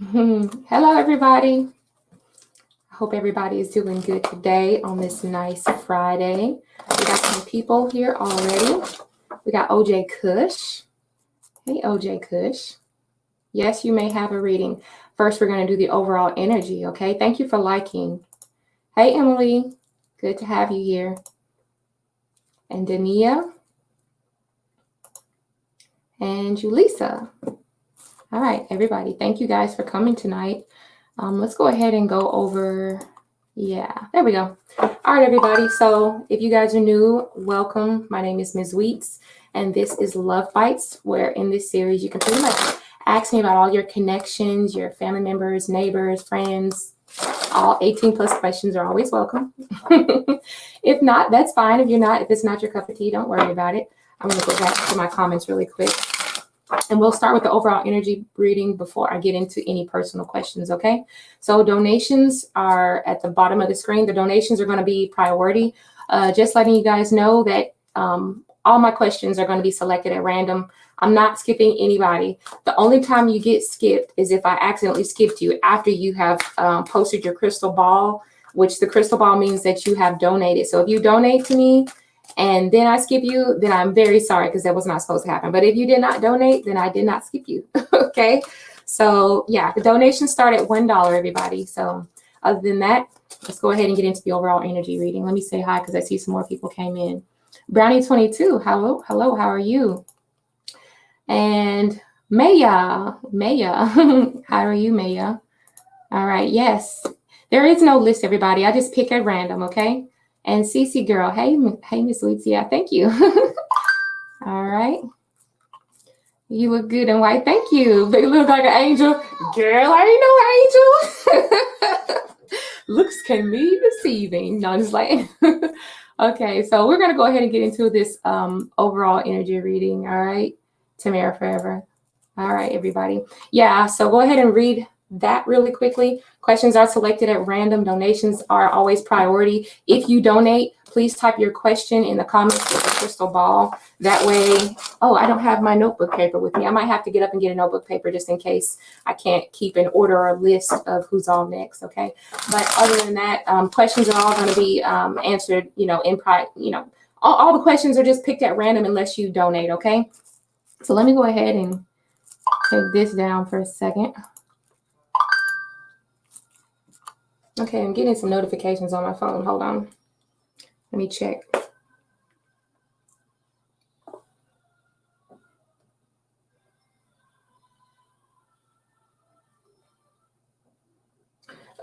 Hello, everybody. I hope everybody is doing good today on this nice Friday. We got some people here already. We got OJ Kush. Hey, OJ Kush. Yes, you may have a reading. First, we're going to do the overall energy, okay? Thank you for liking. Hey, Emily. Good to have you here. And Dania. And Julissa. All right, everybody. Thank you guys for coming tonight. Let's go ahead and go over. Yeah, there we go. All right, everybody. So if you guys are new, welcome. My name is Ms. Weeks, and this is Love Bytes, where in this series you can pretty much ask me about all your connections, your family members, neighbors, friends. All 18 plus questions are always welcome. If not, that's fine. If it's not your cup of tea, don't worry about it. I'm going to go back to my comments really quick. And we'll start with the overall energy reading before I get into any personal questions, okay? So donations are at the bottom of the screen. The donations are going to be priority. Just letting you guys know that all my questions are going to be selected at random. I'm not skipping anybody. The only time you get skipped is if I accidentally skipped you after you have posted your crystal ball, which the crystal ball means that you have donated. So if you donate to me, and then I skip you, then I'm very sorry because that was not supposed to happen. But if you did not donate, then I did not skip you. Okay. So yeah, the donations start at $1, everybody. So other than that, let's go ahead and get into the overall energy reading. Let me say hi because I see some more people came in. Brownie22, hello, how are you? And Maya, how are you, Maya? All right, yes. There is no list, everybody. I just pick at random, okay? And Cece girl, hey, Miss Weeks, yeah, thank you. All right. You look good in white, thank you. But you look like an angel. Girl, I ain't no angel. Looks can be deceiving. No, just like, okay, so we're gonna go ahead and get into this overall energy reading, all right? Tamara Forever. All right, everybody. Yeah, so go ahead and read that really quickly. Questions are selected at random. Donations are always priority. If you donate, please type your question in the comments with the crystal ball. That way, oh, I don't have my notebook paper with me. I might have to get up and get a notebook paper just in case I can't keep an order or a list of who's all next, okay? But other than that, questions are all going to be answered, in private, all the questions are just picked at random unless you donate, okay? So let me go ahead and take this down for a second. Okay, I'm getting some notifications on my phone. Hold on. Let me check.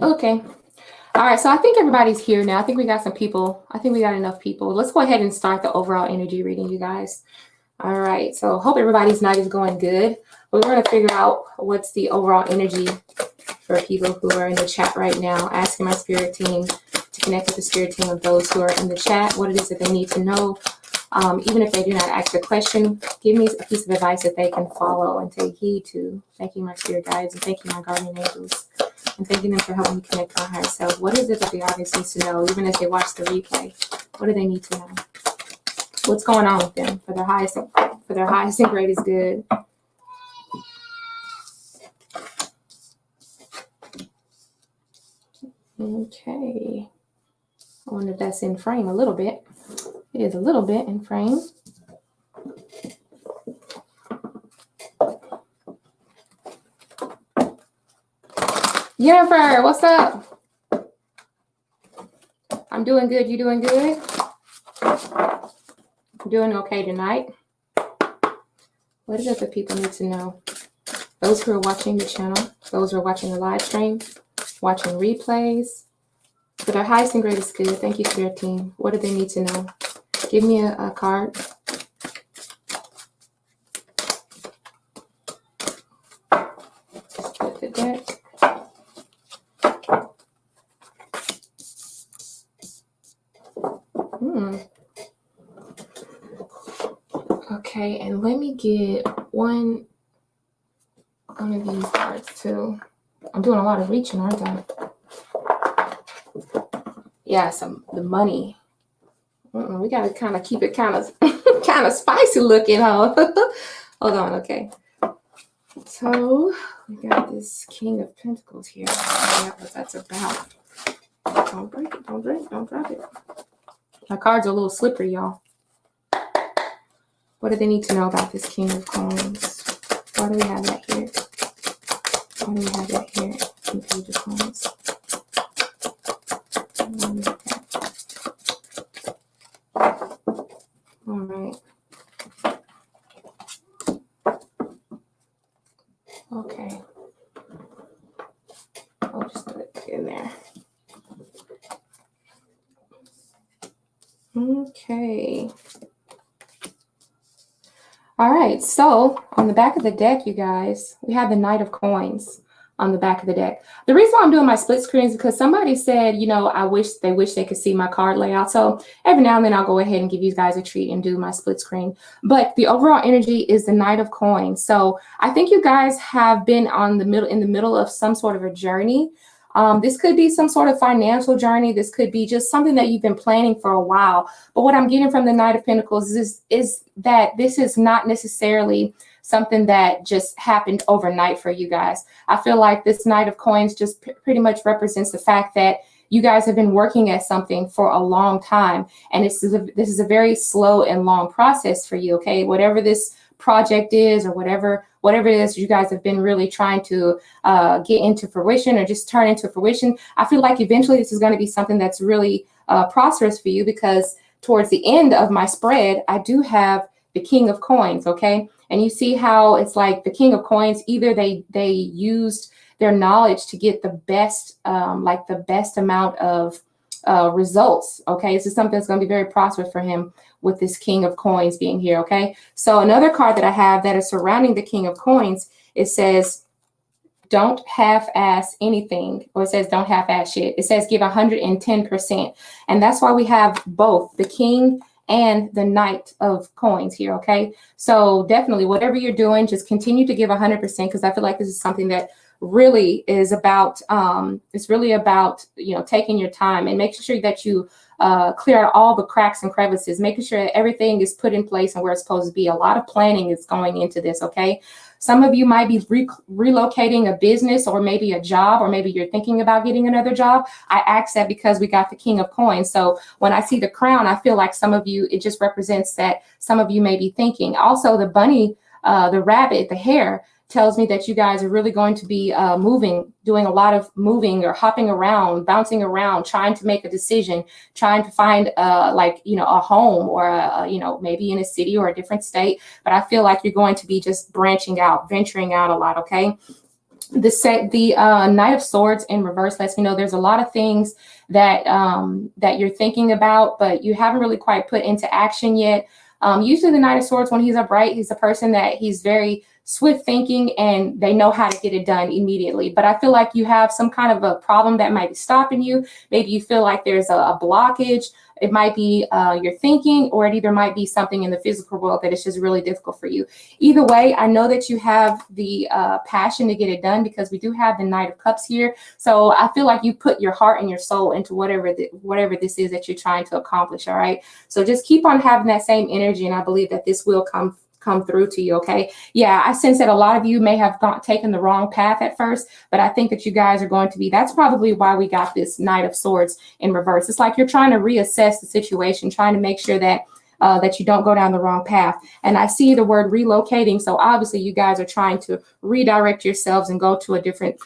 Okay. All right, so I think everybody's here now. I think we got some people. I think we got enough people. Let's go ahead and start the overall energy reading, you guys. All right, so hope everybody's night is going good. We're going to figure out what's the overall energy for people who are in the chat right now, asking my spirit team to connect with the spirit team of those who are in the chat, what it is that they need to know. Even if they do not ask the question, give me a piece of advice that they can follow and take heed to. Thanking my spirit guides and thanking my guardian angels and thanking them for helping me connect to my higher self. What is it that the audience needs to know, even as they watch the replay? What do they need to know? What's going on with them for their highest and greatest good? Okay. I wonder if that's in frame a little bit. It is a little bit in frame. Jennifer, what's up? I'm doing good. You doing good? I'm doing okay tonight. What is it that people need to know? Those who are watching the channel, those who are watching the live stream, watching replays, for their highest and greatest good. Thank you, Spirit Team. What do they need to know? Give me a card. Split the deck. Okay, and let me get one of these cards too. I'm doing a lot of reaching, aren't I? Yeah, the money. We gotta kind of keep it kind of spicy looking, huh? Hold on, okay. So we got this King of Pentacles here. Find out what that's about. Don't break it, don't drink, don't drop it. My cards are a little slippery, y'all. What do they need to know about this King of Coins? Why do we have that here? Why do we have that here? The Page of Coins. All right. Okay. I'll just put it in there. Okay. All right, so on the back of the deck, you guys, we have the Knight of Coins on the back of the deck. The reason why I'm doing my split screen is because somebody said, you know, they wish they could see my card layout. So every now and then I'll go ahead and give you guys a treat and do my split screen. But the overall energy is the Knight of Coins. So I think you guys have been in the middle of some sort of a journey. This could be some sort of financial journey. This could be just something that you've been planning for a while. But what I'm getting from the Knight of Pentacles is that this is not necessarily something that just happened overnight for you guys. I feel like this Knight of Coins just pretty much represents the fact that you guys have been working at something for a long time. And this is a very slow and long process for you, okay? Whatever this project is or whatever it is you guys have been really trying to get into fruition or just turn into fruition, I feel like eventually this is going to be something that's really prosperous for you, because towards the end of my spread, I do have the King of Coins, okay? And you see how it's like the King of Coins, either they used their knowledge to get the best, like the best amount of results, okay? This is something that's going to be very prosperous for him with this King of Coins being here, okay? So another card that I have that is surrounding the King of Coins, it says, don't half-ass anything, or it says don't half-ass shit. It says give 110%. And that's why we have both the King and the Knight of Coins here, okay? So definitely whatever you're doing, just continue to give 100%, because I feel like this is something that really is about, it's really about, you know, taking your time and making sure that you clear out all the cracks and crevices, making sure that everything is put in place and where it's supposed to be. A lot of planning is going into this, okay? Some of you might be relocating a business or maybe a job, or maybe you're thinking about getting another job. I asked that because we got the King of Coins. So when I see the crown, I feel like some of you, it just represents that some of you may be thinking. Also, the bunny, the rabbit, the hare, tells me that you guys are really going to be moving, doing a lot of moving or hopping around, bouncing around, trying to make a decision, trying to find like, you know, a home or, you know, maybe in a city or a different state. But I feel like you're going to be just branching out, venturing out a lot, okay? The Knight of Swords in reverse lets me know there's a lot of things that that you're thinking about, but you haven't really quite put into action yet. Usually the Knight of Swords, when he's upright, he's a person that he's very swift thinking and they know how to get it done immediately. But I feel like you have some kind of a problem that might be stopping you. Maybe you feel like there's a blockage. It might be your thinking, or it either might be something in the physical world that is just really difficult for you. Either way, I know that you have the passion to get it done, because we do have the Knight of Cups here. So I feel like you put your heart and your soul into whatever this is that you're trying to accomplish, all right? So just keep on having that same energy, and I believe that this will come through to you, okay? Yeah, I sense that a lot of you may have taken the wrong path at first, but I think that you guys are going to be, that's probably why we got this Knight of Swords in reverse. It's like you're trying to reassess the situation, trying to make sure that that you don't go down the wrong path. And I see the word relocating. So obviously you guys are trying to redirect yourselves and go to a different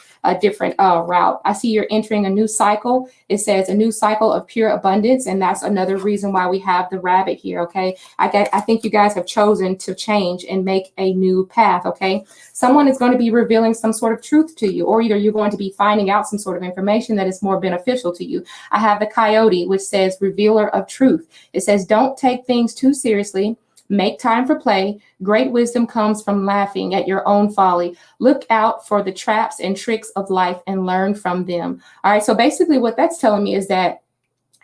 route. I see you're entering a new cycle. It says a new cycle of pure abundance. And that's another reason why we have the rabbit here, okay? I think you guys have chosen to change and make a new path, okay? Someone is going to be revealing some sort of truth to you, or either you're going to be finding out some sort of information that is more beneficial to you. I have the coyote, which says revealer of truth. It says don't take things too seriously. Make time for play. Great wisdom comes from laughing at your own folly. Look out for the traps and tricks of life and learn from them. All right. So basically what that's telling me is that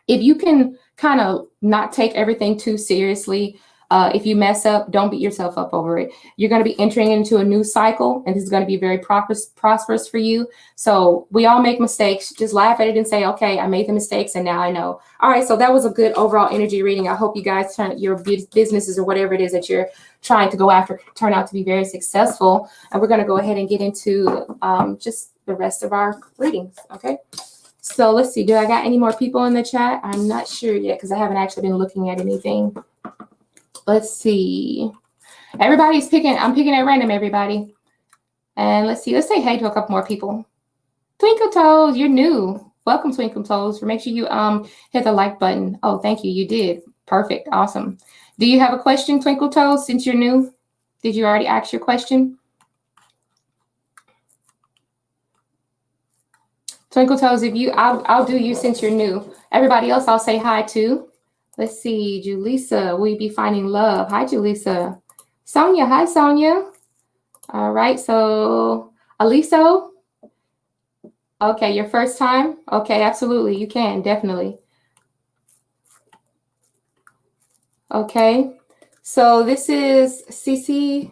if you can kind of not take everything too seriously, If you mess up, don't beat yourself up over it. You're going to be entering into a new cycle, and this is going to be very prosperous for you. So we all make mistakes. Just laugh at it and say, okay, I made the mistakes and now I know. All right, so that was a good overall energy reading. I hope you guys turn your businesses or whatever it is that you're trying to go after turn out to be very successful. And we're going to go ahead and get into just the rest of our readings, okay? So let's see, do I got any more people in the chat? I'm not sure yet because I haven't actually been looking at anything. Let's see. Everybody's picking. I'm picking at random, everybody. And let's see. Let's say hey to a couple more people. Twinkle Toes, you're new. Welcome, Twinkle Toes. Make sure you hit the like button. Oh, thank you. You did. Perfect. Awesome. Do you have a question, Twinkle Toes, since you're new? Did you already ask your question? Twinkle Toes, if you, I'll do you since you're new. Everybody else, I'll say hi to. Let's see, Julissa, will you be finding love? Hi, Julissa. Sonia, hi, Sonia. All right, so Aliso. Okay, your first time? Okay, absolutely, you can, definitely. Okay, so this is Cece.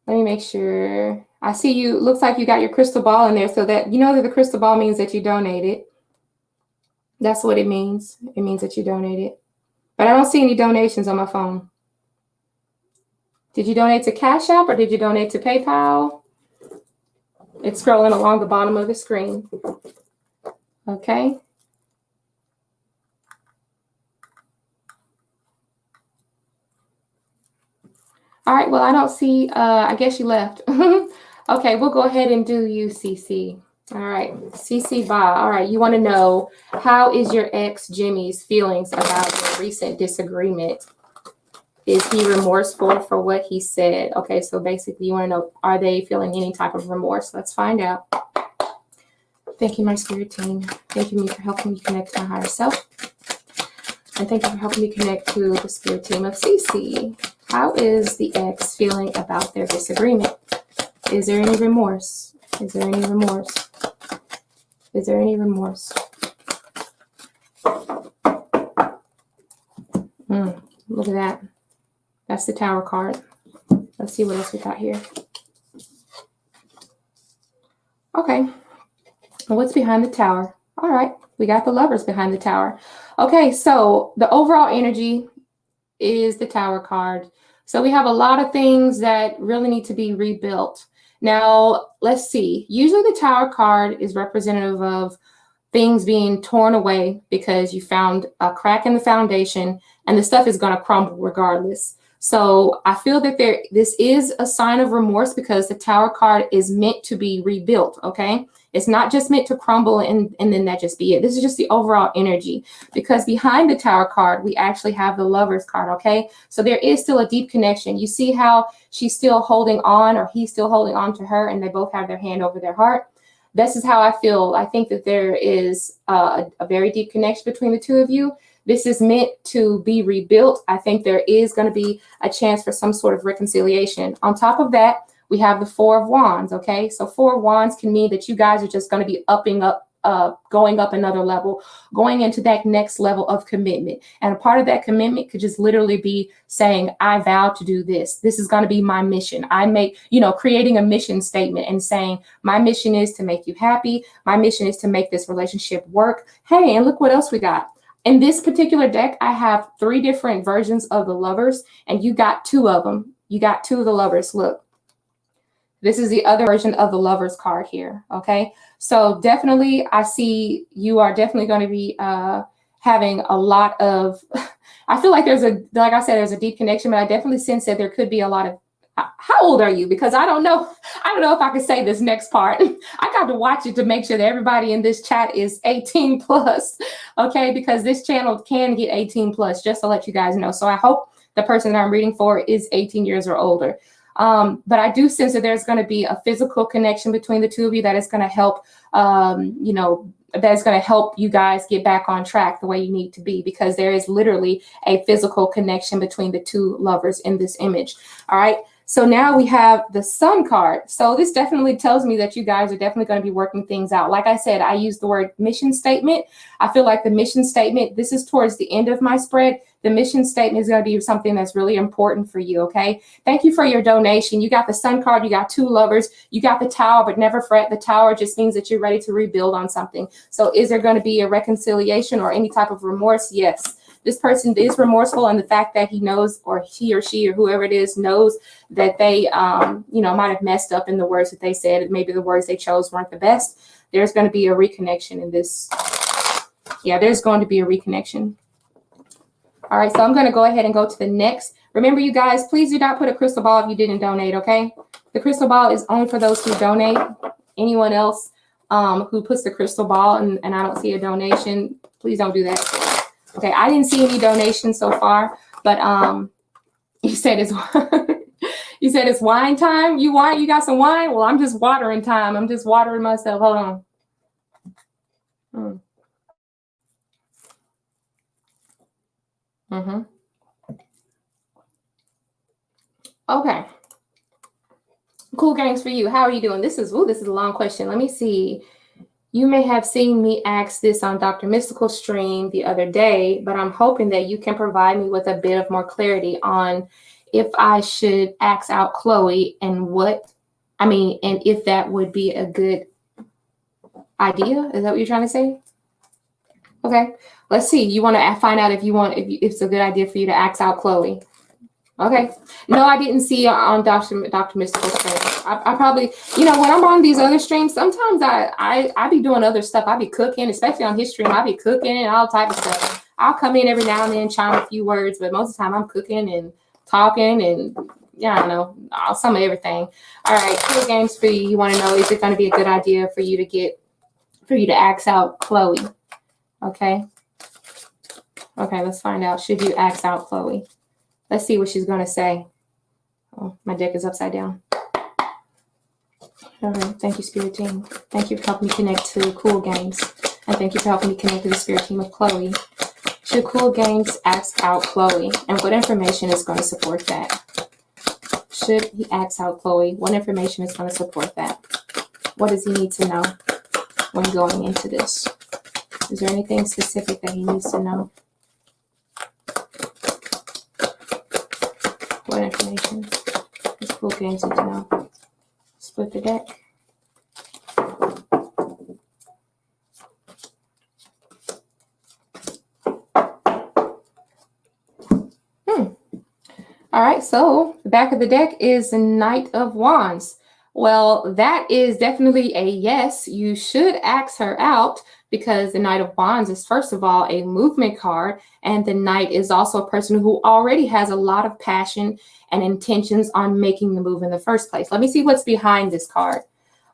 Let me make sure. I see you, looks like you got your crystal ball in there, so that, you know that the crystal ball means that you donated. That's what it means. It means that you donated. But I don't see any donations on my phone. Did you donate to Cash App or did you donate to PayPal? It's scrolling along the bottom of the screen. Okay. All right, well, I don't see, I guess you left. Okay, we'll go ahead and do you, Cece. All right, Cece Ba. All right, you want to know, how is your ex Jimmy's feelings about your recent disagreement? Is he remorseful for what he said? Okay, so basically you want to know, are they feeling any type of remorse? Let's find out. Thank you, my spirit team. Thank you for helping me connect to my higher self. And thank you for helping me connect to the spirit team of Cece. How is the ex feeling about their disagreement? Is there any remorse? Is there any remorse? Is there any remorse? Look at that. That's the Tower card. Let's see what else we got here. Okay. What's behind the Tower? All right. We got the Lovers behind the Tower. Okay. So the overall energy is the Tower card. So we have a lot of things that really need to be rebuilt. Now, let's see. Usually the Tower card is representative of things being torn away because you found a crack in the foundation and the stuff is going to crumble regardless. So I feel that this is a sign of remorse because the Tower card is meant to be rebuilt, okay? It's not just meant to crumble and then that just be it. This is just the overall energy, because behind the Tower card, we actually have the Lovers card, okay? So there is still a deep connection. You see how she's still holding on, or he's still holding on to her, and they both have their hand over their heart. This is how I feel. I think that there is a very deep connection between the two of you. This is meant to be rebuilt. I think there is going to be a chance for some sort of reconciliation. On top of that, we have the Four of Wands, okay? So Four of Wands can mean that you guys are just going to be going up another level, going into that next level of commitment. And a part of that commitment could just literally be saying, I vow to do this. This is going to be my mission. Creating a mission statement and saying, my mission is to make you happy. My mission is to make this relationship work. Hey, and look what else we got. In this particular deck, I have 3 different versions of the Lovers, and you got 2 of them. You got 2 of the Lovers. Look. This is the other version of the Lovers card here, okay? So definitely, I see you are definitely going to be having a lot of, I feel like like I said, there's a deep connection, but I definitely sense that there could be a lot of, how old are you? Because I don't know if I can say this next part. I got to watch it to make sure that everybody in this chat is 18 plus, okay? Because this channel can get 18 plus, just to let you guys know. So I hope the person that I'm reading for is 18 years or older. But I do sense that there's going to be a physical connection between the two of you that is going to help, that's going to help you guys get back on track the way you need to be, because there is literally a physical connection between the 2 lovers in this image. All right. So now we have the Sun card. So this definitely tells me that you guys are definitely going to be working things out. Like I said, I use the word mission statement. I feel like the mission statement, this is towards the end of my spread. The mission statement is going to be something that's really important for you, okay? Thank you for your donation. You got the Sun card, you got 2 lovers, you got the Tower, but never fret. The Tower just means that you're ready to rebuild on something. So is there going to be a reconciliation or any type of remorse? Yes. This person is remorseful, and the fact that he knows, or he or she or whoever it is knows that they, might have messed up in the words that they said. Maybe the words they chose weren't the best. There's going to be a reconnection in this. Yeah, there's going to be a reconnection. All right, so I'm going to go ahead and go to the next. Remember, you guys, please do not put a crystal ball if you didn't donate, okay? The crystal ball is only for those who donate. Anyone else who puts the crystal ball and I don't see a donation, please don't do that. Okay, I didn't see any donations so far, but you said it's you said it's wine time. You got some wine? Well, I'm just watering time. I'm just watering myself. Hold on. Okay. Cool games for you. How are you doing? This is a long question. Let me see. You may have seen me ask this on Dr. Mystical stream the other day, but I'm hoping that you can provide me with a bit of more clarity on if I should ask out Chloe and and if that would be a good idea. Is that what you're trying to say? Okay, let's see. You want to find out if it's a good idea for you to ask out Chloe. Okay. No, I didn't see on Dr. Mystical stream. I probably, when I'm on these other streams, sometimes I be doing other stuff. I be cooking, especially on his stream. I be cooking and all type of stuff. I'll come in every now and then, chime a few words, but most of the time I'm cooking and talking and I don't know, some of everything. All right, cool games for you. You want to know, is it going to be a good idea for you to ask out Chloe? Okay. Okay, let's find out. Should you ask out Chloe? Let's see what she's going to say. Oh, my deck is upside down. All right. Thank you, Spirit Team. Thank you for helping me connect to Cool Games. And thank you for helping me connect to the Spirit Team of Chloe. Should Cool Games ask out Chloe? And what information is going to support that? Should he ask out Chloe? What information is going to support that? What does he need to know when going into this? Is there anything specific that he needs to know? What information does Cool Games need to know? Split the deck. All right, so the back of the deck is the Knight of Wands. Well, that is definitely a yes. You should ask her out because the Knight of Wands is, first of all, a movement card. And the Knight is also a person who already has a lot of passion and intentions on making the move in the first place. Let me see what's behind this card.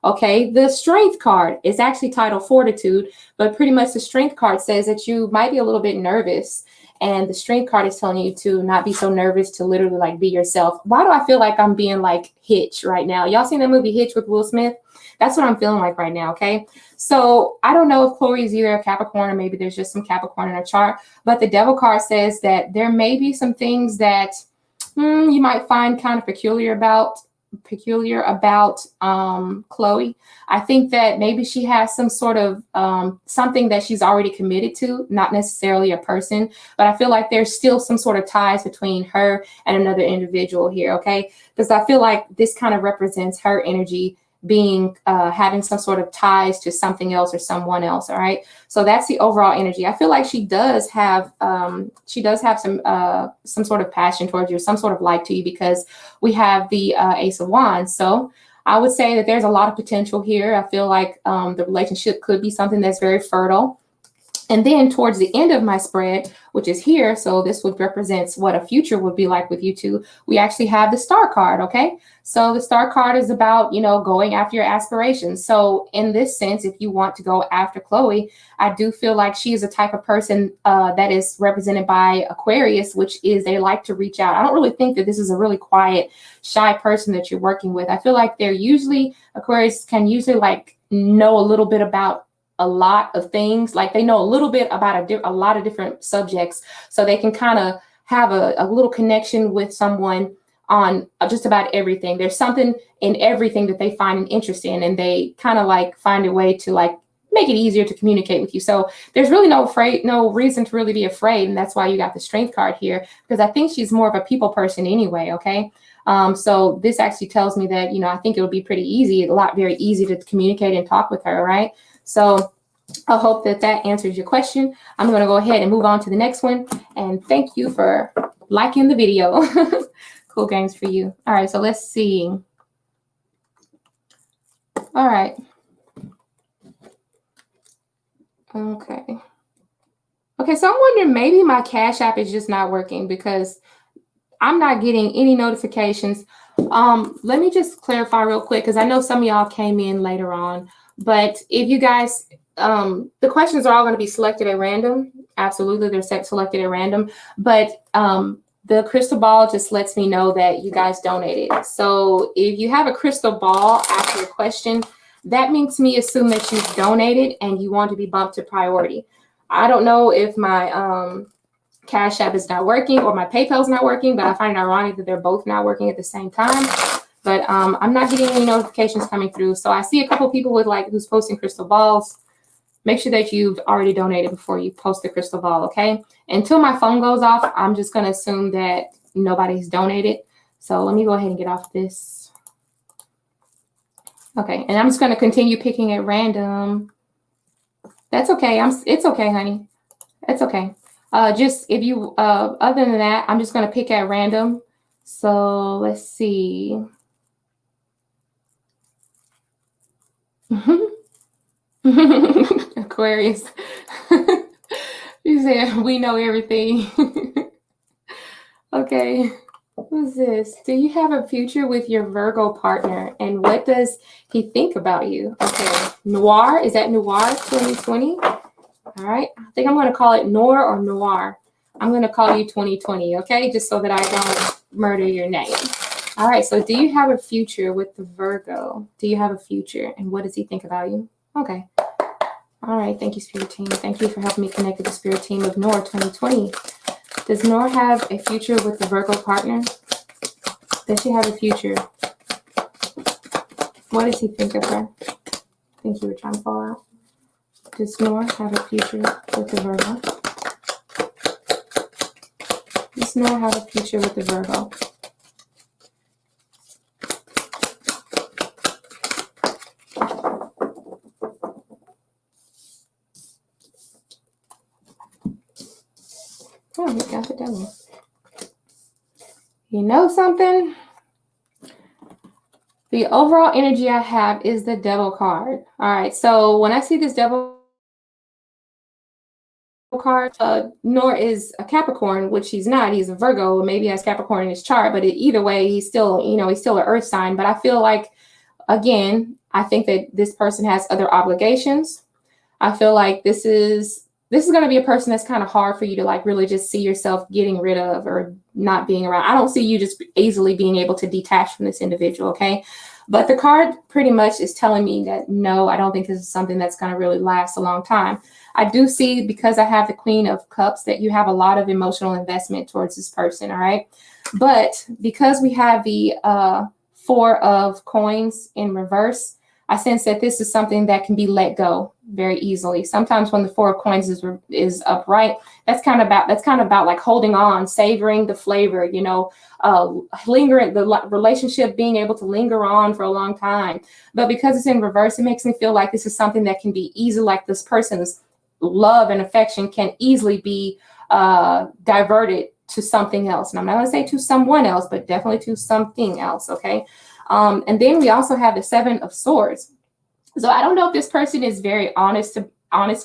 Okay, the Strength card is actually titled Fortitude, but pretty much the Strength card says that you might be a little bit nervous. And the Strength card is telling you to not be so nervous, to literally like be yourself. Why do I feel like I'm being like Hitch right now? Y'all seen that movie Hitch with Will Smith? That's what I'm feeling like right now, okay? So I don't know if Chloe is either a Capricorn or maybe there's just some Capricorn in her chart. But the Devil card says that there may be some things that you might find kind of peculiar about Chloe. I think that maybe she has some sort of something that she's already committed to, not necessarily a person, but I feel like there's still some sort of ties between her and another individual here, okay? Because I feel like this kind of represents her energy being having some sort of ties to something else or someone else. All right, so that's the overall energy. I feel like she does have some sort of passion towards you, some sort of like to you, because we have the Ace of Wands. So I would say that there's a lot of potential here. I feel like the relationship could be something that's very fertile. And then towards the end of my spread, which is here, so this would represent what a future would be like with you two, we actually have the Star card, okay? So the Star card is about, going after your aspirations. So in this sense, if you want to go after Chloe, I do feel like she is a type of person that is represented by Aquarius, which is they like to reach out. I don't really think that this is a really quiet, shy person that you're working with. I feel like Aquarius can usually like know a little bit about a lot of things. Like they know a little bit about a lot of different subjects, so they can kind of have a little connection with someone on just about everything. There's something in everything that they find an interest in, and they kind of like find a way to like make it easier to communicate with you. So there's really no reason to really be afraid. And that's why you got the strength card here, because I think she's more of a people person anyway. Okay. So this actually tells me that, you know, I think it'll be pretty easy, very easy to communicate and talk with her. Right. So I hope that answers your question. I'm going to go ahead and move on to the next one. And thank you for liking the video. Cool games for you. All right. So let's see. All right. Okay. Okay, so I'm wondering maybe my Cash App is just not working because I'm not getting any notifications. Let me just clarify real quick because I know some of y'all came in later on. But if you guys, the questions are all going to be selected at random. Absolutely, they're selected at random. But the crystal ball just lets me know that you guys donated. So if you have a crystal ball after a question, that makes me assume that you've donated and you want to be bumped to priority. I don't know if my Cash App is not working or my PayPal is not working, but I find it ironic that they're both not working at the same time. But I'm not getting any notifications coming through. So I see a couple people with like who's posting crystal balls. Make sure that you've already donated before you post the crystal ball, okay? Until my phone goes off, I'm just going to assume that nobody's donated. So let me go ahead and get off this. Okay, and I'm just going to continue picking at random. That's okay. It's okay, honey. It's okay. Just if you, other than that, I'm just going to pick at random. So let's see. Aquarius. You said we know everything. Okay. Who's this? Do you have a future with your Virgo partner? And what does he think about you? Okay. Noir. Is that Noir 2020? All right. I think I'm going to call it Noir or Noir. I'm going to call you 2020. Okay. Just so that I don't murder your name. All right. So do you have a future with the Virgo? Do you have a future? And what does he think about you? Okay. All right. Thank you, Spirit Team. Thank you for helping me connect with the Spirit Team of Noir 2020. Does Noir have a future with the Virgo partner? Does she have a future? What does he think of her? I think you were trying to fall out. Does Noir have a future with the Virgo? Does Noir have a future with the Virgo? Oh, we got the devil. You know something? The overall energy I have is the devil card. All right, so when I see this devil card, Noir is a Capricorn, which he's not. He's a Virgo, maybe he has Capricorn in his chart, but either way, he's still, you know, he's still an earth sign. But I feel like, again, I think that this person has other obligations. I feel like this is going to be a person that's kind of hard for you to like really just see yourself getting rid of or not being around. I don't see you just easily being able to detach from this individual, okay? But the card pretty much is telling me that, no, I don't think this is something that's going to really last a long time. I do see, because I have the Queen of Cups, that you have a lot of emotional investment towards this person, all right? But because we have the Four of Coins in reverse, I sense that this is something that can be let go very easily. Sometimes when the Four of Coins is upright, that's kind of about like holding on, savoring the flavor, you know, lingering, the relationship being able to linger on for a long time. But because it's in reverse, it makes me feel like this is something that can be easy, like this person's love and affection can easily be diverted to something else. And I'm not going to say to someone else, but definitely to something else, okay? And then we also have the Seven of Swords. So I don't know if this person is very honest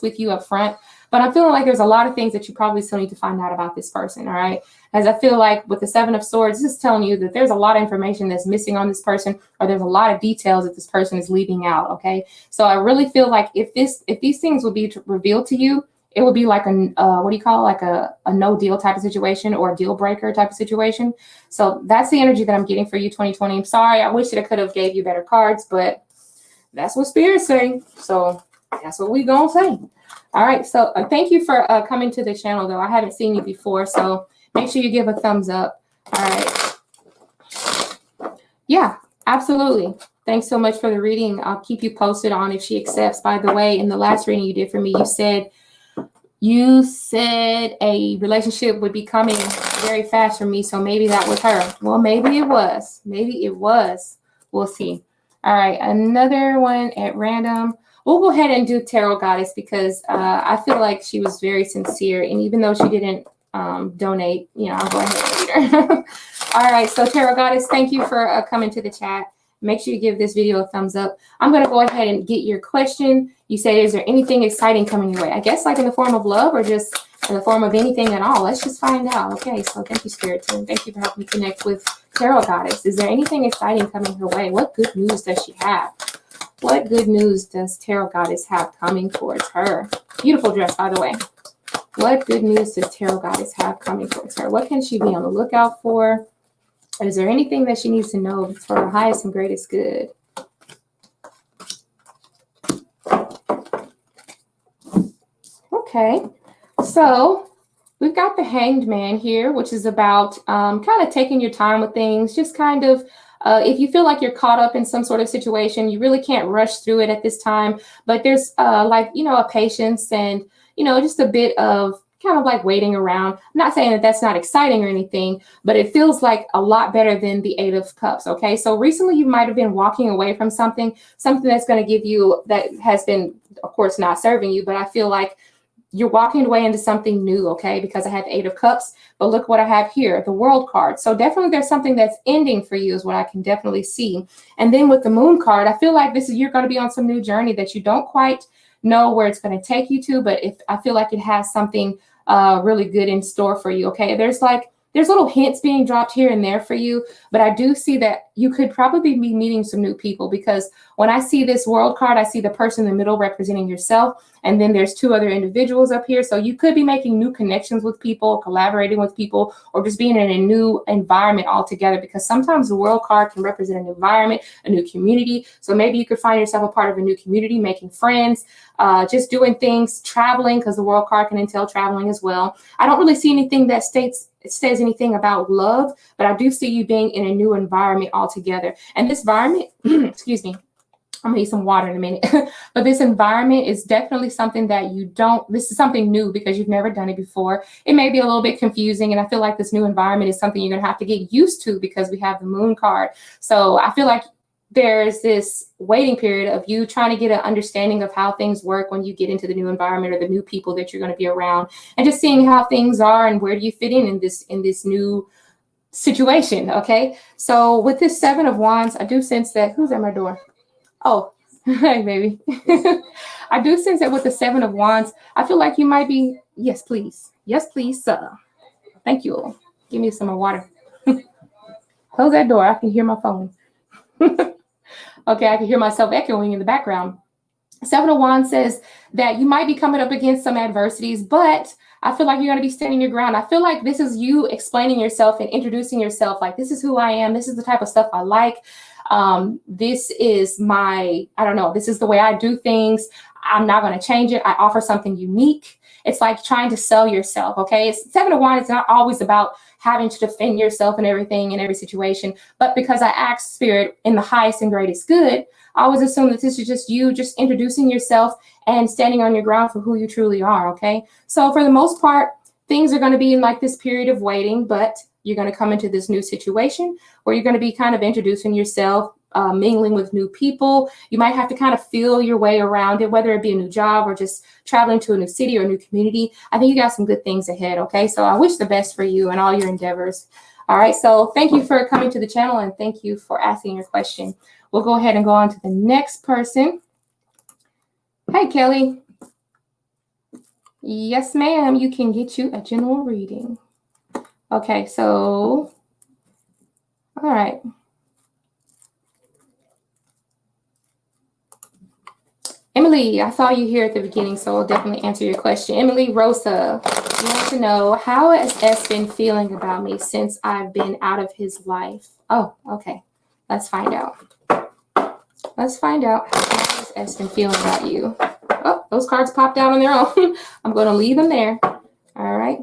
with you up front, but I'm feeling like there's a lot of things that you probably still need to find out about this person, all right? As I feel like with the Seven of Swords, this is telling you that there's a lot of information that's missing on this person, or there's a lot of details that this person is leaving out, okay? So I really feel like if these things will be revealed to you, it would be like what do you call it? Like a no deal type of situation, or a deal breaker type of situation. So that's the energy that I'm getting for you, 2020. I'm sorry. I wish that I could have gave you better cards, but that's what Spirit's saying. So that's what we gonna say. All right. So thank you for coming to the channel, though. I haven't seen you before, so make sure you give a thumbs up. All right. Yeah, absolutely. Thanks so much for the reading. I'll keep you posted on if she accepts. By the way, in the last reading you did for me, you said a relationship would be coming very fast for me. So maybe that was her. Well, maybe it was. Maybe it was. We'll see. All right, another one at random. We'll go ahead and do Tarot Goddess because I feel like she was very sincere. And even though she didn't donate, I'll go ahead and read her. All right, so Tarot Goddess, thank you for coming to the chat. Make sure you give this video a thumbs up. I'm going to go ahead and get your question. You say, is there anything exciting coming your way? I guess like in the form of love or just in the form of anything at all. Let's just find out. Okay, so thank you, Spirit Team. Thank you for helping me connect with Tarot Goddess. Is there anything exciting coming her way? What good news does she have? What good news does Tarot Goddess have coming towards her? Beautiful dress, by the way. What good news does Tarot Goddess have coming towards her? What can she be on the lookout for? Is there anything that she needs to know for her highest and greatest good? Okay, so we've got the Hanged Man here, which is about kind of taking your time with things, just kind of if you feel like you're caught up in some sort of situation, you really can't rush through it at this time, but there's a patience and, just a bit of kind of like waiting around. I'm not saying that that's not exciting or anything, but it feels like a lot better than the Eight of Cups. Okay, so recently you might have been walking away from something that's going to give you, that has been, of course, not serving you, but I feel like you're walking away into something new, okay? Because I have Eight of Cups, but look what I have here, the World card. So definitely there's something that's ending for you is what I can definitely see. And then with the Moon card, I feel like you're going to be on some new journey that you don't quite know where it's going to take you to, but I feel like it has something really good in store for you, okay? There's little hints being dropped here and there for you, but I do see that you could probably be meeting some new people, because when I see this World card, I see the person in the middle representing yourself, and then there's two other individuals up here. So you could be making new connections with people, collaborating with people, or just being in a new environment altogether, because sometimes the World card can represent an environment, a new community. So maybe you could find yourself a part of a new community, making friends, just doing things, traveling, because the World card can entail traveling as well. I don't really see anything that says anything about love, but I do see you being in a new environment altogether. And this environment, excuse me, I'm gonna need some water in a minute. But this environment is definitely something that this is something new because you've never done it before. It may be a little bit confusing, and I feel like this new environment is something you're gonna have to get used to because we have the Moon card. So I feel like there's this waiting period of you trying to get an understanding of how things work when you get into the new environment or the new people that you're going to be around, and just seeing how things are and where do you fit in this new situation. Okay, so with this Seven of Wands, I do sense that who's at my door? Oh, hey baby. I do sense that with the Seven of Wands, I feel like you might be, yes please sir, thank you, give me some more water. Close that door, I can hear my phone. Okay, I can hear myself echoing in the background. Seven of Wands says that you might be coming up against some adversities, but I feel like you're going to be standing your ground. I feel like this is you explaining yourself and introducing yourself. Like, this is who I am. This is the type of stuff I like. This is this is the way I do things. I'm not going to change it. I offer something unique. It's like trying to sell yourself, okay? Seven of Wands, it's not always about having to defend yourself and everything in every situation, but because I asked Spirit in the highest and greatest good, I always assume that this is just you just introducing yourself and standing on your ground for who you truly are, okay? So for the most part, things are going to be in like this period of waiting, but you're going to come into this new situation where you're going to be kind of introducing yourself, mingling with new people. You might have to kind of feel your way around it, whether it be a new job or just traveling to a new city or a new community. I think you got some good things ahead, okay? So I wish the best for you and all your endeavors. All right, so thank you for coming to the channel and thank you for asking your question. We'll go ahead and go on to the next person. Hey, Kelly. Yes, ma'am, you can get you a general reading. Okay, so, all right. Emily, I saw you here at the beginning, so I'll definitely answer your question. Emily Rosa, you want to know, how has S been feeling about me since I've been out of his life? Oh, okay. Let's find out. Let's find out how has S been feeling about you. Oh, those cards popped out on their own. I'm going to leave them there. All right.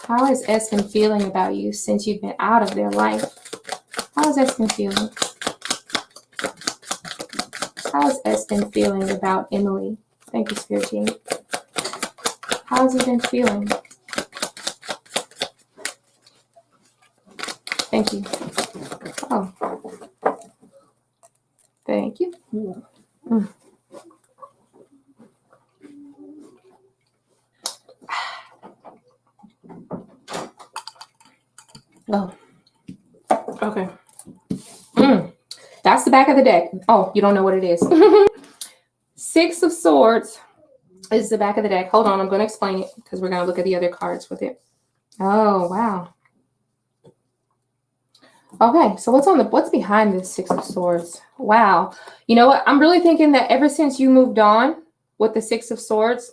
How has S been feeling about you since you've been out of their life? How's Espen feeling? How's Espen feeling about Emily? Thank you, Spirit Team. How's he been feeling? Thank you. Oh. Thank you. Mm. Oh. Okay. That's the back of the deck. Oh, you don't know what it is. Six of Swords is the back of the deck. Hold on, I'm going to explain it because we're going to look at the other cards with it. Oh, wow. Okay, so what's behind this Six of Swords? Wow. You know what? I'm really thinking that ever since you moved on with the Six of Swords,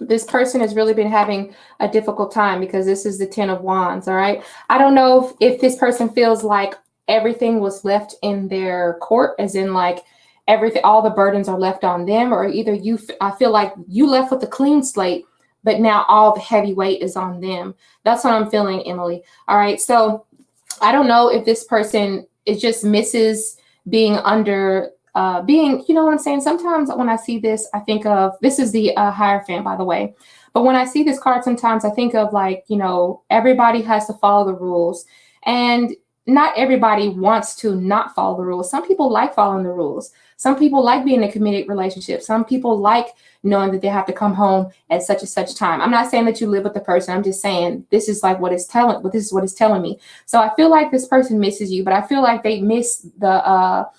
this person has really been having a difficult time because this is the Ten of Wands, all right? I don't know if this person feels like everything was left in their court, as in like everything, all the burdens are left on them, or either I feel like you left with a clean slate, but now all the heavy weight is on them. That's what I'm feeling, Emily. All right, so I don't know if this person just misses being under you know what I'm saying? Sometimes when I see this, I think of, this is the Hierophant, by the way. But when I see this card, sometimes I think of like, you know, everybody has to follow the rules. And not everybody wants to not follow the rules. Some people like following the rules. Some people like being in a committed relationship. Some people like knowing that they have to come home at such and such time. I'm not saying that you live with the person. I'm just saying this is like what it's telling. This is what it's telling me. So I feel like this person misses you, but I feel like they miss the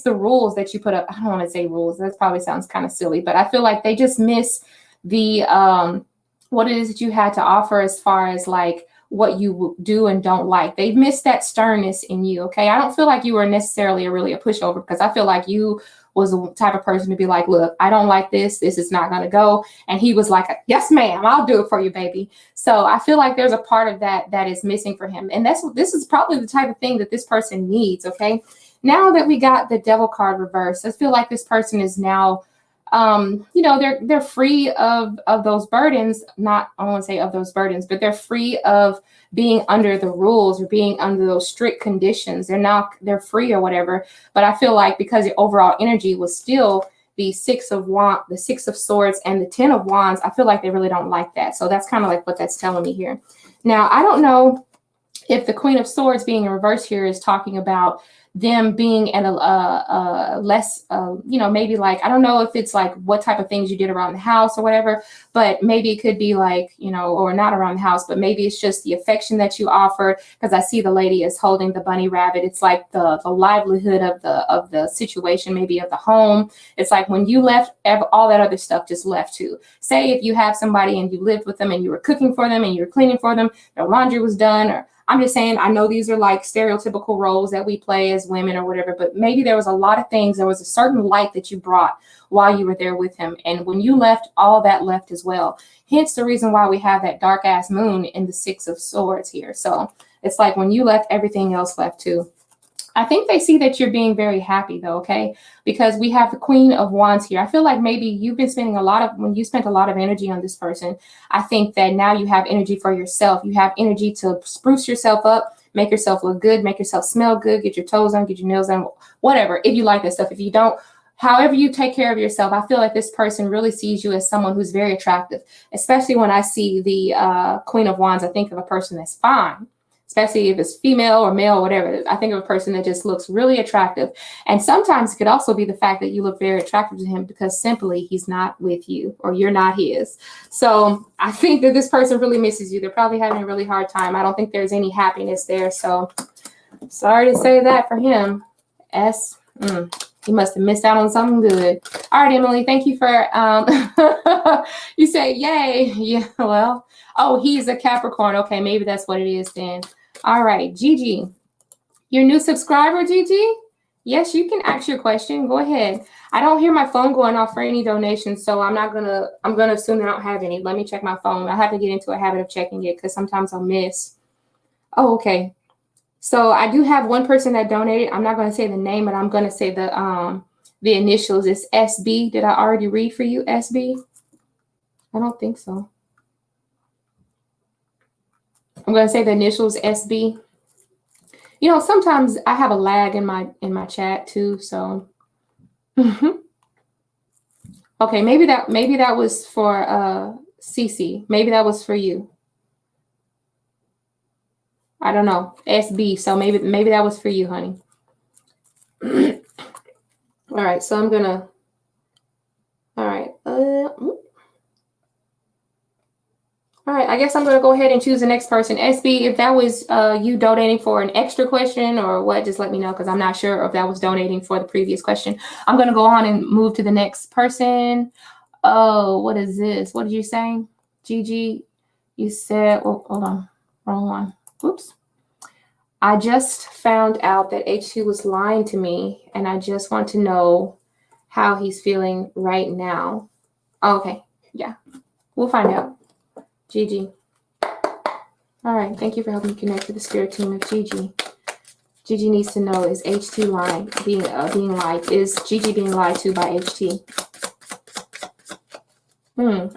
rules that you put up. I don't want to say rules. That probably sounds kind of silly, but I feel like they just miss the what it is that you had to offer as far as like what you do and don't like. They've missed that sternness in you. Okay. I don't feel like you were necessarily a pushover, because I feel like you was the type of person to be like, look, I don't like this. This is not going to go. And he was like, yes, ma'am, I'll do it for you, baby. So I feel like there's a part of that is missing for him. And this is probably the type of thing that this person needs. Okay. Now that we got the Devil card reversed, I feel like this person is now, you know, they're free of those burdens. Not, I don't want to say of those burdens, but they're free of being under the rules or being under those strict conditions. They're free or whatever. But I feel like because the overall energy was still the Six of Swords and the Ten of Wands, I feel like they really don't like that. So that's kind of like what that's telling me here. Now, I don't know if the Queen of Swords being in reverse here is talking about them being at a less, you know, maybe like, I don't know if it's like what type of things you did around the house or whatever, but maybe it could be like, you know, or not around the house, but maybe it's just the affection that you offered. Because I see the lady is holding the bunny rabbit. It's like the livelihood of the situation, maybe of the home. It's like when you left, all that other stuff just left too. Say if you have somebody and you lived with them and you were cooking for them and you were cleaning for them, their laundry was done, or I'm just saying, I know these are like stereotypical roles that we play as women or whatever, but maybe there was a lot of things. There was a certain light that you brought while you were there with him. And when you left, all that left as well. Hence the reason why we have that dark ass moon in the Six of Swords here. So it's like when you left, everything else left too. I think they see that you're being very happy though, okay? Because we have the Queen of Wands here. I feel like maybe you've been spending when you spent a lot of energy on this person, I think that now you have energy for yourself. You have energy to spruce yourself up, make yourself look good, make yourself smell good, get your toes on, get your nails done, whatever. If you like that stuff, if you don't, however you take care of yourself, I feel like this person really sees you as someone who's very attractive, especially when I see the Queen of Wands. I think of a person that's fine. Especially if it's female or male, whatever. I think of a person that just looks really attractive. And sometimes it could also be the fact that you look very attractive to him because simply he's not with you or you're not his. So I think that this person really misses you. They're probably having a really hard time. I don't think there's any happiness there. So sorry to say that for him. He must have missed out on something good. All right, Emily, thank you for, you say, yay. Yeah, well, oh, he's a Capricorn. Okay, maybe that's what it is then. All right, Gigi, your new subscriber, Gigi? Yes, you can ask your question. Go ahead. I don't hear my phone going off for any donations, so I'm going to assume I don't have any. Let me check my phone. I have to get into a habit of checking it because sometimes I'll miss. Oh, okay. So I do have one person that donated. I'm not going to say the name, but I'm going to say the initials. It's SB. Did I already read for you, SB? I don't think so. I'm going to say the initials SB. You know, sometimes I have a lag in my chat too, so okay, maybe that was for Cece. Maybe that was for you. I don't know. SB, so maybe that was for you, honey. All right, so I'm gonna all right. All right, I guess I'm going to go ahead and choose the next person. SB, if that was you donating for an extra question or what, just let me know because I'm not sure if that was donating for the previous question. I'm going to go on and move to the next person. Oh, what is this? What did you say? Gigi, you said, oh, hold on, wrong one. Oops. I just found out that H2 was lying to me and I just want to know how he's feeling right now. Okay, yeah, we'll find out. Gigi. All right, thank you for helping me connect with the spirit team of Gigi. Gigi needs to know, is H2 lying, being lied? Is Gigi being lied to by HT?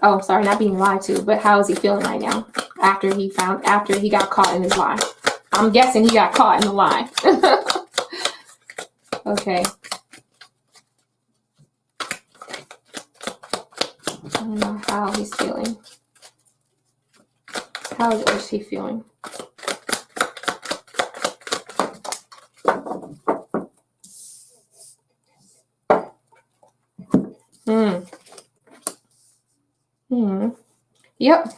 Oh, sorry, not being lied to, but how is he feeling right now after he got caught in his lie? I'm guessing he got caught in the lie. Okay. I don't know how he's feeling. How is HT feeling? Yep.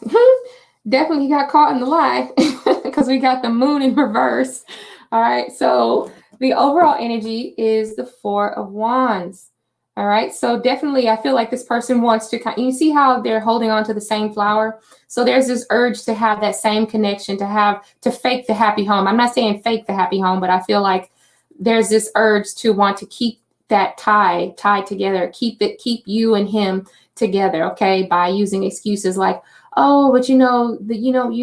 Definitely got caught in the lie because we got the moon in reverse. All right. So the overall energy is the Four of Wands. All right. So definitely, I feel like this person wants to you see how they're holding on to the same flower. So there's this urge to have that same connection, to fake the happy home. I'm not saying fake the happy home, but I feel like there's this urge to want to keep that tied together, keep you and him together. Okay. By using excuses like, oh, but you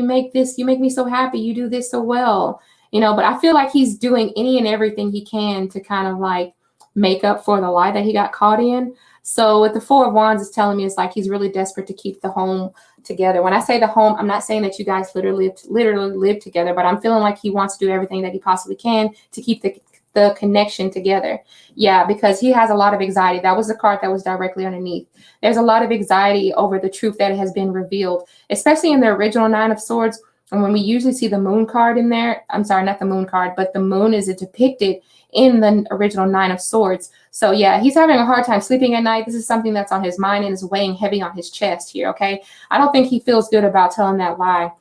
make me so happy. You do this so well, but I feel like he's doing any and everything he can to kind of like make up for the lie that he got caught in. So with the Four of Wands, it's telling me it's like he's really desperate to keep the home together. When I say the home, I'm not saying that you guys literally live together, but I'm feeling like he wants to do everything that he possibly can to keep the connection together. Yeah, because he has a lot of anxiety. That was the card that was directly underneath. There's a lot of anxiety over the truth that has been revealed, especially in the original Nine of Swords. And when we usually see the moon card in there, I'm sorry, not the moon card, but the moon is depicted in the original Nine of Swords. So yeah, he's having a hard time sleeping at night. This is something that's on his mind and is weighing heavy on his chest here, okay? I don't think he feels good about telling that lie.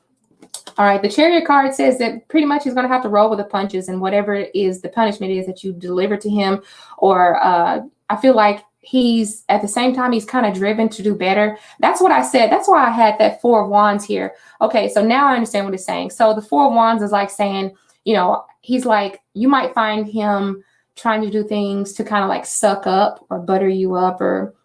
All right, the Chariot card says that pretty much he's going to have to roll with the punches, and whatever it is, the punishment is that you deliver to him, or I feel like he's at the same time he's kind of driven to do better. That's what I said. That's why I had that Four of Wands here. Okay, so now I understand what it's saying. So the Four of Wands is like saying, he's like, you might find him trying to do things to kind of like suck up or butter you up, or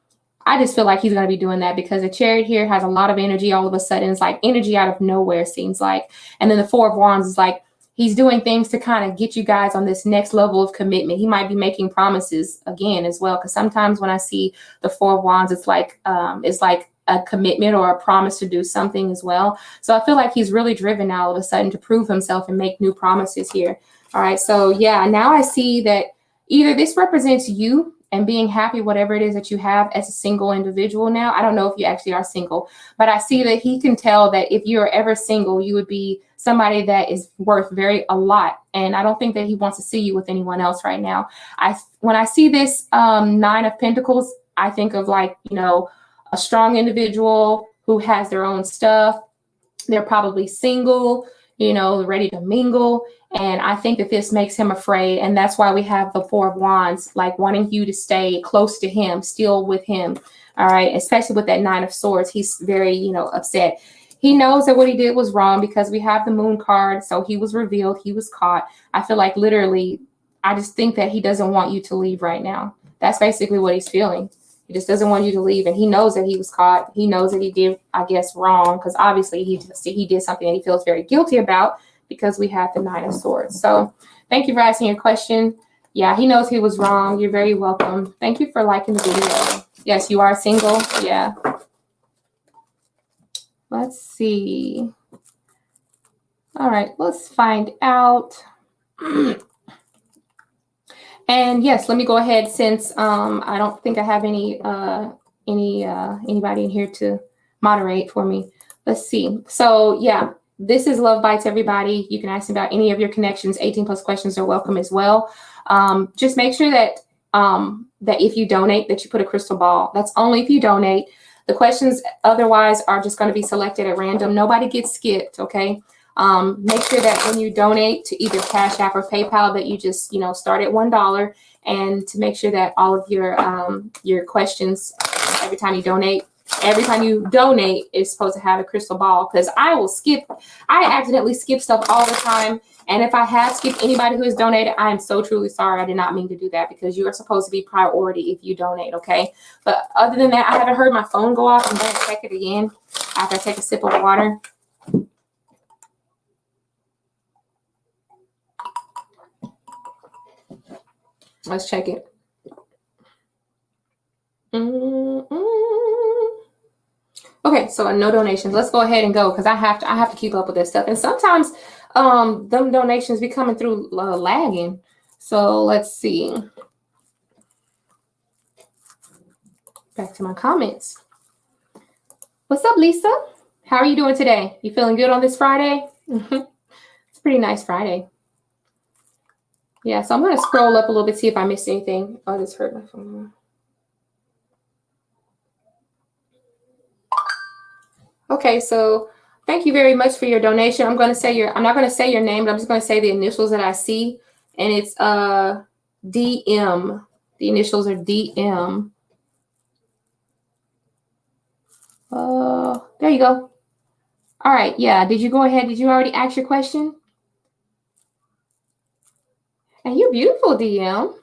I just feel like he's going to be doing that because the Chariot here has a lot of energy all of a sudden. It's like energy out of nowhere, it seems like. And then the Four of Wands is like he's doing things to kind of get you guys on this next level of commitment. He might be making promises again as well, because sometimes when I see the Four of Wands, it's like a commitment or a promise to do something as well. So I feel like he's really driven now all of a sudden to prove himself and make new promises here. All right. So yeah, now I see that either this represents you and being happy, whatever it is that you have as a single individual now. I don't know if you actually are single, but I see that he can tell that if you're ever single, you would be somebody that is worth a lot. And I don't think that he wants to see you with anyone else right now. When I see this Nine of Pentacles, I think of like, a strong individual who has their own stuff. They're probably single, ready to mingle. And I think that this makes him afraid. And that's why we have the Four of Wands, like wanting you to stay close to him, still with him. All right. Especially with that Nine of Swords. He's very, upset. He knows that what he did was wrong because we have the moon card. So he was revealed. He was caught. I feel like literally, I just think that he doesn't want you to leave right now. That's basically what he's feeling. He just doesn't want you to leave. And he knows that he was caught. He knows that he did, I guess, wrong, because obviously he did something that he feels very guilty about because we have the Nine of Swords. So thank you for asking your question. Yeah, he knows he was wrong. You're very welcome. Thank you for liking the video. Yes, you are single. Yeah. Let's see. All right, let's find out. And yes, let me go ahead since I don't think I have anybody in here to moderate for me. Let's see. So yeah, this is Love Bites, everybody. You can ask me about any of your connections. 18 plus questions are welcome as well. Just make sure that that if you donate, that you put a crystal ball. That's only if you donate. The questions otherwise are just going to be selected at random. Nobody gets skipped, okay? Make sure that when you donate to either Cash App or PayPal that you just, start at $1, and to make sure that all of your questions every time you donate is supposed to have a crystal ball, because I accidentally skip stuff all the time. And if I have skipped anybody who has donated, I am so truly sorry. I did not mean to do that, because you are supposed to be priority if you donate, okay? But other than that, I haven't heard my phone go off. I'm going to check it again after I take a sip of water. Let's check it. Okay, so no donations. Let's go ahead and go, because I have to keep up with this stuff. And sometimes them donations be coming through lagging. So let's see. Back to my comments. What's up, Lisa? How are you doing today? You feeling good on this Friday? It's a pretty nice Friday. Yeah, so I'm going to scroll up a little bit, see if I missed anything. Oh, this hurt my phone. Okay, so thank you very much for your donation. I'm not going to say your name, but I'm just going to say the initials that I see. And it's DM. The initials are DM. There you go. All right, yeah. Did you go ahead? Did you already ask your question? And you're beautiful, DM.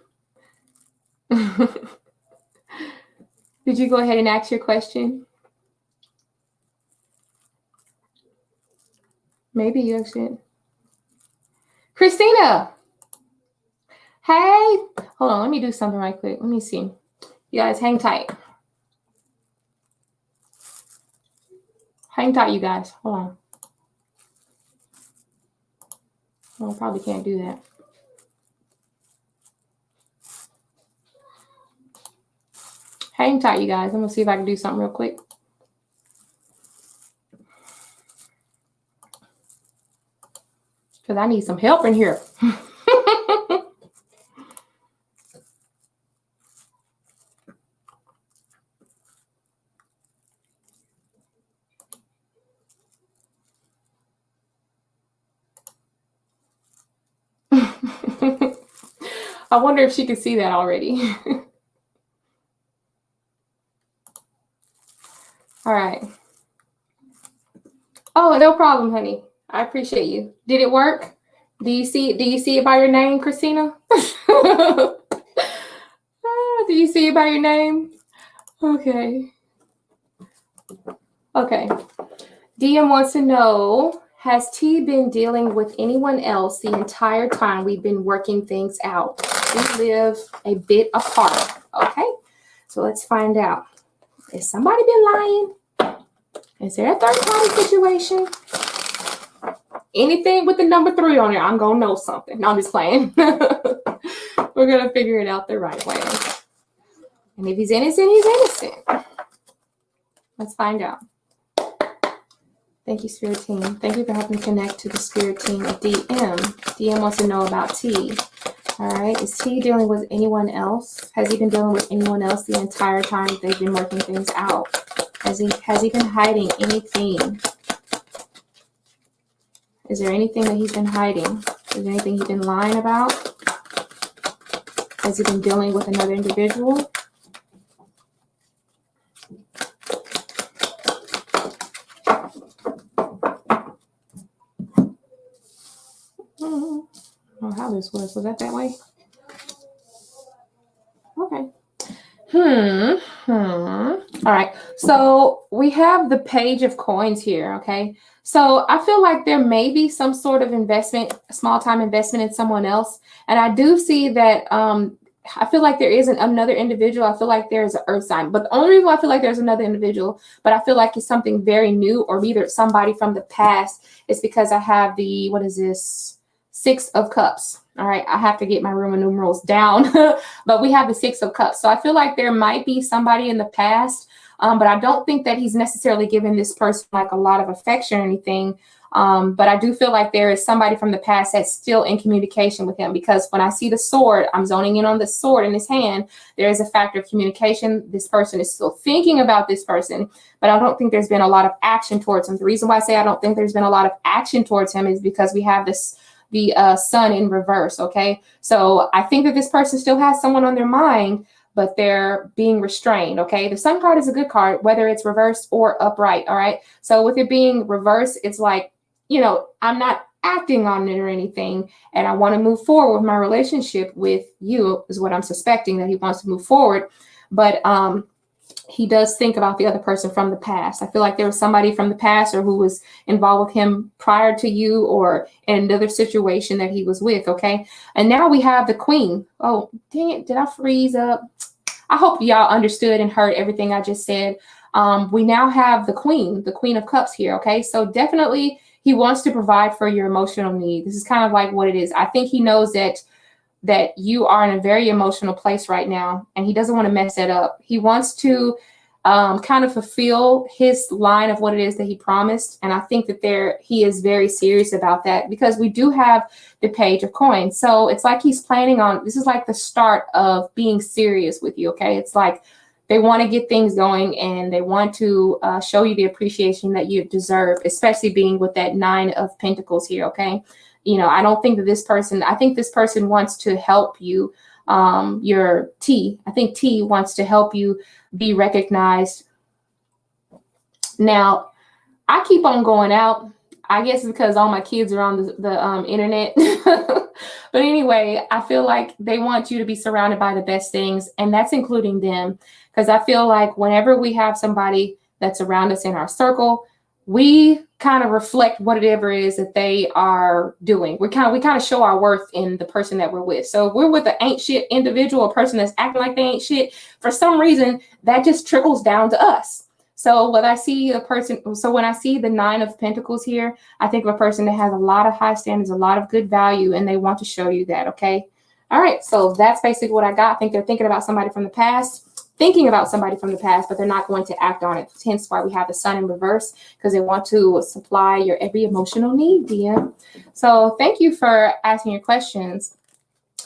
Did you go ahead and ask your question? Maybe you actually. Christina. Hey. Hold on. Let me do something right quick. Let me see. You guys, hang tight. Hang tight, you guys. Hold on. Oh, I probably can't do that. Hang tight, you guys. I'm going to see if I can do something real quick. Because I need some help in here. I wonder if she can see that already. All right. Oh, no problem, honey. I appreciate you. Did it work? Do you see it by your name, Christina? Do you see it by your name? Okay. Okay. DM wants to know, has T been dealing with anyone else the entire time we've been working things out? We live a bit apart. Okay. So let's find out. Has somebody been lying? Is there a third-party situation? Anything with the number 3 on it, I'm going to know something. No, I'm just playing. We're going to figure it out the right way. And if he's innocent, he's innocent. Let's find out. Thank you, Spirit Team. Thank you for helping me connect to the Spirit Team of DM. DM wants to know about T. All right. Is T dealing with anyone else? Has he been dealing with anyone else the entire time they've been working things out? Has he been hiding anything? Is there anything that he's been hiding? Is there anything he's been lying about? Has he been dealing with another individual? I don't know how this was. Was that way? Okay. All right. So we have the page of coins here. Okay. So I feel like there may be some sort of investment, small time investment in someone else. And I do see that I feel like there isn't another individual. I feel like there's an earth sign. But the only reason why I feel like there's another individual, but I feel like it's something very new, or either somebody from the past, is because I have the, what is this? Six of Cups. All right, I have to get my Roman numerals down, but we have the Six of Cups. So I feel like there might be somebody in the past, but I don't think that he's necessarily giving this person like a lot of affection or anything. But I do feel like there is somebody from the past that's still in communication with him, because when I see the sword, I'm zoning in on the sword in his hand. There is a factor of communication. This person is still thinking about this person, but I don't think there's been a lot of action towards him. The reason why I say I don't think there's been a lot of action towards him is because we have the sun in reverse. Okay. So I think that this person still has someone on their mind, but they're being restrained. Okay. The sun card is a good card, whether it's reversed or upright. All right. So with it being reversed, it's like, I'm not acting on it or anything, and I want to move forward with my relationship with you, is what I'm suspecting, that he wants to move forward. But he does think about the other person from the past. I feel like there was somebody from the past or who was involved with him prior to you, or in another situation that he was with. Okay. And now we have the Queen. Oh, dang it. Did I freeze up? I hope y'all understood and heard everything I just said. We now have the Queen of Cups here. Okay. So definitely he wants to provide for your emotional need. This is kind of like what it is. I think he knows that you are in a very emotional place right now, and he doesn't want to mess that up. He wants to kind of fulfill his line of what it is that he promised. And I think that he is very serious about that, because we do have the Page of Coins. So it's like he's planning on, this is like the start of being serious with you. Okay. It's like they want to get things going, and they want to show you the appreciation that you deserve, especially being with that Nine of Pentacles here. Okay. I don't think that I think this person wants to help you. I think T wants to help you be recognized. Now, I keep on going out. I guess it's because all my kids are on the internet. But anyway, I feel like they want you to be surrounded by the best things, and that's including them. Because I feel like whenever we have somebody that's around us in our circle, we kind of reflect whatever it is that they are doing. We kind of show our worth in the person that we're with. So if we're with an ain't shit individual, a person that's acting like they ain't shit, for some reason, that just trickles down to us. So when I see the Nine of Pentacles here, I think of a person that has a lot of high standards, a lot of good value, and they want to show you that. Okay. All right. So that's basically what I got. I think they're thinking about somebody from the past. But they're not going to act on it. Hence why we have the Sun in reverse, because they want to supply your every emotional need, dear. So thank you for asking your questions.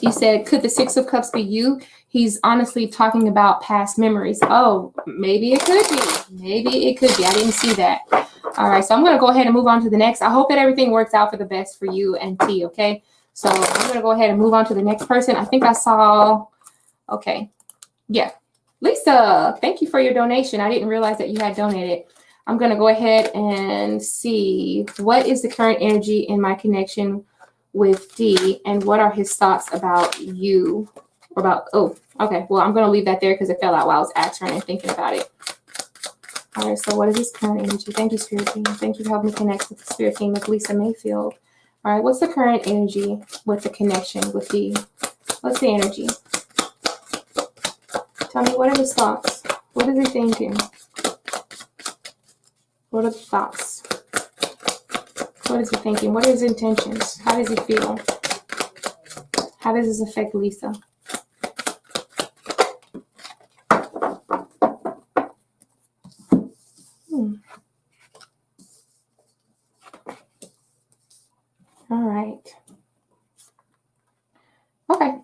You said, could the Six of Cups be you? He's honestly talking about past memories. Oh, maybe it could be. Maybe it could be. I didn't see that. All right. So I'm going to go ahead and move on to the next. I hope that everything works out for the best for you and T. Okay. So I'm going to go ahead and move on to the next person. I think I saw. Okay. Yeah. Lisa, thank you for your donation. I didn't realize that you had donated. I'm going to go ahead and see, what is the current energy in my connection with D, and what are his thoughts about you? Oh, okay. Well, I'm going to leave that there because it fell out while I was answering and thinking about it. All right. So what is his current energy? Thank you, Spirit Team. Thank you for helping me connect with the Spirit Team with Lisa Mayfield. All right. What's the current energy with the connection with D? What's the energy? Tell me, what are his thoughts? What is he thinking? What are the thoughts? What is he thinking? What are his intentions? How does he feel? How does this affect Lisa? All right. Okay.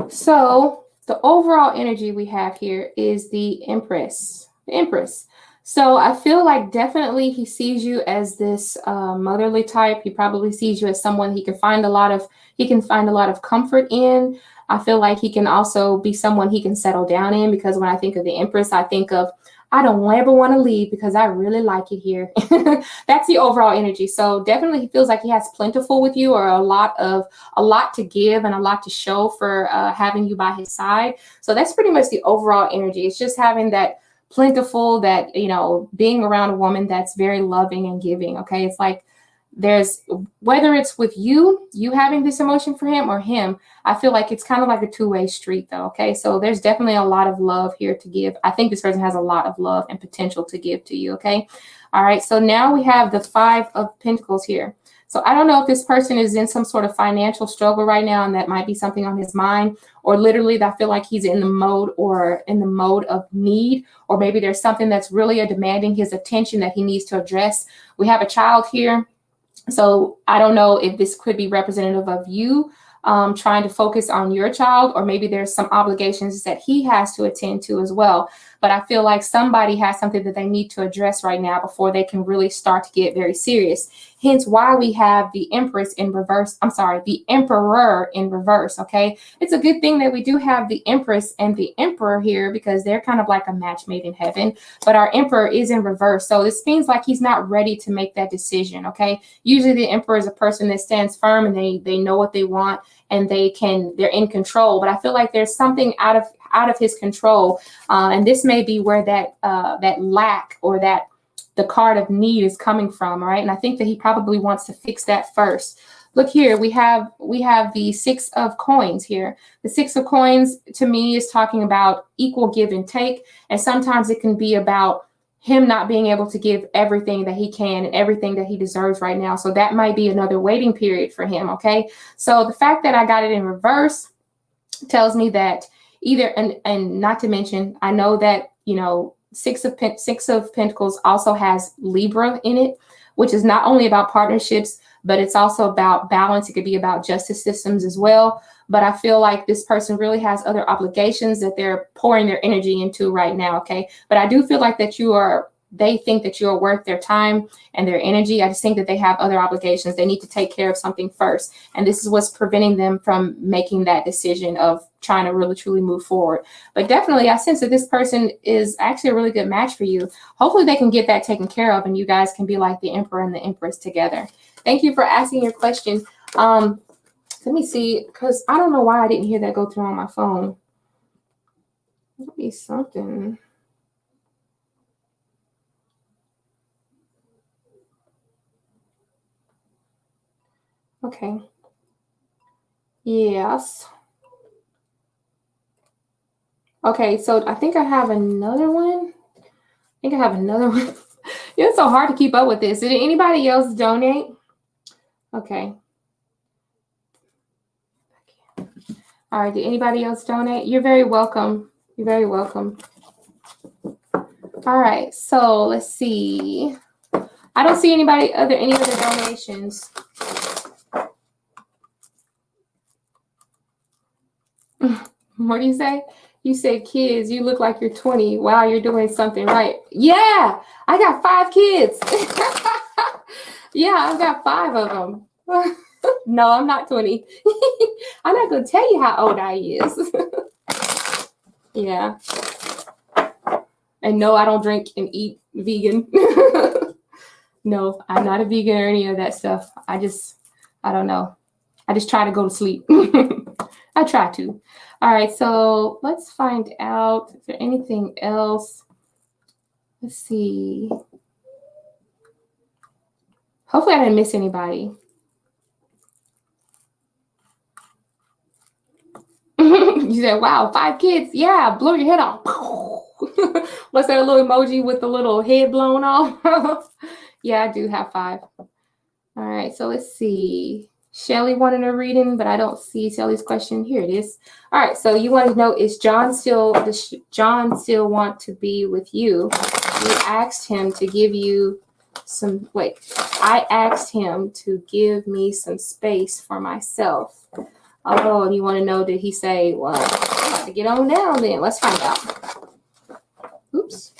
So the overall energy we have here is the Empress. The Empress. So I feel like definitely he sees you as this motherly type. He probably sees you as someone he can find a lot of comfort in. I feel like he can also be someone he can settle down in, because when I think of the Empress, I think of, I don't ever want to leave because I really like it here. That's the overall energy. So definitely he feels like he has plentiful with you, or a lot to give and a lot to show for having you by his side. So that's pretty much the overall energy. It's just having that plentiful, that, being around a woman that's very loving and giving. Okay. It's like, whether it's with you having this emotion for him or him, I feel like it's kind of like a two-way street though. Okay. So there's definitely a lot of love here to give. I think this person has a lot of love and potential to give to you. Okay. All right. So now we have the Five of Pentacles here. So I don't know if this person is in some sort of financial struggle right now, and that might be something on his mind, or literally I feel like he's in the mode of need, or maybe there's something that's really demanding his attention that he needs to address. We have a child here. So I don't know if this could be representative of you trying to focus on your child, or maybe there's some obligations that he has to attend to as well. But I feel like somebody has something that they need to address right now before they can really start to get very serious. Hence why we have the Empress in reverse. I'm sorry, the Emperor in reverse. Okay. It's a good thing that we do have the Empress and the Emperor here, because they're kind of like a match made in heaven. But our Emperor is in reverse. So this means like he's not ready to make that decision. Okay. Usually the Emperor is a person that stands firm, and they know what they want, and they're in control. But I feel like there's something out of his control. And this may be where that lack, or that the card of need is coming from. All right. And I think that he probably wants to fix that first. Look here, we have the 6 of coins here. The 6 of coins to me is talking about equal give and take. And sometimes it can be about him not being able to give everything that he can and everything that he deserves right now. So that might be another waiting period for him. Okay. So the fact that I got it in reverse tells me that either, and not to mention, I know that, Six of Pentacles also has Libra in it, which is not only about partnerships, but it's also about balance. It could be about justice systems as well. But I feel like this person really has other obligations that they're pouring their energy into right now. Okay. But I do feel like that they think that you are worth their time and their energy. I just think that they have other obligations. They need to take care of something first. And this is what's preventing them from making that decision of trying to really truly move forward. But definitely I sense that this person is actually a really good match for you. Hopefully they can get that taken care of, and you guys can be like the Emperor and the Empress together. Thank you for asking your question. Let me see, because I don't know why I didn't hear that go through on my phone. Let me something. Okay. Yes. Okay, so I think I have another one. It's so hard to keep up with this. Did anybody else donate? Okay. All right, did anybody else donate? You're very welcome. You're very welcome. All right, so let's see. I don't see any other donations. What do you say? You said kids, you look like you're 20. Wow, you're doing something right. Yeah, I got 5 kids. Yeah, I've got 5 of them. No, I'm not 20. I'm not going to tell you how old I is. Yeah. And no, I don't drink and eat vegan. No, I'm not a vegan or any of that stuff. I don't know. I just try to go to sleep. I try to. All right, so let's find out if there's anything else. Let's see. Hopefully I didn't miss anybody. You said, wow, 5 kids. Yeah, blow your head off. What's that little emoji with the little head blown off? Yeah, I do have 5. All right, so let's see. Shelly wanted a reading, but I don't see Shelly's question. Here it is. All right, so you want to know, does John still want to be with you? You asked him to give you some, I asked him to give me some space for myself. Oh, and you want to know, did he say, well, I'm about to get on down then. Let's find out. Oops.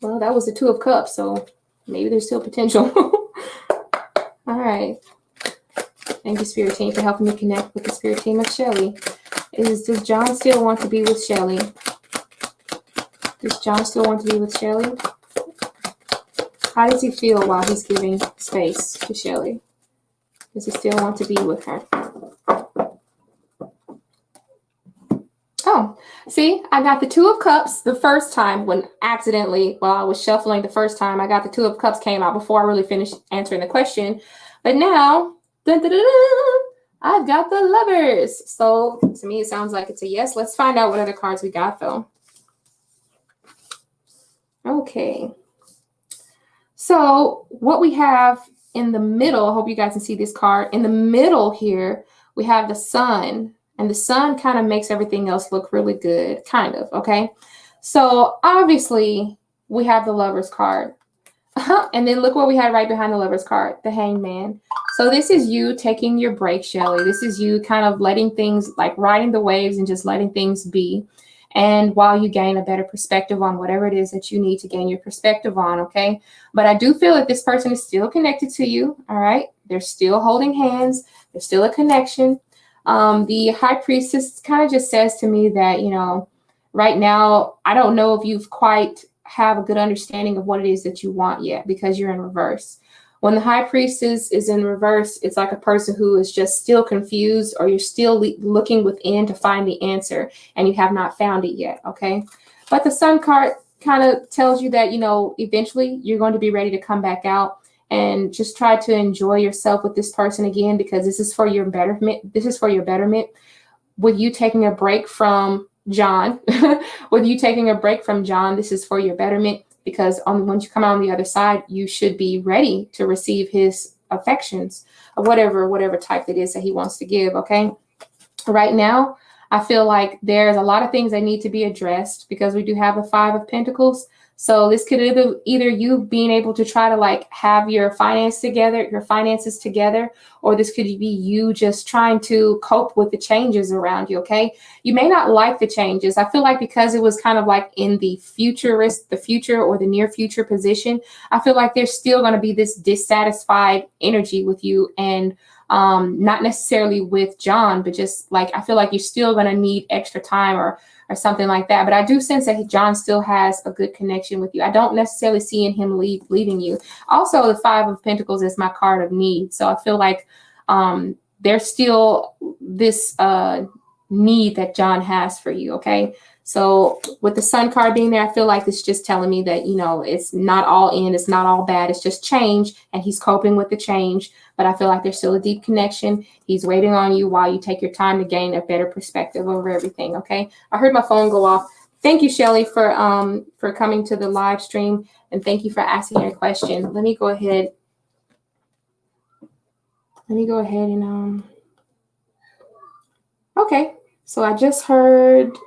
Well, that was the 2 of Cups, so maybe there's still potential. All right. Thank you, Spirit Team, for helping me connect with the Spirit Team of Shelly. Does John still want to be with Shelly? Does John still want to be with Shelly? How does he feel while he's giving space to Shelly? Does he still want to be with her? Oh, see, I got the 2 of Cups the first time when accidentally, while I was shuffling the first time, I got the 2 of Cups came out before I really finished answering the question. But now, dun, dun, dun, dun, I've got the Lovers. So to me, it sounds like it's a yes. Let's find out what other cards we got, though. Okay. So what we have in the middle, I hope you guys can see this card. In the middle here, we have the sun, and the sun kind of makes everything else look really good, kind of, okay? So obviously, we have the Lover's card. And then look what we had right behind the Lover's card, the Hangman. So this is you taking your break, Shelly. This is you kind of letting things, like riding the waves and just letting things be. And while you gain a better perspective on whatever it is that you need to gain your perspective on, okay? But I do feel that this person is still connected to you, all right? They're still holding hands. There's still a connection. The High Priestess kind of just says to me that, you know, right now, I don't know if you've quite have a good understanding of what it is that you want yet, because you're in reverse. When the High Priestess is in reverse, it's like a person who is just still confused, or you're still looking within to find the answer and you have not found it yet, okay? But the Sun card kind of tells you that, you know, eventually you're going to be ready to come back out and just try to enjoy yourself with this person again, because this is for your betterment. This is for your betterment. With you taking a break from John, with you taking a break from John, this is for your betterment, because once you come out on the other side, you should be ready to receive his affections, or whatever type it is that he wants to give, okay? Right now, I feel like there's a lot of things that need to be addressed, because we do have the Five of Pentacles. So this could either you being able to try to like have your finances together, or this could be you just trying to cope with the changes around you, okay? You may not like the changes. I feel like because it was kind of like in the future or the near future position, I feel like there's still going to be this dissatisfied energy with you, and not necessarily with John, but just like I feel like you're still going to need extra time or something like that. But I do sense that John still has a good connection with you. I don't necessarily see in him leaving you. Also, the Five of Pentacles is my card of need. So I feel like there's still this need that John has for you, okay? So with the Sun card being there, I feel like it's just telling me that, you know, it's not all in, it's not all bad. It's just change, and he's coping with the change. But I feel like there's still a deep connection. He's waiting on you while you take your time to gain a better perspective over everything, okay? I heard my phone go off. Thank you, Shelly, for coming to the live stream, and thank you for asking your question. Let me go ahead and okay. So I just heard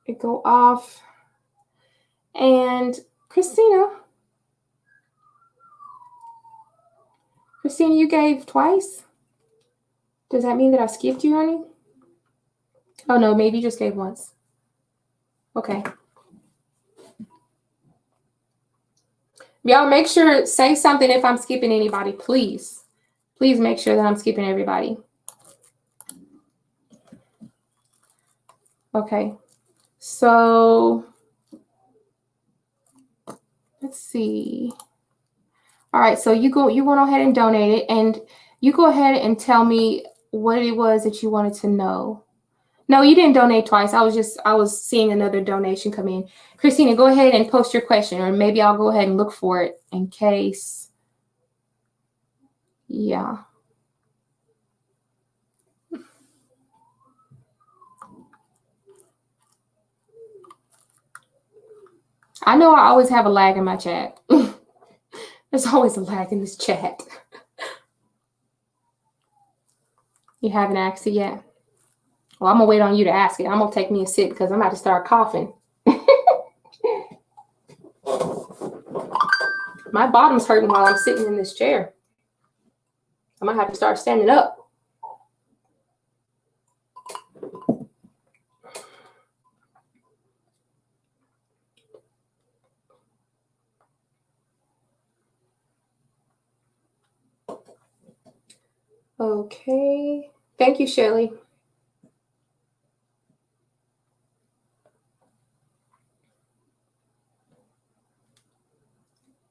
it go off. And Christina, you gave twice? Does that mean that I skipped you, honey? Oh, no, maybe you just gave once. Okay. Y'all make sure, say something if I'm skipping anybody, please. Please make sure that I'm skipping everybody. Okay. So let's see. All right, so you went ahead and donated, and you go ahead and tell me what it was that you wanted to know. No, you didn't donate twice. I was seeing another donation come in. Christina, go ahead and post your question, or maybe I'll go ahead and look for it in case. Yeah. I know I always have a lag in my chat. There's always a lag in this chat. You haven't asked it yet? Well, I'm going to wait on you to ask it. I'm going to take me a sip because I'm about to start coughing. My bottom's hurting while I'm sitting in this chair. I might have to start standing up. Okay. Thank you, Shelly.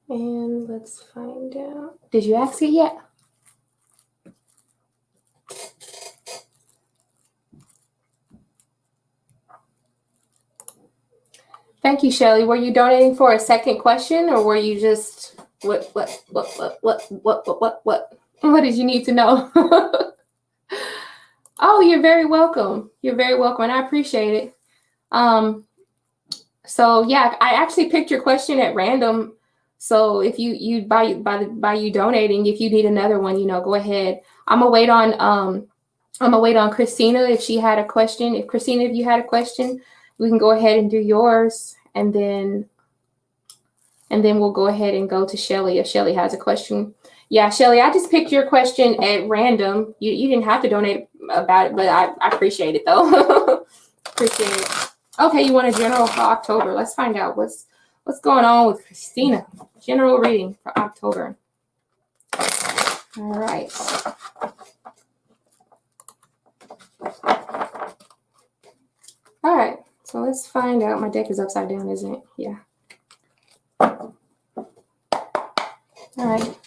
And let's find out. Did you ask it yet? Thank you, Shelly. Were you donating for a second question, or were you just what did you need to know? Oh, you're very welcome. You're very welcome, and I appreciate it. So yeah, I actually picked your question at random. So if you by you donating, if you need another one, go ahead. I'm gonna wait on Christina if she had a question. If Christina, if you had a question, we can go ahead and do yours, and then we'll go ahead and go to Shelly if Shelly has a question. Yeah, Shelly, I just picked your question at random. You didn't have to donate about it, but I appreciate it though. Appreciate it. Okay, you want a general for October? Let's find out what's going on with Christina. General reading for October. All right. All right. So let's find out. My deck is upside down, isn't it? Yeah. All right.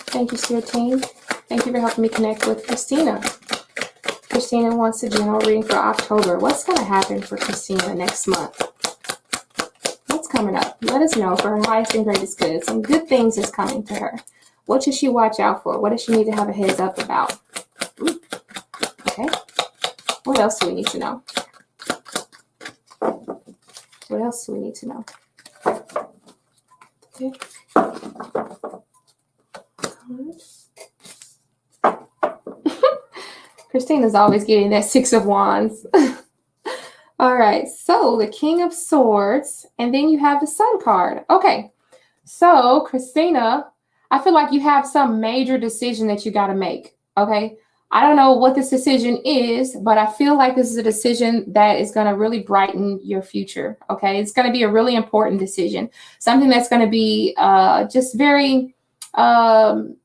Thank you, Spirit Team. Thank you for helping me connect with Christina. Christina wants a general reading for October. What's going to happen for Christina next month? What's coming up? Let us know for her highest and greatest good. Some good things is coming to her. What should she watch out for? What does she need to have a heads up about? Ooh. Okay. What else do we need to know? What else do we need to know? Okay. Christina's always getting that 6 of Wands. All right, so the King of Swords, and then you have the Sun card. Okay, so Christina, I feel like you have some major decision that you got to make, okay? I don't know what this decision is, but I feel like this is a decision that is going to really brighten your future, okay? It's going to be a really important decision, something that's going to be just very...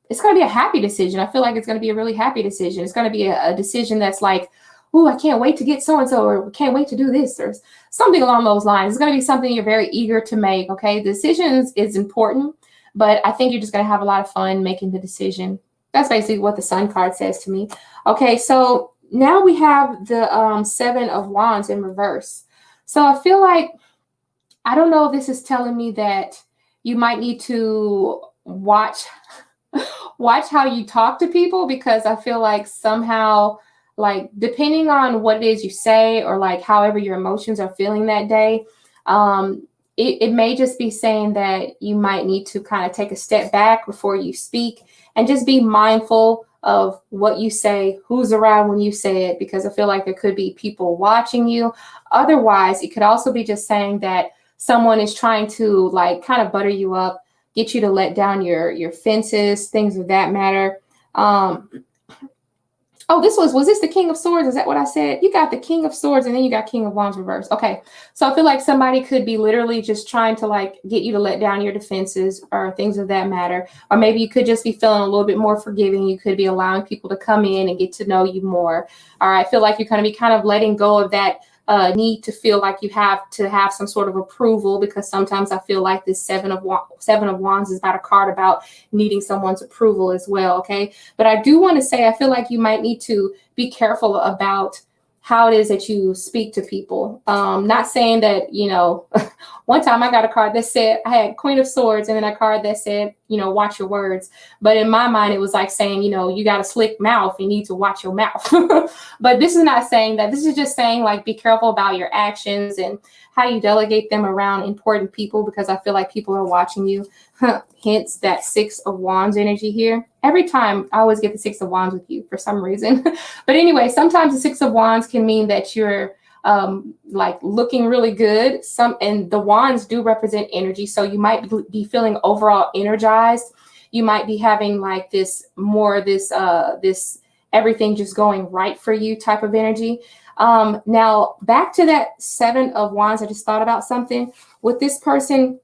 it's going to be a happy decision. I feel like it's going to be a really happy decision. It's going to be a decision that's like, oh, I can't wait to get so-and-so, or can't wait to do this, or something along those lines. It's going to be something you're very eager to make, okay? The decision is important, but I think you're just going to have a lot of fun making the decision. That's basically what the Sun card says to me. Okay, so now we have the 7 of Wands in reverse. So I feel like, I don't know if this is telling me that you might need to watch how you talk to people, because I feel like somehow, like, depending on what it is you say, or like however your emotions are feeling that day, it may just be saying that you might need to kind of take a step back before you speak and just be mindful of what you say, who's around when you say it, because I feel like there could be people watching you. Otherwise, it could also be just saying that someone is trying to like kind of butter you up, get you to let down your fences, things of that matter. Oh, was this the King of Swords? Is that what I said? You got the King of Swords and then you got King of Wands reverse. Okay. So I feel like somebody could be literally just trying to like get you to let down your defenses or things of that matter. Or maybe you could just be feeling a little bit more forgiving. You could be allowing people to come in and get to know you more. All right. I feel like you're going to be kind of letting go of that need to feel like you have to have some sort of approval, because sometimes I feel like this seven of Wands is about a card about needing someone's approval as well. Okay. But I do want to say, I feel like you might need to be careful about how it is that you speak to people. Not saying that, one time I got a card that said, I had Queen of Swords and then a card that said, watch your words. But in my mind, it was like saying, you got a slick mouth, you need to watch your mouth. But this is not saying that. This is just saying, like, be careful about your actions and how you delegate them around important people, because I feel like people are watching you. Hence that 6 of Wands energy here. Every time I always get the 6 of Wands with you for some reason. But anyway, sometimes the 6 of Wands can mean that you're like looking really good. And the wands do represent energy. So you might be feeling overall energized. You might be having like this everything just going right for you type of energy. Now back to that 7 of Wands. I just thought about something with this person,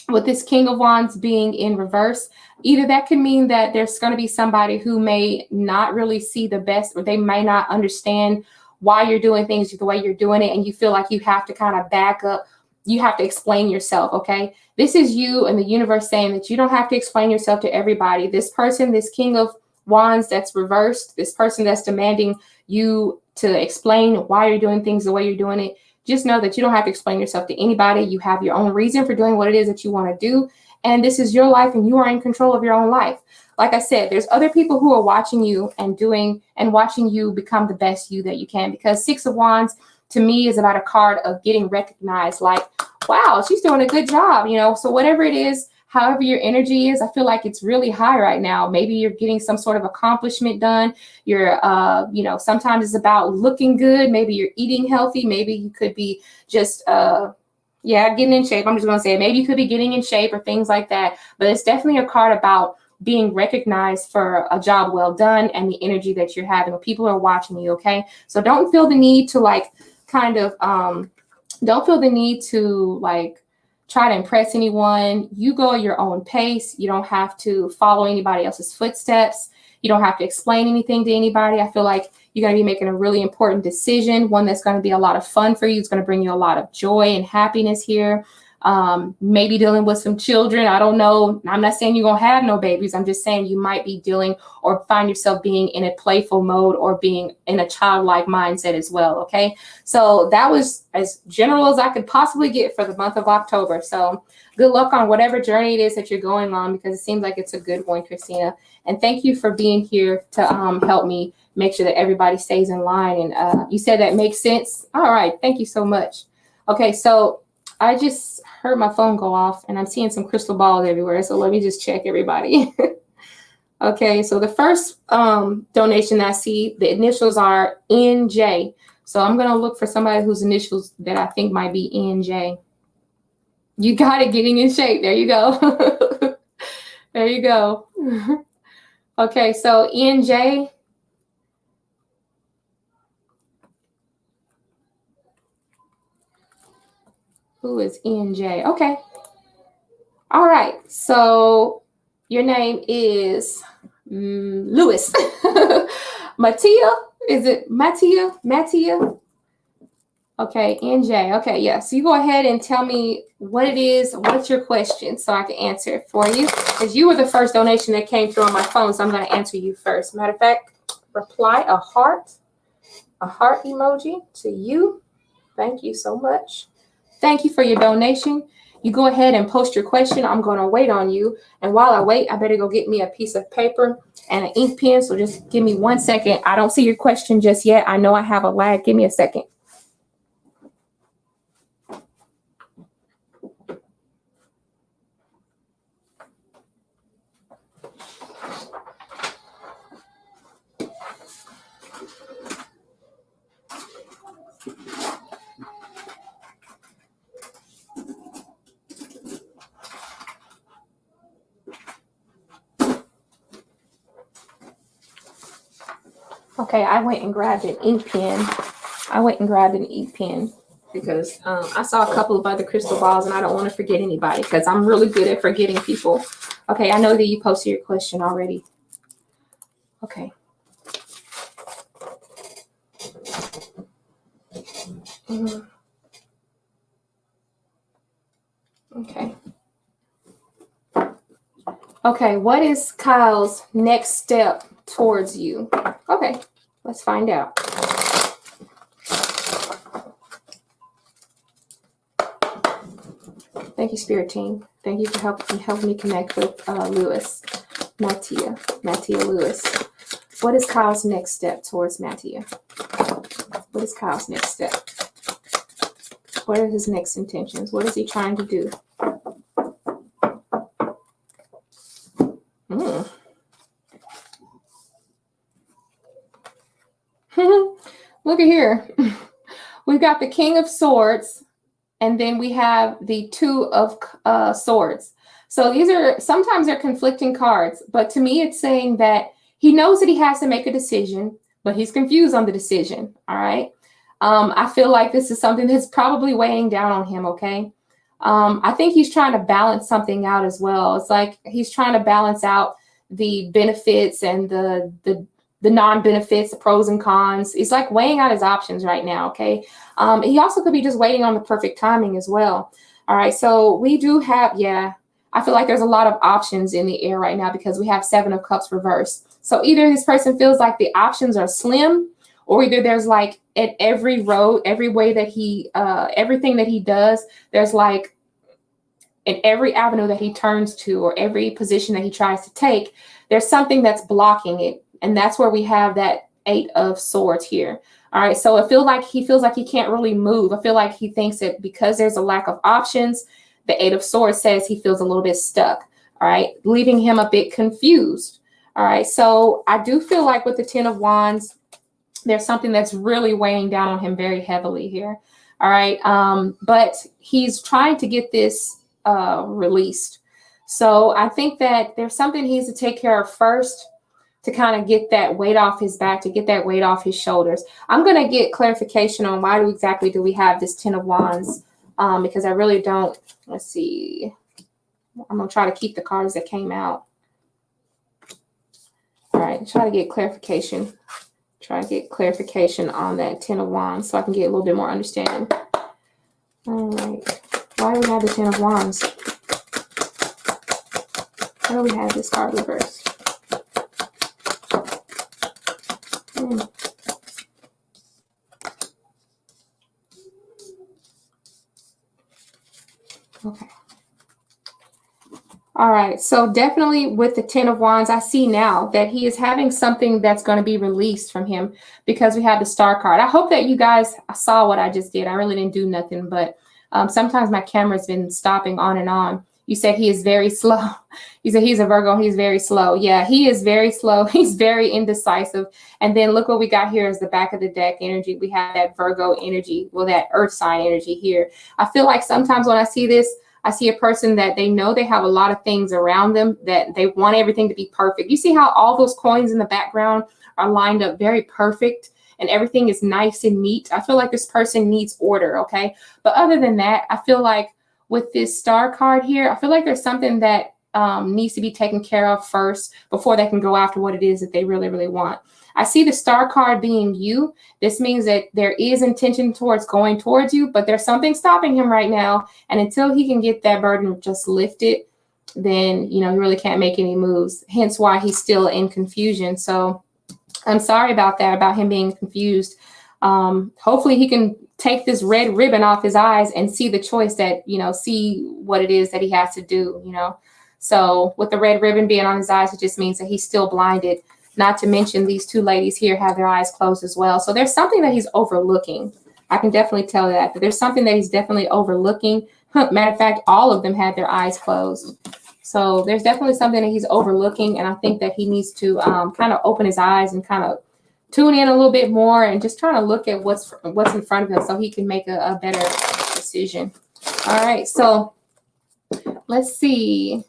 with this King of Wands being in reverse. Either that could mean that there's going to be somebody who may not really see the best, or they may not understand why you're doing things the way you're doing it, and you feel like you have to kind of back up. You have to explain yourself, okay? This is you and the universe saying that you don't have to explain yourself to everybody. This person, this King of Wands that's reversed, this person that's demanding you to explain why you're doing things the way you're doing it, just know that you don't have to explain yourself to anybody. You have your own reason for doing what it is that you want to do. And this is your life, and you are in control of your own life. Like I said, there's other people who are watching you and watching you become the best you that you can, because 6 of Wands to me is about a card of getting recognized. Like, wow, she's doing a good job. So whatever it is, however your energy is, I feel like it's really high right now. Maybe you're getting some sort of accomplishment done. You're, you know, sometimes it's about looking good. Maybe you're eating healthy. Maybe you could be just, yeah, getting in shape. I'm just going to say it. Maybe you could be getting in shape or things like that. But it's definitely a card about being recognized for a job well done and the energy that you're having. People are watching you, okay? So don't feel the need to like kind of, don't feel the need to like try to impress anyone. You go at your own pace. You don't have to follow anybody else's footsteps. You don't have to explain anything to anybody. I feel like you're going to be making a really important decision, one that's going to be a lot of fun for you. It's going to bring you a lot of joy and happiness here. Maybe dealing with some children. I don't know. I'm not saying you're going to have no babies. I'm just saying you might be dealing or find yourself being in a playful mode or being in a childlike mindset as well. Okay. So that was as general as I could possibly get for the month of October. So good luck on whatever journey it is that you're going on, because it seems like it's a good one, Christina. And thank you for being here to help me make sure that everybody stays in line. And you said that makes sense. All right. Thank you so much. Okay. So I just heard my phone go off and I'm seeing some crystal balls everywhere. So let me just check everybody. Okay, so the first donation I see, the initials are NJ. So I'm going to look for somebody whose initials that I think might be NJ. You got it, getting in shape. There you go. There you go. Okay, so NJ. Who is NJ? Okay. All right. So your name is Lewis. Mattia? Is it Mattia? Mattia? Okay, NJ. Okay, yeah. So you go ahead and tell me what it is. What's your question so I can answer it for you? Because you were the first donation that came through on my phone, so I'm going to answer you first. Matter of fact, reply a heart emoji to you. Thank you so much. Thank you for your donation. You go ahead and post your question. I'm going to wait on you. And while I wait, I better go get me a piece of paper and an ink pen. So just give me 1 second. I don't see your question just yet. I know I have a lag. Give me a second. Okay, I went and grabbed an ink pen. Because I saw a couple of other crystal balls and I don't want to forget anybody because I'm really good at forgetting people. Okay, I know that you posted your question already. Okay. Okay. Okay, what is Kyle's next step towards you? Okay, let's find out. Thank you, Spirit Team. Thank you for helping me connect with Lewis, Mattia Lewis. What is Kyle's next step towards Mattia? What is Kyle's next step? What are his next intentions? What is he trying to do? Look at here. We've got the King of Swords, and then we have the Two of Swords. So these are, sometimes they're conflicting cards, but to me it's saying that he knows that he has to make a decision, but he's confused on the decision, all right? I feel like this is something that's probably weighing down on him, okay? I think he's trying to balance something out as well. It's like he's trying to balance out the benefits and the non-benefits, the pros and cons. He's like weighing out his options right now, okay? He also could be just waiting on the perfect timing as well. All right, so we do have, yeah, I feel like there's a lot of options in the air right now because we have Seven of Cups reversed. So either this person feels like the options are slim, or either there's like at every road, every way that he, everything that he does, there's like in every avenue that he turns to or every position that he tries to take, there's something that's blocking it. And that's where we have that Eight of Swords here. All right, so I feel like he feels like he can't really move. I feel like he thinks that because there's a lack of options, the Eight of Swords says he feels a little bit stuck. All right, leaving him a bit confused. All right, so I do feel like with the Ten of Wands, there's something that's really weighing down on him very heavily here. All right, but he's trying to get this released. So I think that there's something he needs to take care of first to kind of get that weight off his back, to get that weight off his shoulders. I'm going to get clarification on why exactly do we have this Ten of Wands, because I really don't. Let's see. I'm going to try to keep the cards that came out. All right, try to get clarification. Try to get clarification on that Ten of Wands so I can get a little bit more understanding. All right. Why do we have the Ten of Wands? Why do we have this card reversed? Okay. All right. So definitely with the Ten of Wands, I see now that he is having something that's going to be released from him because we have the Star card. I hope that you guys saw what I just did. I really didn't do nothing, but sometimes my camera's been stopping on and on. You said he is very slow. You said he's a Virgo. He's very slow. Yeah, he is very slow. He's very indecisive. And then look what we got here is the back of the deck energy. We have that Virgo energy, well, that earth sign energy here. I feel like sometimes when I see this, I see a person that they know they have a lot of things around them, that they want everything to be perfect. You see how all those coins in the background are lined up very perfect and everything is nice and neat. I feel like this person needs order, okay? But other than that, I feel like with this Star card here, I feel like there's something that needs to be taken care of first before they can go after what it is that they really, really want. I see the Star card being you. This means that there is intention towards going towards you, but there's something stopping him right now. And until he can get that burden just lifted, then, you know, he really can't make any moves. Hence why he's still in confusion. So I'm sorry about that, about him being confused. Hopefully he can take this red ribbon off his eyes and see the choice that, you know, see what it is that he has to do, you know. So with the red ribbon being on his eyes, it just means that he's still blinded. Not to mention these two ladies here have their eyes closed as well. So there's something that he's overlooking. I can definitely tell that there's something that he's definitely overlooking. Matter of fact, all of them had their eyes closed. So there's definitely something that he's overlooking. And I think that he needs to kind of open his eyes and kind of tune in a little bit more and just trying to look at what's in front of him so he can make a better decision. All right. So let's see.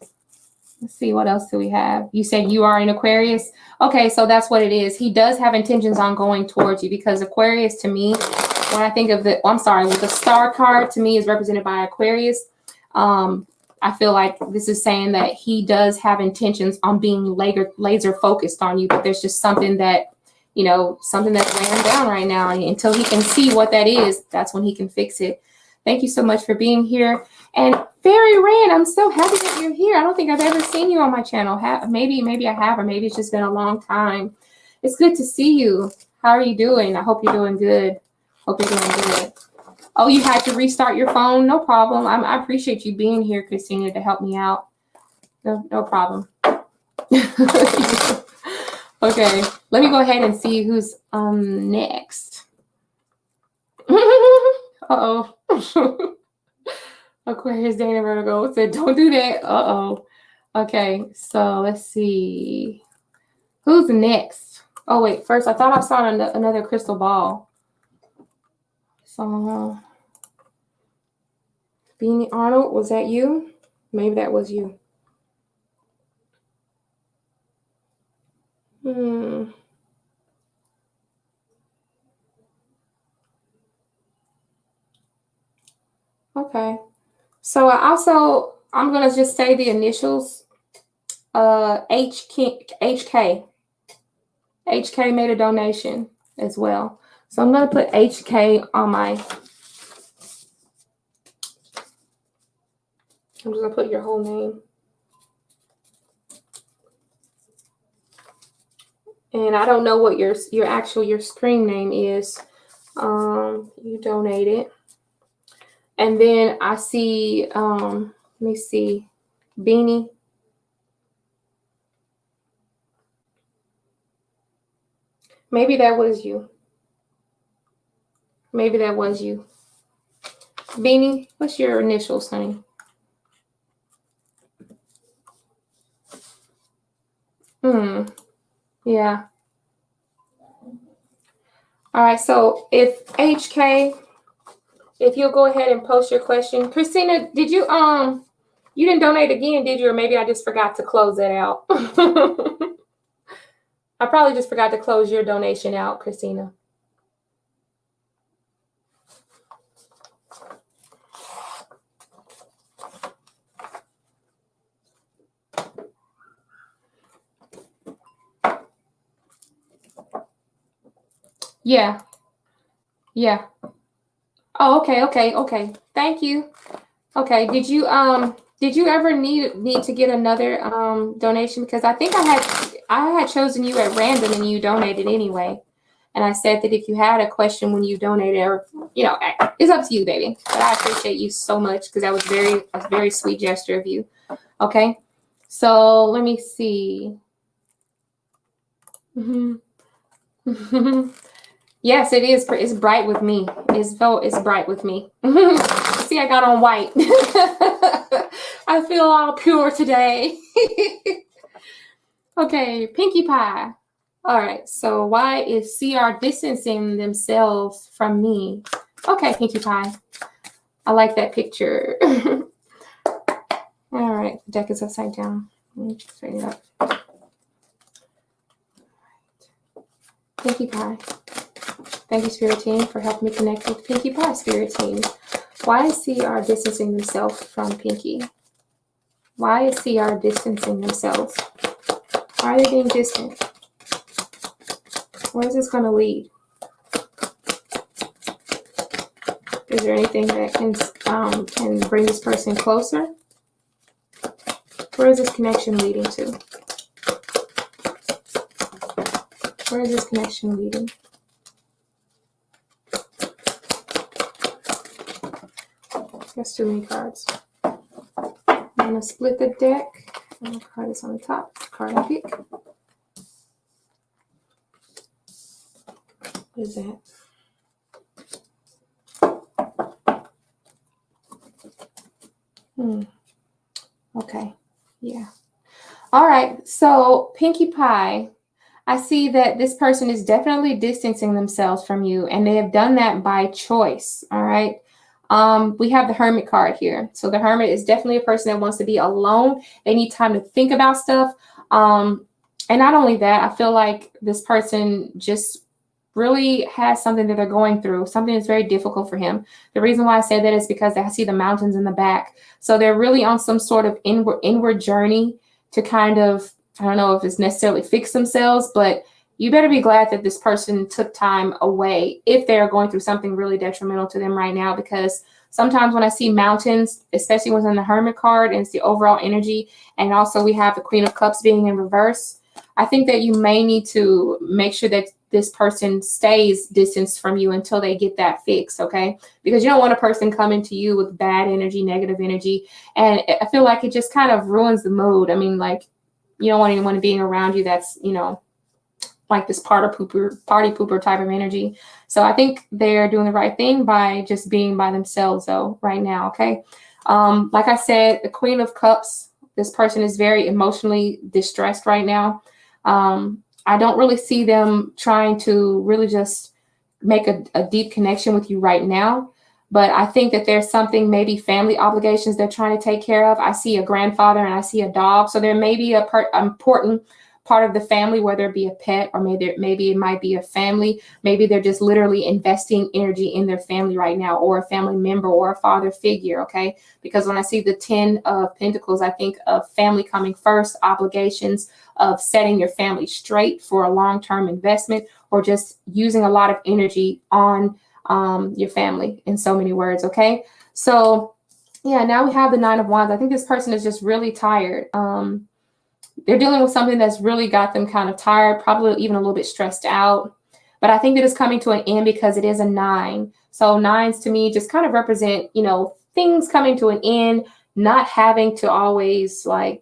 Let's see, what else do we have? You said you are in Aquarius. Okay, so that's what it is. He does have intentions on going towards you because Aquarius to me, when I think of with the Star card to me is represented by Aquarius. I feel like this is saying that he does have intentions on being laser focused on you, but there's just something that, you know, something that's weighing down right now. And until he can see what that is, that's when he can fix it. Thank you so much for being here. And Fairy Rand, I'm so happy that you're here. I don't think I've ever seen you on my channel. Maybe I have, or maybe it's just been a long time. It's good to see you. How are you doing? I hope you're doing good. Hope you're doing good. Oh, you had to restart your phone? No problem. I appreciate you being here, Christina, to help me out. No problem. Okay, let me go ahead and see who's next. Uh-oh. Aquarius, Dana, Virgo said, don't do that. Uh-oh. Okay, so let's see. Who's next? Oh, wait. First, I thought I saw another crystal ball. So, Beanie Arnold, was that you? Maybe that was you. Okay. So I'm going to just say the initials. HK. HK made a donation as well. So I'm going to put HK on my, I'm just going to put your whole name. And I don't know what your screen name is. You donated. And then I see, let me see, Beanie. Maybe that was you. Maybe that was you. Beanie, what's your initials, honey? Yeah. All right. So if HK, if you'll go ahead and post your question. Christina, did you you didn't donate again, did you? Or maybe I just forgot to close that out. I probably just forgot to close your donation out, Christina. Yeah. Yeah. Oh, okay. Thank you. Okay. Did you ever need to get another donation? Because I think I had chosen you at random and you donated anyway. And I said that if you had a question when you donated, or it's up to you, baby. But I appreciate you so much because that was a very sweet gesture of you. Okay. So let me see. Yes, it is. It's bright with me. It's bright with me. See, I got on white. I feel all pure today. Okay, Pinkie Pie. All right, so why is CR distancing themselves from me? Okay, Pinkie Pie. I like that picture. All right, the deck is upside down. Let me straighten it up. Pinkie Pie. Thank you, Spirit Team, for helping me connect with Pinkie Pie, Spirit Team. Why is CR distancing themselves from Pinkie? Why is CR distancing themselves? Why are they being distant? Where is this going to lead? Is there anything that can bring this person closer? Where is this connection leading to? Where is this connection leading? That's too many cards. I'm going to split the deck. The card is on the top. The card I pick. What is that? Okay. Yeah. All right. So, Pinkie Pie, I see that this person is definitely distancing themselves from you, and they have done that by choice. All right. We have the Hermit card here. So the Hermit is definitely a person that wants to be alone. They need time to think about stuff. And not only that, I feel like this person just really has something that they're going through, something that's very difficult for him. The reason why I say that is because I see the mountains in the back. So they're really on some sort of inward journey to kind of, I don't know if it's necessarily fix themselves, but you better be glad that this person took time away if they're going through something really detrimental to them right now, because sometimes when I see mountains, especially within the Hermit card, and it's the overall energy, and also we have the Queen of Cups being in reverse, I think that you may need to make sure that this person stays distanced from you until they get that fixed, okay? Because you don't want a person coming to you with bad energy, negative energy, and I feel like it just kind of ruins the mood. I mean, like, you don't want anyone being around you that's, like this party pooper type of energy. So I think they're doing the right thing by just being by themselves though right now. Okay. Like I said, the Queen of Cups, this person is very emotionally distressed right now. I don't really see them trying to really just make a deep connection with you right now. But I think that there's something, maybe family obligations they're trying to take care of. I see a grandfather and I see a dog. So there may be an important part of the family, whether it be a pet or maybe it might be a family. Maybe they're just literally investing energy in their family right now, or a family member or a father figure, okay? Because when I see the 10 of Pentacles, I think of family coming first, obligations of setting your family straight for a long-term investment, or just using a lot of energy on your family, in so many words, okay? So yeah, now we have the 9 of Wands. I think this person is just really tired. They're dealing with something that's really got them kind of tired, probably even a little bit stressed out. But I think that it's coming to an end because it is a 9. So 9s to me just kind of represent, things coming to an end, not having to always fight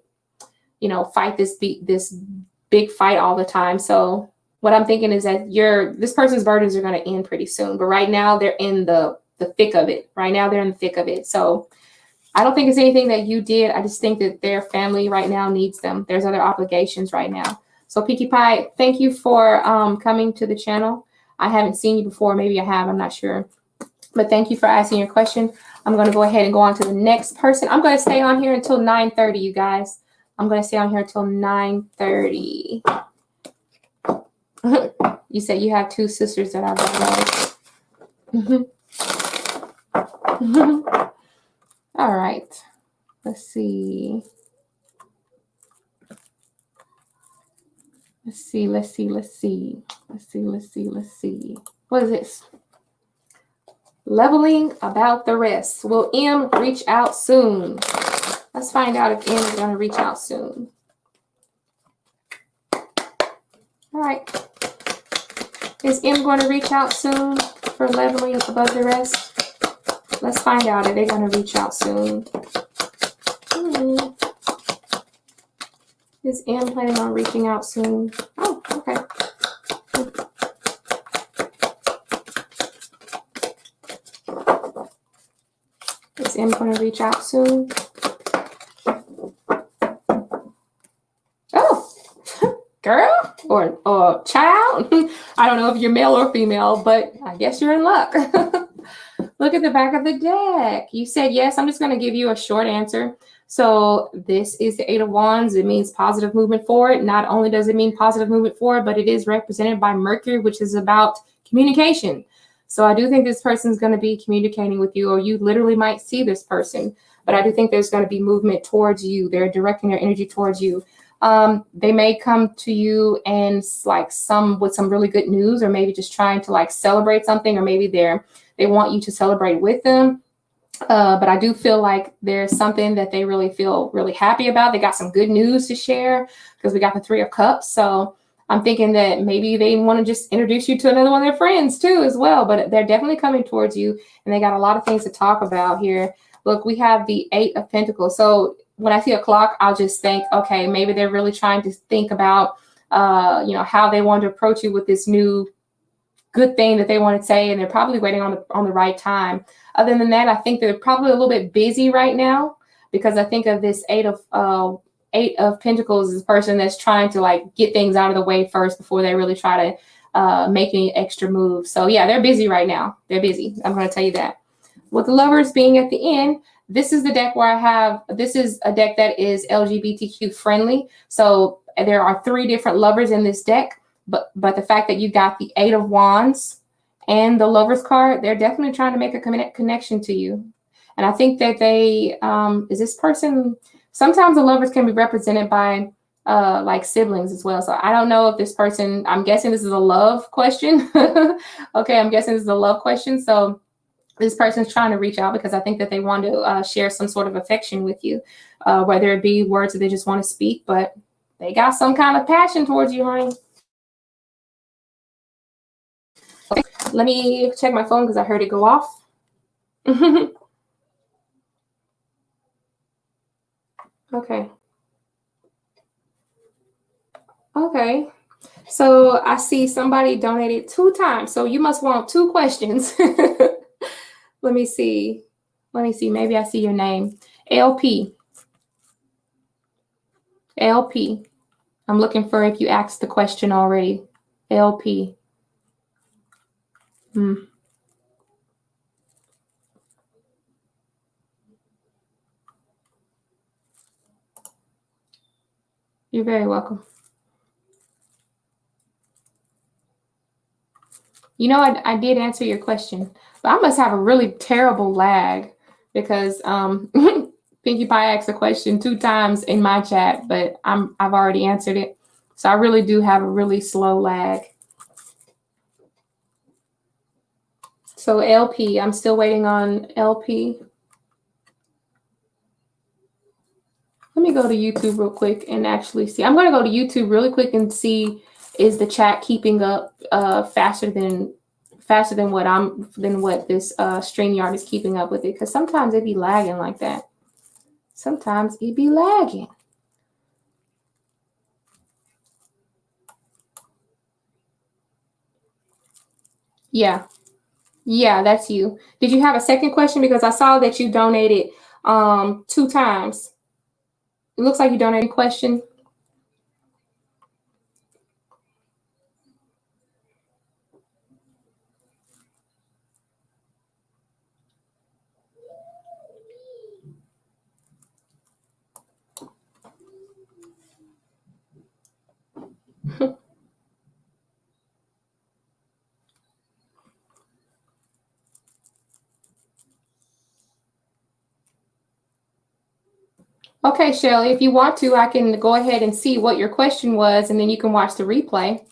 this big fight all the time. So what I'm thinking is that this person's burdens are going to end pretty soon. But right now they're in the thick of it. Right now they're in the thick of it. So I don't think it's anything that you did. I just think that their family right now needs them. There's other obligations right now. So Pinkie Pie, thank you for coming to the channel. I haven't seen you before. Maybe I have. I'm not sure. But thank you for asking your question. I'm going to go ahead and go on to the next person. I'm going to stay on here until 9:30, you guys. I'm going to stay on here until 9:30. You said you have two sisters that are brothers. All right. Let's see. Let's see. What is this? Leveling about the rest. Will M reach out soon? Let's find out if M is going to reach out soon. All right. Is M going to reach out soon for leveling above the rest? Let's find out if they're going to reach out soon. Is M planning on reaching out soon? Oh, okay. Is M going to reach out soon? Oh, girl or child. I don't know if you're male or female, but I guess you're in luck. Look at the back of the deck. You said yes. I'm just going to give you a short answer. So this is the Eight of Wands. It means positive movement forward. Not only does it mean positive movement forward, but it is represented by Mercury, which is about communication. So I do think this person is going to be communicating with you, or you literally might see this person. But I do think there's going to be movement towards you. They're directing their energy towards you. They may come to you and with some really good news, or maybe just trying to celebrate something, or maybe they want you to celebrate with them. But I do feel like there's something that they really feel really happy about. They got some good news to share because we got the Three of Cups. So I'm thinking that maybe they want to just introduce you to another one of their friends too as well. But they're definitely coming towards you, and they got a lot of things to talk about here. Look, we have the Eight of Pentacles. So when I see a clock, I'll just think, okay, maybe they're really trying to think about, how they want to approach you with this new good thing that they want to say, and they're probably waiting on the right time. Other than that, I think they're probably a little bit busy right now, because I think of this Eight of Pentacles as a person that's trying to get things out of the way first before they really try to make any extra moves. So yeah, they're busy right now. They're busy. I'm going to tell you that. With the Lovers being at the end, this is the deck where this is a deck that is LGBTQ friendly. So there are 3 different lovers in this deck. But the fact that you got the Eight of Wands and the Lovers card, they're definitely trying to make a connection to you. And I think that they, is this person, sometimes the Lovers can be represented by siblings as well. So I don't know if this person, I'm guessing this is a love question. Okay, I'm guessing this is a love question. So this person's trying to reach out because I think that they want to share some sort of affection with you, whether it be words that they just want to speak, but they got some kind of passion towards you, honey. Okay, let me check my phone because I heard it go off. Okay. Okay. So I see somebody donated 2 times. So you must want 2 questions. Let me see. Maybe I see your name. LP. LP. I'm looking for if you asked the question already. LP. You're very welcome. You know, I did answer your question, but I must have a really terrible lag because Pinkie Pie asked a question 2 times in my chat, but I've already answered it. So I really do have a really slow lag. So LP, I'm still waiting on LP. Let me go to YouTube real quick and actually see. I'm going to go to YouTube really quick and see, is the chat keeping up faster than what this StreamYard is keeping up with it? Because sometimes it be lagging like that. Sometimes it be lagging. Yeah, that's you. Did you have a second question? Because I saw that you donated 2 times. It looks like you donated a question. Okay, Shelly, if you want to, I can go ahead and see what your question was, and then you can watch the replay.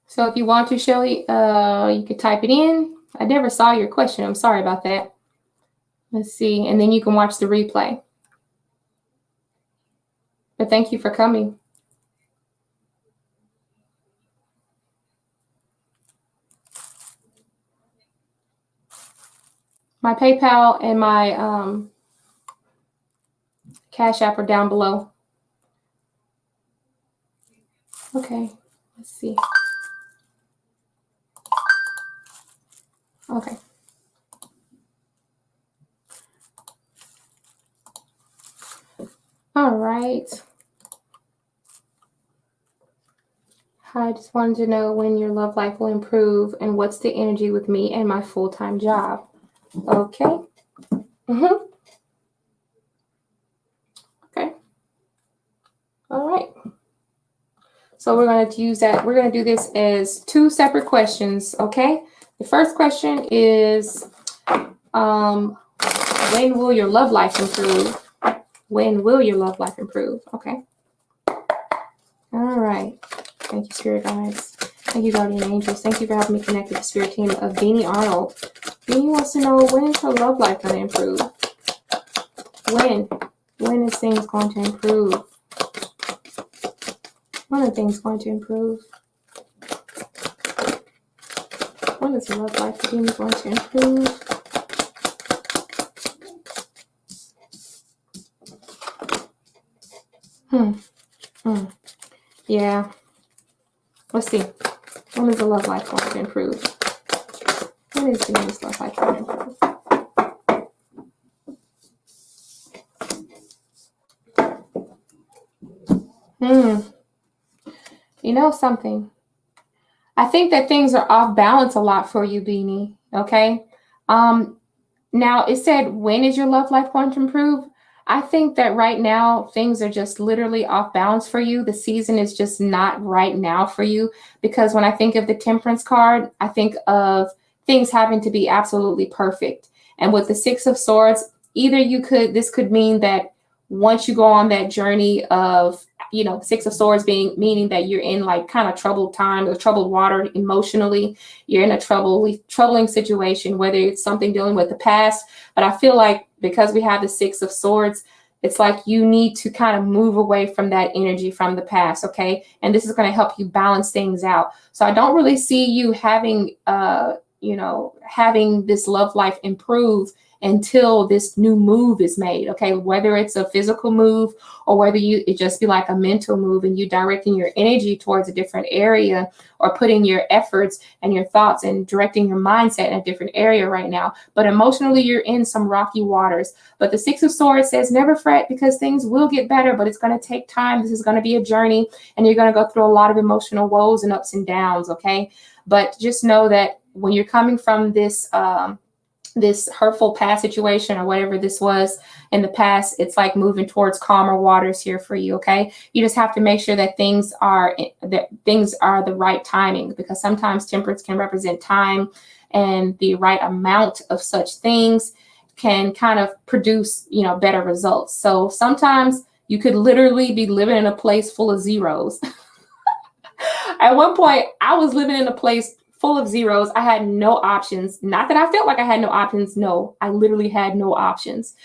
So if you want to, Shelly, you could type it in. I never saw your question. I'm sorry about that. Let's see. And then you can watch the replay. But thank you for coming. My PayPal and my Cash App are down below. Okay, let's see. Okay. All right. I just wanted to know when your love life will improve and what's the energy with me and my full-time job. Okay. Okay. All right. So we're going to use that. We're going to do this as two separate questions. Okay. The first question is, when will your love life improve? When will your love life improve? Okay. All right. Thank you, Spirit Guides. Thank you, Guardian Angels. Thank you for having me connect with the Spirit team of Beanie Arnold. Beanie wants to know, when is her love life going to improve? When? When is things going to improve? When are things going to improve? When is her love life for Beanie going to improve? Yeah. Let's see. When is the love life going to improve? When is Beanie's love life going to improve? You know something? I think that things are off balance a lot for you, Beanie. Okay. Now it said, when is your love life going to improve? I think that right now things are just literally off balance for you. The season is just not right now for you, because when I think of the Temperance card, I think of things having to be absolutely perfect. And with the Six of Swords, this could mean that once you go on that journey of, Six of Swords meaning that you're in like kind of troubled times or troubled water emotionally. You're in a troubling situation, whether it's something dealing with the past. But I feel like because we have the Six of Swords, it's like you need to kind of move away from that energy from the past, okay? And this is going to help you balance things out. So I don't really see you having, having this love life improve until this new move is made, okay? Whether it's a physical move or whether it just be like a mental move and you directing your energy towards a different area, or putting your efforts and your thoughts and directing your mindset in a different area right now. But emotionally, you're in some rocky waters. But the Six of Swords says, never fret, because things will get better, but it's going to take time. This is going to be a journey, and you're going to go through a lot of emotional woes and ups and downs, okay? But just know that when you're coming from this hurtful past situation or whatever this was in the past, it's like moving towards calmer waters here for you, okay? You just have to make sure that things are the right timing, because sometimes Temperance can represent time, and the right amount of such things can kind of produce, better results. So sometimes you could literally be living in a place full of zeros. At one point, I was living in a place full of zeros. I had no options. Not that I felt like I had no options. No, I literally had no options.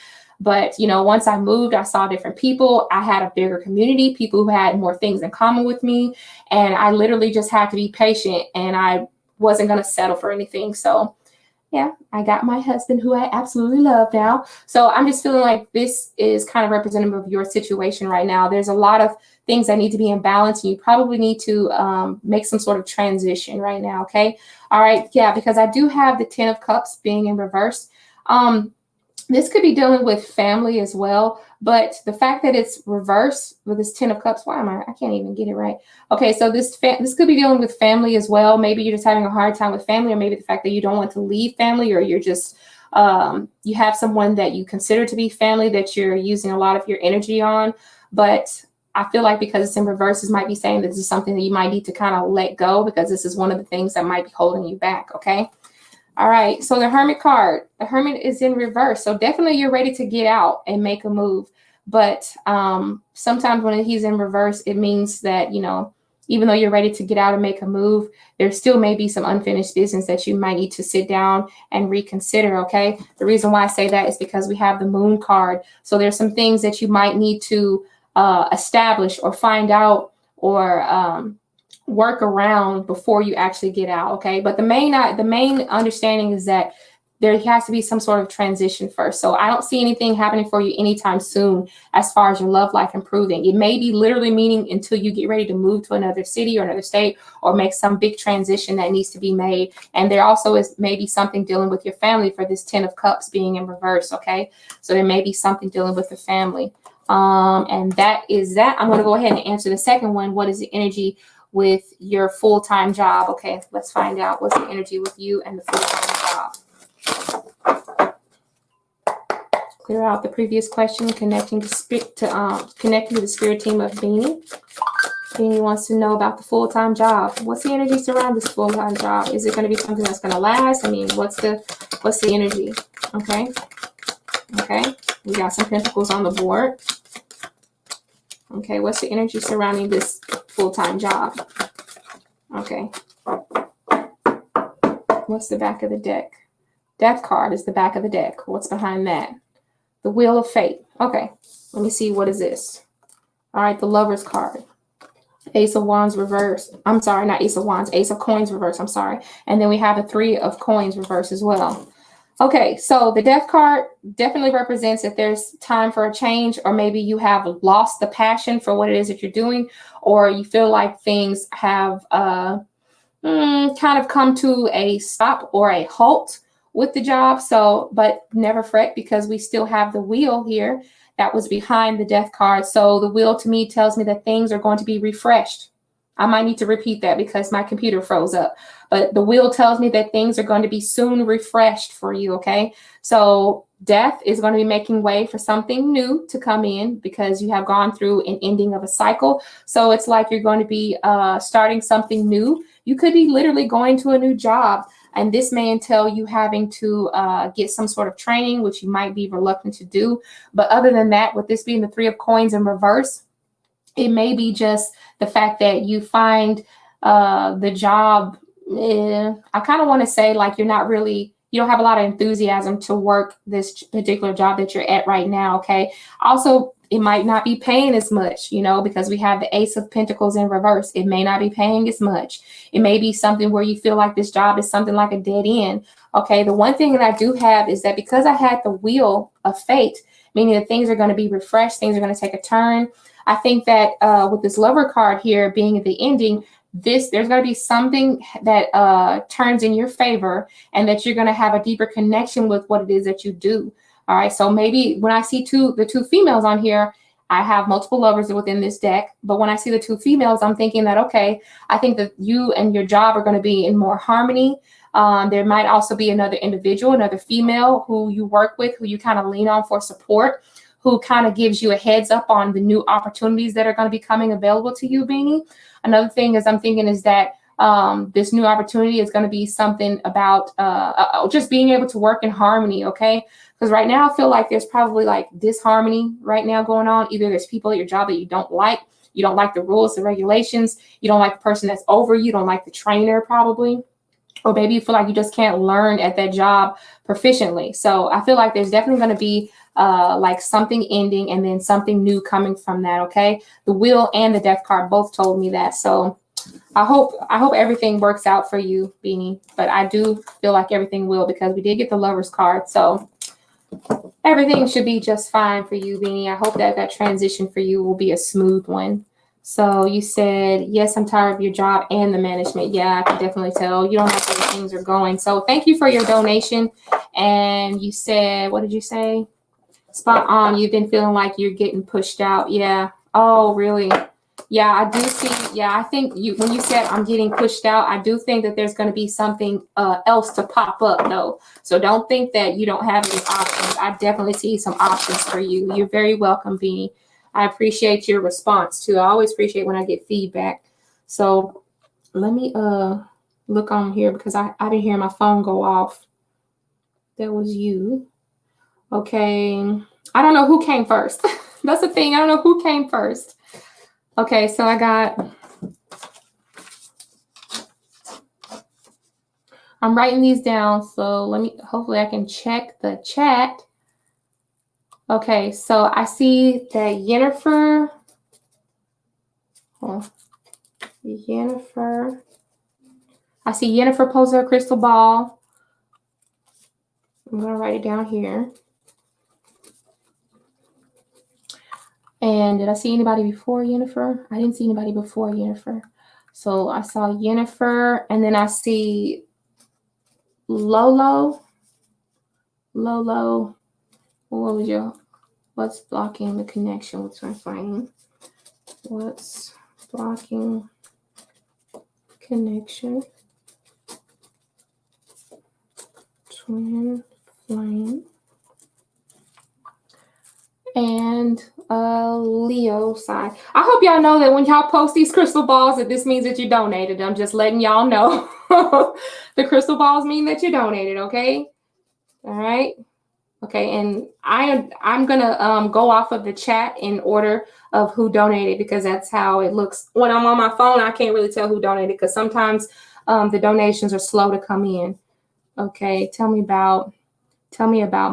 But, once I moved, I saw different people. I had a bigger community, people who had more things in common with me. And I literally just had to be patient, and I wasn't going to settle for anything. So yeah, I got my husband, who I absolutely love now. So I'm just feeling like this is kind of representative of your situation right now. There's a lot of things that need to be in balance, and you probably need to make some sort of transition right now, okay? All right, yeah, because I do have the Ten of Cups being in reverse. This could be dealing with family as well, but the fact that it's reversed with this Ten of Cups, I can't even get it right. Okay, so this could be dealing with family as well. Maybe you're just having a hard time with family, or maybe the fact that you don't want to leave family, or you're just, you have someone that you consider to be family that you're using a lot of your energy on. But I feel like because it's in reverse, this might be saying that this is something that you might need to kind of let go, because this is one of the things that might be holding you back, okay? All right, so the Hermit card. The Hermit is in reverse, so definitely you're ready to get out and make a move. But sometimes when he's in reverse, it means that, you know, even though you're ready to get out and make a move, there still may be some unfinished business that you might need to sit down and reconsider, okay? The reason why I say that is because we have the Moon card. So there's some things that you might need to establish or find out or work around before you actually get out, okay? But the main understanding is that there has to be some sort of transition first. So I don't see anything happening for you anytime soon as far as your love life improving. It may be literally meaning until you get ready to move to another city or another state or make some big transition that needs to be made. And there also is maybe something dealing with your family for this 10 of Cups being in reverse, okay? So there may be something dealing with the family. And that is that. I'm going to go ahead and answer the second one. What is the energy with your full-time job? Okay, let's find out what's the energy with you and the full-time job. Clear out the previous question, connecting to the spirit team of Beanie. Beanie wants to know about the full-time job. What's the energy surrounding this full-time job? Is it going to be something that's going to last? I mean, what's the energy? Okay. Okay. We got some pentacles on the board. Okay, what's the energy surrounding this full-time job? Okay. What's the back of the deck? Death card is the back of the deck. What's behind that? The Wheel of Fate. Okay, let me see. What is this? All right, the Lover's card. Ace of Wands reverse. I'm sorry, not Ace of Wands. Ace of Coins reverse. I'm sorry. And then we have a Three of Coins reverse as well. Okay, so the Death card definitely represents that there's time for a change, or maybe you have lost the passion for what it is that you're doing, or you feel like things have kind of come to a stop or a halt with the job. So, but never fret, because we still have the Wheel here that was behind the Death card. So the Wheel to me tells me that things are going to be refreshed. I might need to repeat that because my computer froze up. But the Wheel tells me that things are going to be soon refreshed for you, okay? So Death is going to be making way for something new to come in, because you have gone through an ending of a cycle. So it's like you're going to be starting something new. You could be literally going to a new job, and this may entail you having to get some sort of training, which you might be reluctant to do. But other than that, with this being the Three of Coins in reverse, it may be just the fact that you find the job, I kind of want to say like you don't have a lot of enthusiasm to work this particular job that you're at right now, okay? Also, it might not be paying as much, you know, because we have the Ace of Pentacles in reverse. It may not be paying as much. It may be something where you feel like this job is something like a dead end, okay? The one thing that I do have is that because I had the Wheel of Fate, meaning that things are going to be refreshed, things are going to take a turn. I think that with this Lover card here being at the ending, there's going to be something that turns in your favor, and that you're going to have a deeper connection with what it is that you do. All right, so maybe when I see the two females on here, I have multiple lovers within this deck, but when I see the two females, I'm thinking that, okay, I think that you and your job are going to be in more harmony. There might also be another individual, another female who you work with, who you kind of lean on for support, who kind of gives you a heads up on the new opportunities that are going to be coming available to you, Beanie. Another thing is I'm thinking is that this new opportunity is going to be something about just being able to work in harmony, okay? Because right now I feel like there's probably like disharmony right now going on. Either there's people at your job that you don't like the rules, the regulations, you don't like the person that's over you, don't like the trainer probably, or maybe you feel like you just can't learn at that job proficiently. So I feel like there's definitely going to be like something ending and then something new coming from that, okay? The Wheel and the Death card both told me that. So I hope everything works out for you, Beanie. But I do feel like everything will, because we did get the Lover's card. So everything should be just fine for you, Beanie. I hope that transition for you will be a smooth one. So you said, yes, I'm tired of your job and the management. Yeah, I can definitely tell. You don't like the way things are going. So thank you for your donation. And you said, what did you say? Spot on. You've been feeling like you're getting pushed out. Yeah. Oh, really? Yeah, I do see. Yeah, I think when you said I'm getting pushed out, I do think that there's going to be something else to pop up, though. So don't think that you don't have any options. I definitely see some options for you. You're very welcome, Beanie. I appreciate your response too. I always appreciate when I get feedback. So let me look on here because I didn't hear my phone go off. That was you. Okay. I don't know who came first. That's the thing. I don't know who came first. Okay, so I'm writing these down. So hopefully I can check the chat. Okay, so I see that Yennefer. Yennefer. I see Yennefer posted her crystal ball. I'm going to write it down here. And did I see anybody before Yennefer? I didn't see anybody before Yennefer. So I saw Yennefer, and then I see Lolo. Lolo. What's blocking the connection with my flame? What's blocking connection? Twin flame. And Leo side. I hope y'all know that when y'all post these crystal balls that this means that you donated. I'm just letting y'all know. The crystal balls mean that you donated, okay? All right. Okay, and I'm gonna go off of the chat in order of who donated because that's how it looks. When I'm on my phone, I can't really tell who donated because sometimes the donations are slow to come in. Okay, tell me about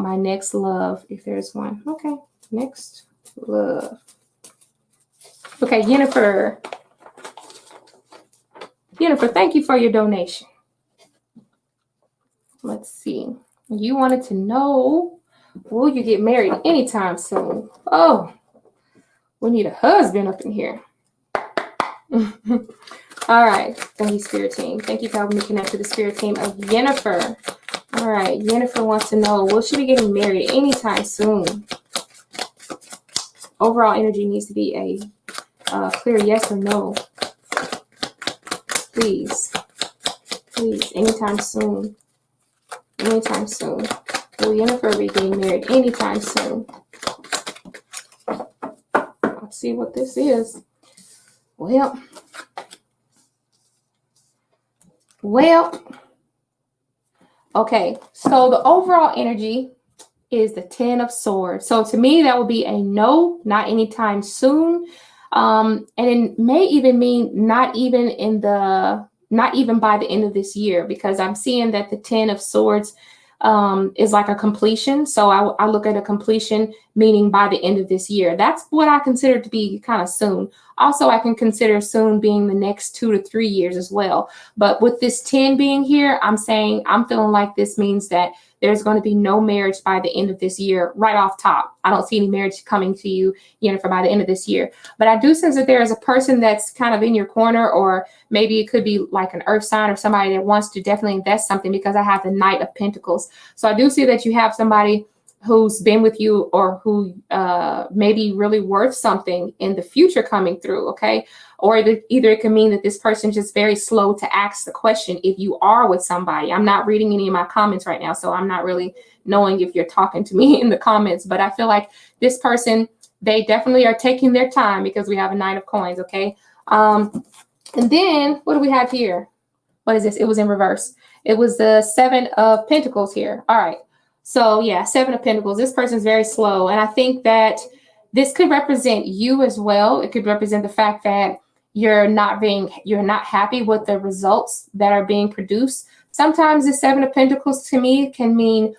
my next love if there's one. Okay. Next love. Okay, Yennefer, thank you for your donation. Let's see. You wanted to know, will you get married anytime soon? Oh, we need a husband up in here. All right. Thank you, Spirit Team. Thank you for helping me connect to the Spirit Team of Yennefer. All right. Yennefer wants to know, will she be getting married anytime soon? Overall energy needs to be a clear yes or no. Please, anytime soon. Anytime soon. Will Yennefer be getting married anytime soon? Let's see what this is. Well. Okay, so the overall energy is the 10 of Swords. So to me, that would be a no, not anytime soon. And it may even mean not even by the end of this year, because I'm seeing that the 10 of Swords is like a completion. So I look at a completion meaning by the end of this year. That's what I consider to be kind of soon. Also, I can consider soon being the next 2 to 3 years as well. But with this 10 being here, I'm feeling like this means that there's going to be no marriage by the end of this year right off top. I don't see any marriage coming to you, Yennefer, by the end of this year. But I do sense that there is a person that's kind of in your corner, or maybe it could be like an earth sign or somebody that wants to definitely invest something, because I have the Knight of Pentacles. So I do see that you have somebody who's been with you, or who may be really worth something in the future coming through, okay? Or either it can mean that this person's just very slow to ask the question if you are with somebody. I'm not reading any of my comments right now, so I'm not really knowing if you're talking to me in the comments, but I feel like this person, they definitely are taking their time, because we have a 9 of Coins, okay? And then what do we have here? What is this? It was in reverse. It was the 7 of Pentacles here. All right. So yeah, 7 of Pentacles. This person's very slow. And I think that this could represent you as well. It could represent the fact that you're not happy with the results that are being produced. Sometimes the 7 of Pentacles to me can mean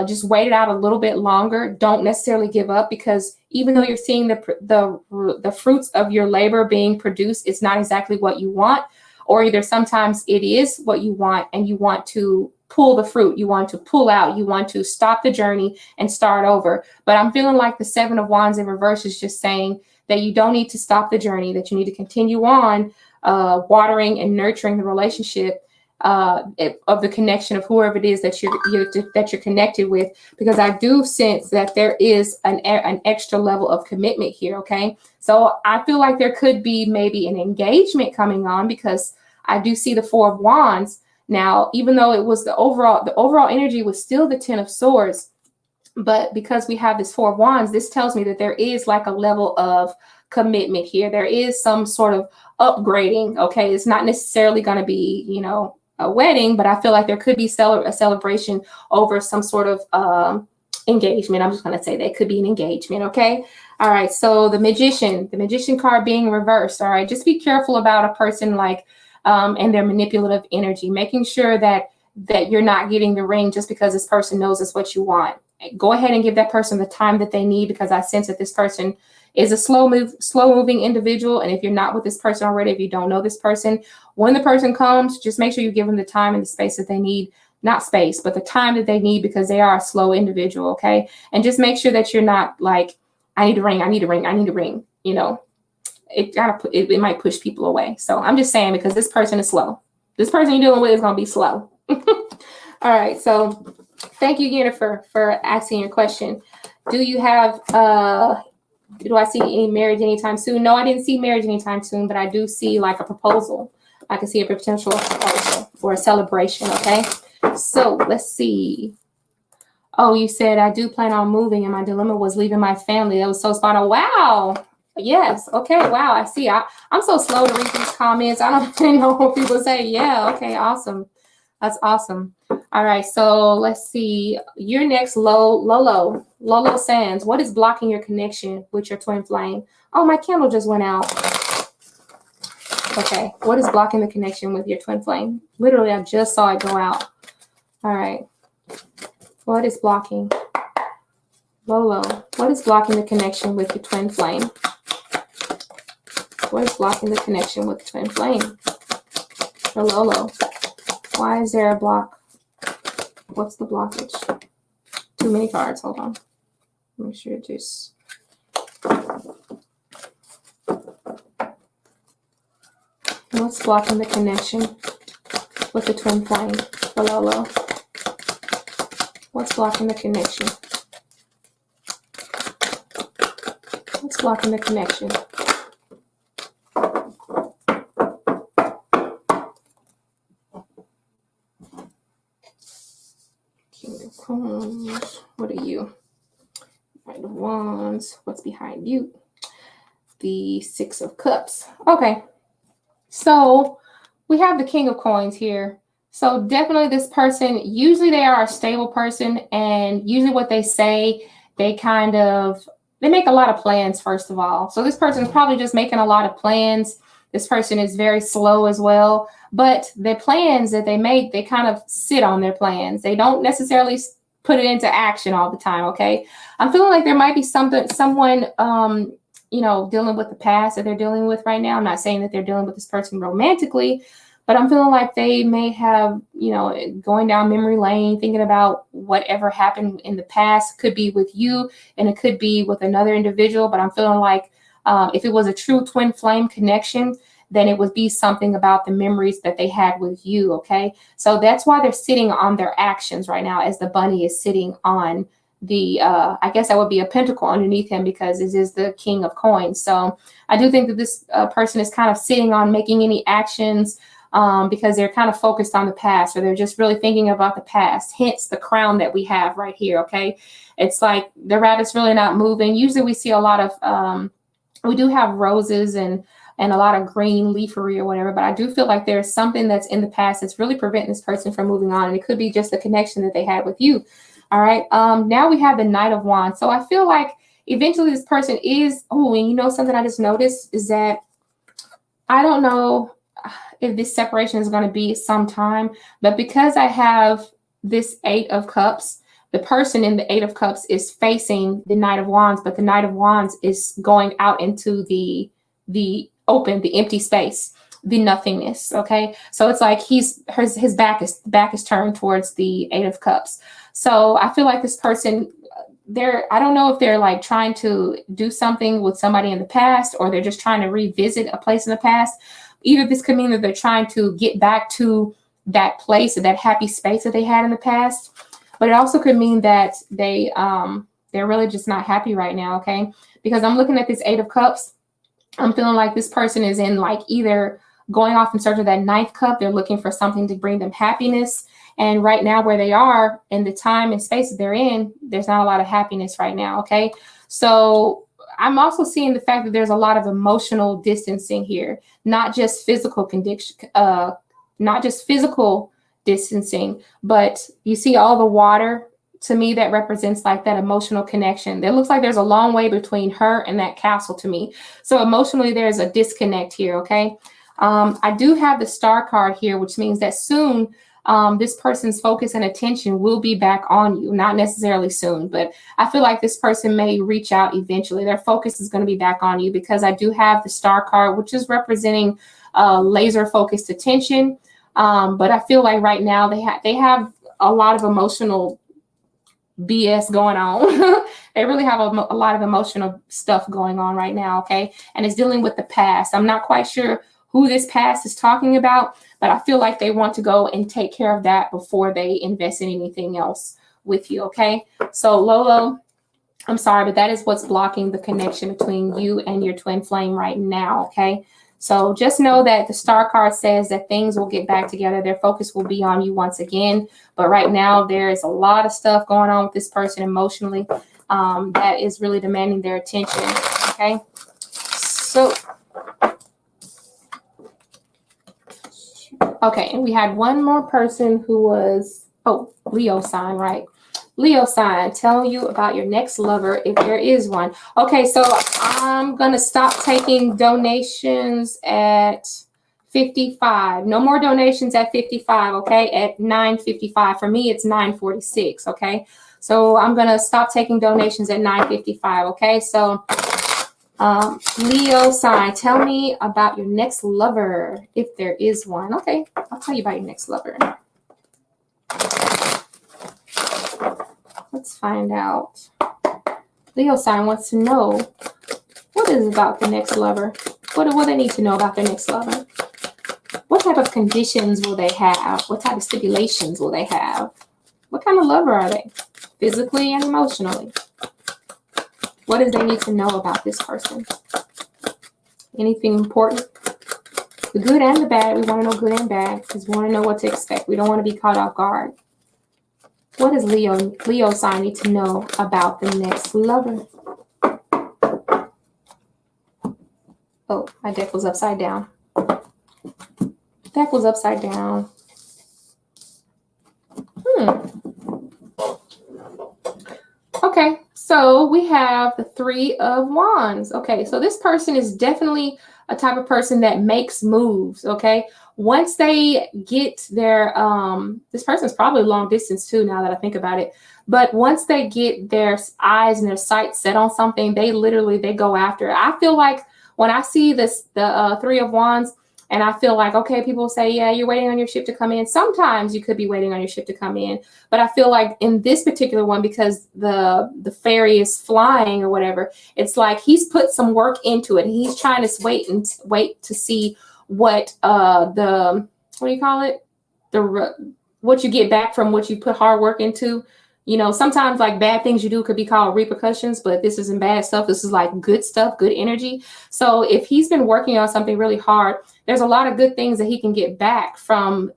just wait it out a little bit longer. Don't necessarily give up, because even though you're seeing the fruits of your labor being produced, it's not exactly what you want. Or either sometimes it is what you want and you want to pull the fruit, you want to pull out, you want to stop the journey and start over. But I'm feeling like the 7 of Wands in reverse is just saying that you don't need to stop the journey, that you need to continue on watering and nurturing the relationship of the connection of whoever it is that you're connected with, because I do sense that there is an extra level of commitment here. Okay, so I feel like there could be maybe an engagement coming on, because I do see the 4 of Wands. Now, even though it was the overall energy was still the 10 of Swords, But because we have this Four of Wands, this tells me that there is like a level of commitment here. There is some sort of upgrading. Okay. It's not necessarily going to be, you know, a wedding, but I feel like there could be a celebration over some sort of engagement. I'm just going to say that could be an engagement. Okay. All right. So the magician card being reversed. All right. Just be careful about a person like and their manipulative energy, making sure that you're not getting the ring just because this person knows it's what you want. Go ahead and give that person the time that they need, because I sense that this person is a slow moving individual. And if you're not with this person already, if you don't know this person, when the person comes, just make sure you give them the time and the space that they need. Not space, but the time that they need, because they are a slow individual. Okay. And just make sure that you're not like, I need a ring, I need a ring, I need a ring. You know, it might push people away. So I'm just saying, because this person is slow. This person you're dealing with is going to be slow. All right. So thank you, Jennifer, for asking your question. Do you have, do I see any marriage anytime soon? No, I didn't see marriage anytime soon, but I do see like a proposal. I can see a potential proposal for a celebration. Okay. So let's see. Oh, you said I do plan on moving and my dilemma was leaving my family. That was so spot on. Wow. Yes. Okay. Wow. I see. I'm so slow to read these comments. I don't even know what people say. Yeah. Okay. Awesome. That's awesome. All right. So let's see. You're next, Lolo Sands. What is blocking your connection with your twin flame? Oh, my candle just went out. Okay. What is blocking the connection with your twin flame? Literally, I just saw it go out. All right. What is blocking? Lolo, what is blocking the connection with your twin flame? What is blocking the connection with the twin flame? For Lolo, why is there a block? What's the blockage? Too many cards. Hold on. Make sure it just. What's blocking the connection with the twin flame for Lolo? What's blocking the connection? What's blocking the connection? King of Coins. What are you? Knight of Wands. What's behind you? The Six of Cups. Okay. So we have the King of Coins here. So definitely this person, usually they are a stable person, and usually what they say, they make a lot of plans, first of all. So this person is probably just making a lot of plans. This person is very slow as well, but the plans that they make, they kind of sit on their plans. They don't necessarily put it into action all the time. Okay. I'm feeling like there might be someone, you know, dealing with the past that they're dealing with right now. I'm not saying that they're dealing with this person romantically, but I'm feeling like they may have, you know, going down memory lane, thinking about whatever happened in the past. Could be with you and it could be with another individual. But I'm feeling like if it was a true twin flame connection, then it would be something about the memories that they had with you. Okay. So that's why they're sitting on their actions right now, as the bunny is sitting on the, I guess that would be a pentacle underneath him, because this is the King of Coins. So I do think that this person is kind of sitting on making any actions because they're kind of focused on the past, or they're just really thinking about the past. Hence the crown that we have right here. Okay. It's like the rabbit's really not moving. Usually we see a lot of, we do have roses and a lot of green leafery or whatever, but I do feel like there's something that's in the past that's really preventing this person from moving on. And it could be just the connection that they had with you. All right. Now we have the Knight of Wands. So I feel like eventually this person is, oh, and you know, something I just noticed is that I don't know if this separation is going to be sometime, but because I have this Eight of Cups, the person in the Eight of Cups is facing the Knight of Wands, but the Knight of Wands is going out into the open, the empty space, the nothingness. Okay. So it's like his back is turned towards the Eight of Cups. So I feel like this person, I don't know if they're like trying to do something with somebody in the past, or they're just trying to revisit a place in the past. Either this could mean that they're trying to get back to that place or that happy space that they had in the past. But it also could mean that they're really just not happy right now. Okay. Because I'm looking at this Eight of Cups. I'm feeling like this person is in like either going off in search of that ninth cup. They're looking for something to bring them happiness. And right now where they are in the time and space that they're in, there's not a lot of happiness right now. Okay. So I'm also seeing the fact that there's a lot of emotional distancing here, not just physical condition, not just physical distancing, but you see all the water. To me, that represents like that emotional connection. It looks like there's a long way between her and that castle to me. So emotionally, there's a disconnect here, okay? I do have the star card here, which means that soon this person's focus and attention will be back on you. Not necessarily soon, but I feel like this person may reach out eventually. Their focus is going to be back on you because I do have the star card, which is representing laser focused attention. But I feel like right now they have a lot of emotional BS going on. They really have a lot of emotional stuff going on right now, okay? And it's dealing with the past. I'm not quite sure who this past is talking about, but I feel like they want to go and take care of that before they invest in anything else with you, okay? So Lolo, I'm sorry, but that is what's blocking the connection between you and your twin flame right now, okay? So just know that the star card says that things will get back together. Their focus will be on you once again. But right now, there is a lot of stuff going on with this person emotionally that is really demanding their attention. Okay. So, okay. And we had one more person who was, Leo sign, right? Leo sign, telling you about your next lover if there is one. Okay, so I'm going to stop taking donations at 55. No more donations at 55, okay? At 9:55. For me, it's 9:46, okay? So I'm going to stop taking donations at 9:55, okay? So Leo sign, tell me about your next lover if there is one. Okay, I'll tell you about your next lover. Let's find out. Leo sign wants to know what is about the next lover. What do they need to know about their next lover? What type of conditions will they have? What type of stipulations will they have? What kind of lover are they? Physically and emotionally. What do they need to know about this person? Anything important? The good and the bad. We want to know good and bad because we want to know what to expect. We don't want to be caught off guard. What does Leo sign need to know about the next lover? Oh, my deck was upside down. Deck was upside down. Okay, so we have the Three of Wands. Okay, so this person is definitely a type of person that makes moves, okay? Once they get their, this person's probably long distance too, now that I think about it. But once they get their eyes and their sights set on something, they go after it. I feel like when I see this, the Three of Wands, and I feel like, okay, people say, yeah, you're waiting on your ship to come in. Sometimes you could be waiting on your ship to come in. But I feel like in this particular one, because the fairy is flying or whatever, it's like he's put some work into it. He's trying to wait to see what what do you call it? What you get back from what you put hard work into. You know, sometimes like bad things you do could be called repercussions, but this isn't bad stuff. This is like good stuff, good energy. So if he's been working on something really hard, there's a lot of good things that he can get back from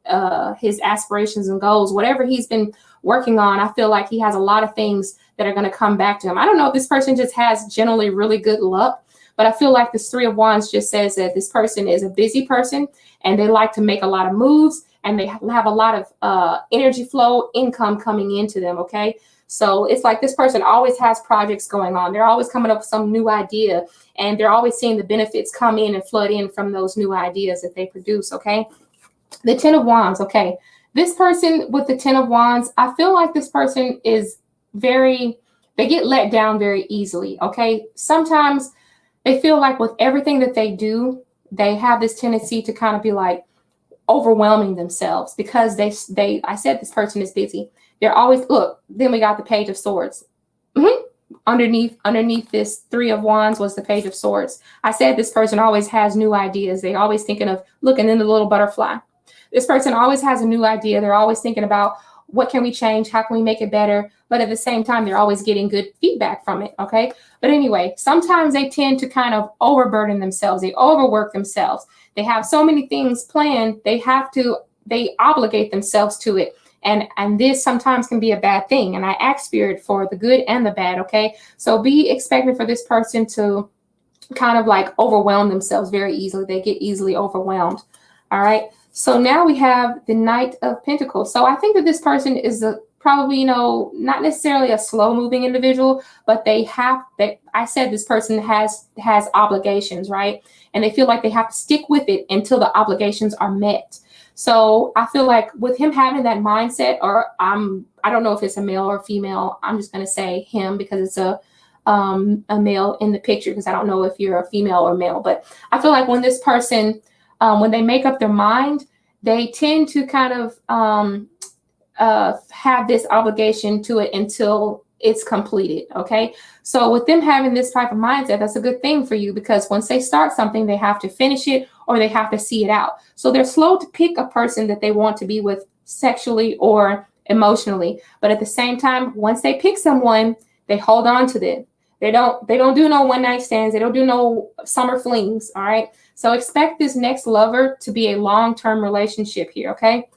his aspirations and goals. Whatever he's been working on, I feel like he has a lot of things that are going to come back to him. I don't know if this person just has generally really good luck, but I feel like this Three of Wands just says that this person is a busy person and they like to make a lot of moves. And they have a lot of energy flow, income coming into them, okay? So it's like this person always has projects going on. They're always coming up with some new idea, and they're always seeing the benefits come in and flood in from those new ideas that they produce, okay? The Ten of Wands, okay? This person with the Ten of Wands, I feel like this person is they get let down very easily, okay? Sometimes they feel like with everything that they do, they have this tendency to kind of be like, overwhelming themselves because I said this person is busy. They're always, look, then we got the Page of Swords. Underneath this Three of Wands was the Page of Swords. I said this person always has new ideas. They always thinking of, look, and then the little butterfly. This person always has a new idea. They're always thinking about what can we change? How can we make it better? But at the same time, they're always getting good feedback from it, okay? But anyway, sometimes they tend to kind of overburden themselves. They overwork themselves. They have so many things planned, they obligate themselves to it. And this sometimes can be a bad thing. And I ask Spirit for the good and the bad, okay? So be expecting for this person to kind of like overwhelm themselves very easily. They get easily overwhelmed. All right. So now we have the Knight of Pentacles. So I think that this person is probably, you know, not necessarily a slow moving individual, but I said this person has obligations, right? And they feel like they have to stick with it until the obligations are met. So I feel like with him having that mindset, or I don't know if it's a male or female. I'm just going to say him because it's a male in the picture, because I don't know if you're a female or male. But I feel like when this person, when they make up their mind, they tend to kind of have this obligation to it until it's completed. Okay. So with them having this type of mindset, that's a good thing for you, because once they start something, they have to finish it or they have to see it out. So they're slow to pick a person that they want to be with sexually or emotionally. But at the same time, once they pick someone, they hold on to them. They don't do no one night stands. They don't do no summer flings. All right. So expect this next lover to be a long-term relationship here. Okay.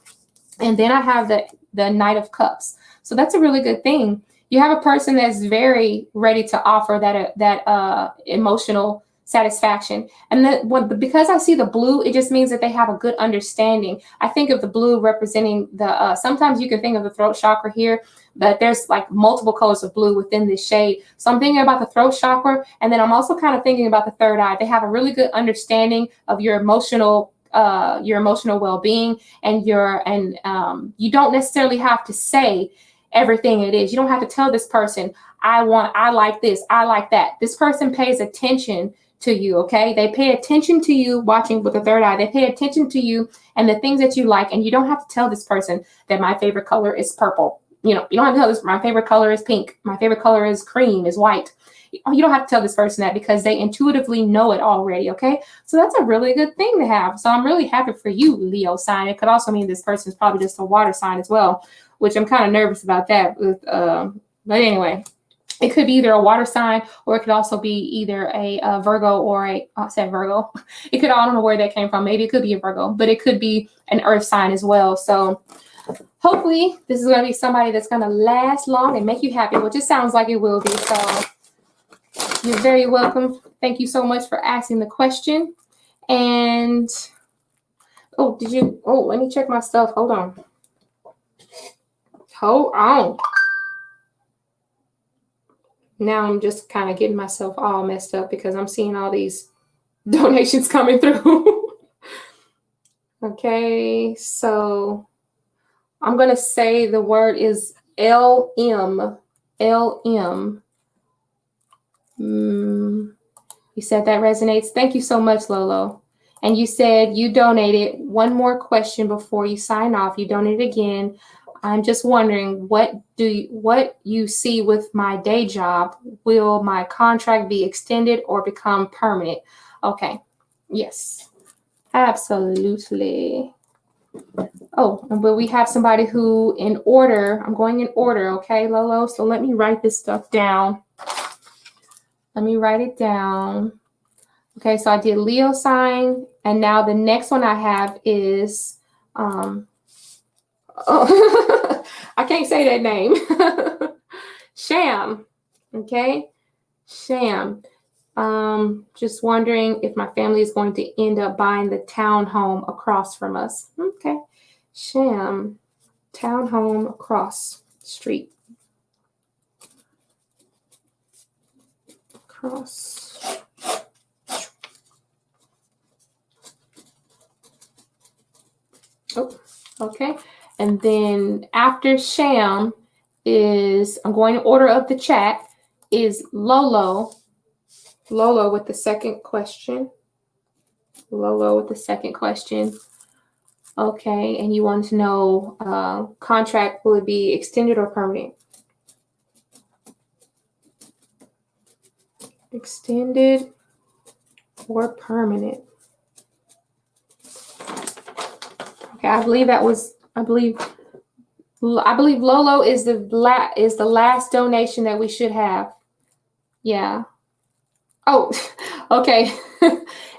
And then I have the Knight of Cups. So that's a really good thing. You have a person that's very ready to offer that emotional satisfaction. And then because I see the blue, it just means that they have a good understanding. I think of the blue representing the, sometimes you can think of the throat chakra here, but there's like multiple colors of blue within this shade. So I'm thinking about the throat chakra. And then I'm also kind of thinking about the third eye. They have a really good understanding of your emotional well-being, and you don't necessarily have to say everything it is. You don't have to tell this person, I like this, I like that. This person pays attention to you. Okay. They pay attention to you. Watching with the third eye, they pay attention to you and the things that you like. And you don't have to tell this person that my favorite color is purple. You know, you don't have to tell this, my favorite color is pink, my favorite color is cream, is white. You don't have to tell this person that, because they intuitively know it already. Okay. So that's a really good thing to have. So I'm really happy for you, Leo sign. It could also mean this person is probably just a water sign as well, which I'm kind of nervous about that. But anyway, it could be either a water sign, or it could also be either a Virgo or I said Virgo. It could, I don't know where that came from. Maybe it could be a Virgo, but it could be an earth sign as well. So hopefully this is going to be somebody that's going to last long and make you happy, which it sounds like it will be. So you're very welcome. Thank you so much for asking the question. And let me check my stuff. Hold on. Now I'm just kind of getting myself all messed up because I'm seeing all these donations coming through. Okay, so I'm going to say the word is LM. LM. You said that resonates. Thank you so much, Lolo. And you said you donated one more question before you sign off. You donated again. I'm just wondering, what you see with my day job? Will my contract be extended or become permanent? Okay. Yes, absolutely. Oh, but we have somebody who in order. I'm going in order. Okay, Lolo. So let me write this stuff down. Let me write it down. Okay, so I did Leo sign, and now the next one I have is I can't say that name. Sham. Okay, Sham. Just wondering if my family is going to end up buying the townhome across from us. Okay, Sham, townhome across the street. Across. Oh, okay. And then after Sham is, I'm going to order of the chat, is Lolo. Lolo with the second question. Lolo with the second question. Okay. And you want to know contract, will it be extended or permanent? Extended or permanent? Okay, I believe Lolo is the last donation that we should have. Yeah. Oh, okay.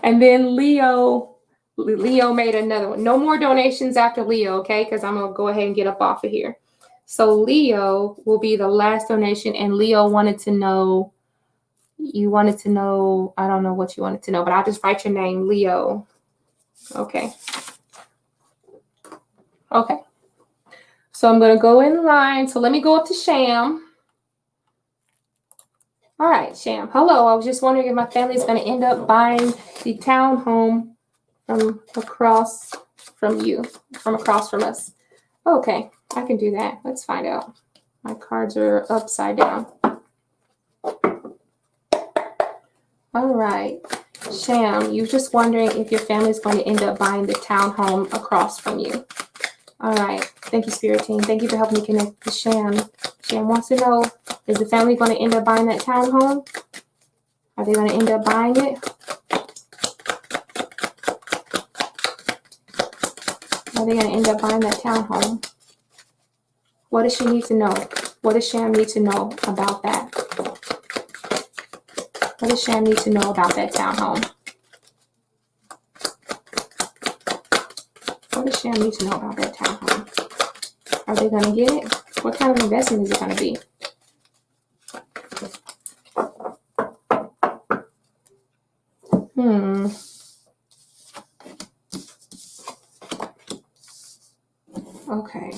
And then Leo Leo made another one. No more donations after Leo, okay? Because I'm going to go ahead and get up off of here. So Leo will be the last donation. And Leo wanted to know, you wanted to know, I don't know what you wanted to know, but I'll just write your name, Leo. Okay. Okay. So I'm going to go in line. So let me go up to Sham. All right, Sham. Hello. I was just wondering if my family is going to end up buying the townhome from across from you, from across from us. Okay, I can do that. Let's find out. My cards are upside down. All right, Sham, you're just wondering if your family is going to end up buying the townhome across from you. All right, thank you, Spirit Team. Thank you for helping me connect with Sham. Sham wants to know, is the family going to end up buying that townhome? Are they going to end up buying it? Are they going to end up buying that townhome? What does she need to know? What does Sham need to know about that? What does Sham need to know about that townhome? What does Sham need to know about that townhome? Are they going to get it? What kind of investment is it going to be? Okay.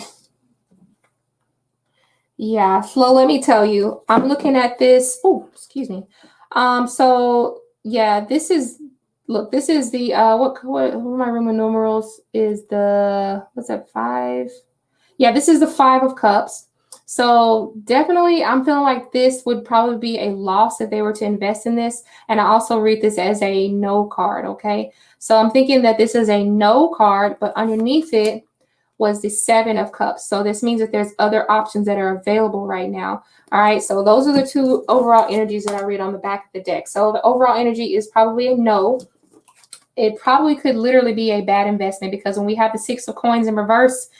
Yeah, Flo, let me tell you, I'm looking at this. Oh, excuse me. So yeah, this is, look, this is the, what my Roman numerals is the, what's that, 5? Yeah, this is the 5 of Cups. So definitely, I'm feeling like this would probably be a loss if they were to invest in this. And I also read this as a no card, okay? So I'm thinking that this is a no card, but underneath it was the 7 of Cups. So this means that there's other options that are available right now. All right, so those are the 2 overall energies that I read on the back of the deck. So the overall energy is probably a no. It probably could literally be a bad investment, because when we have the 6 of Coins in reverse,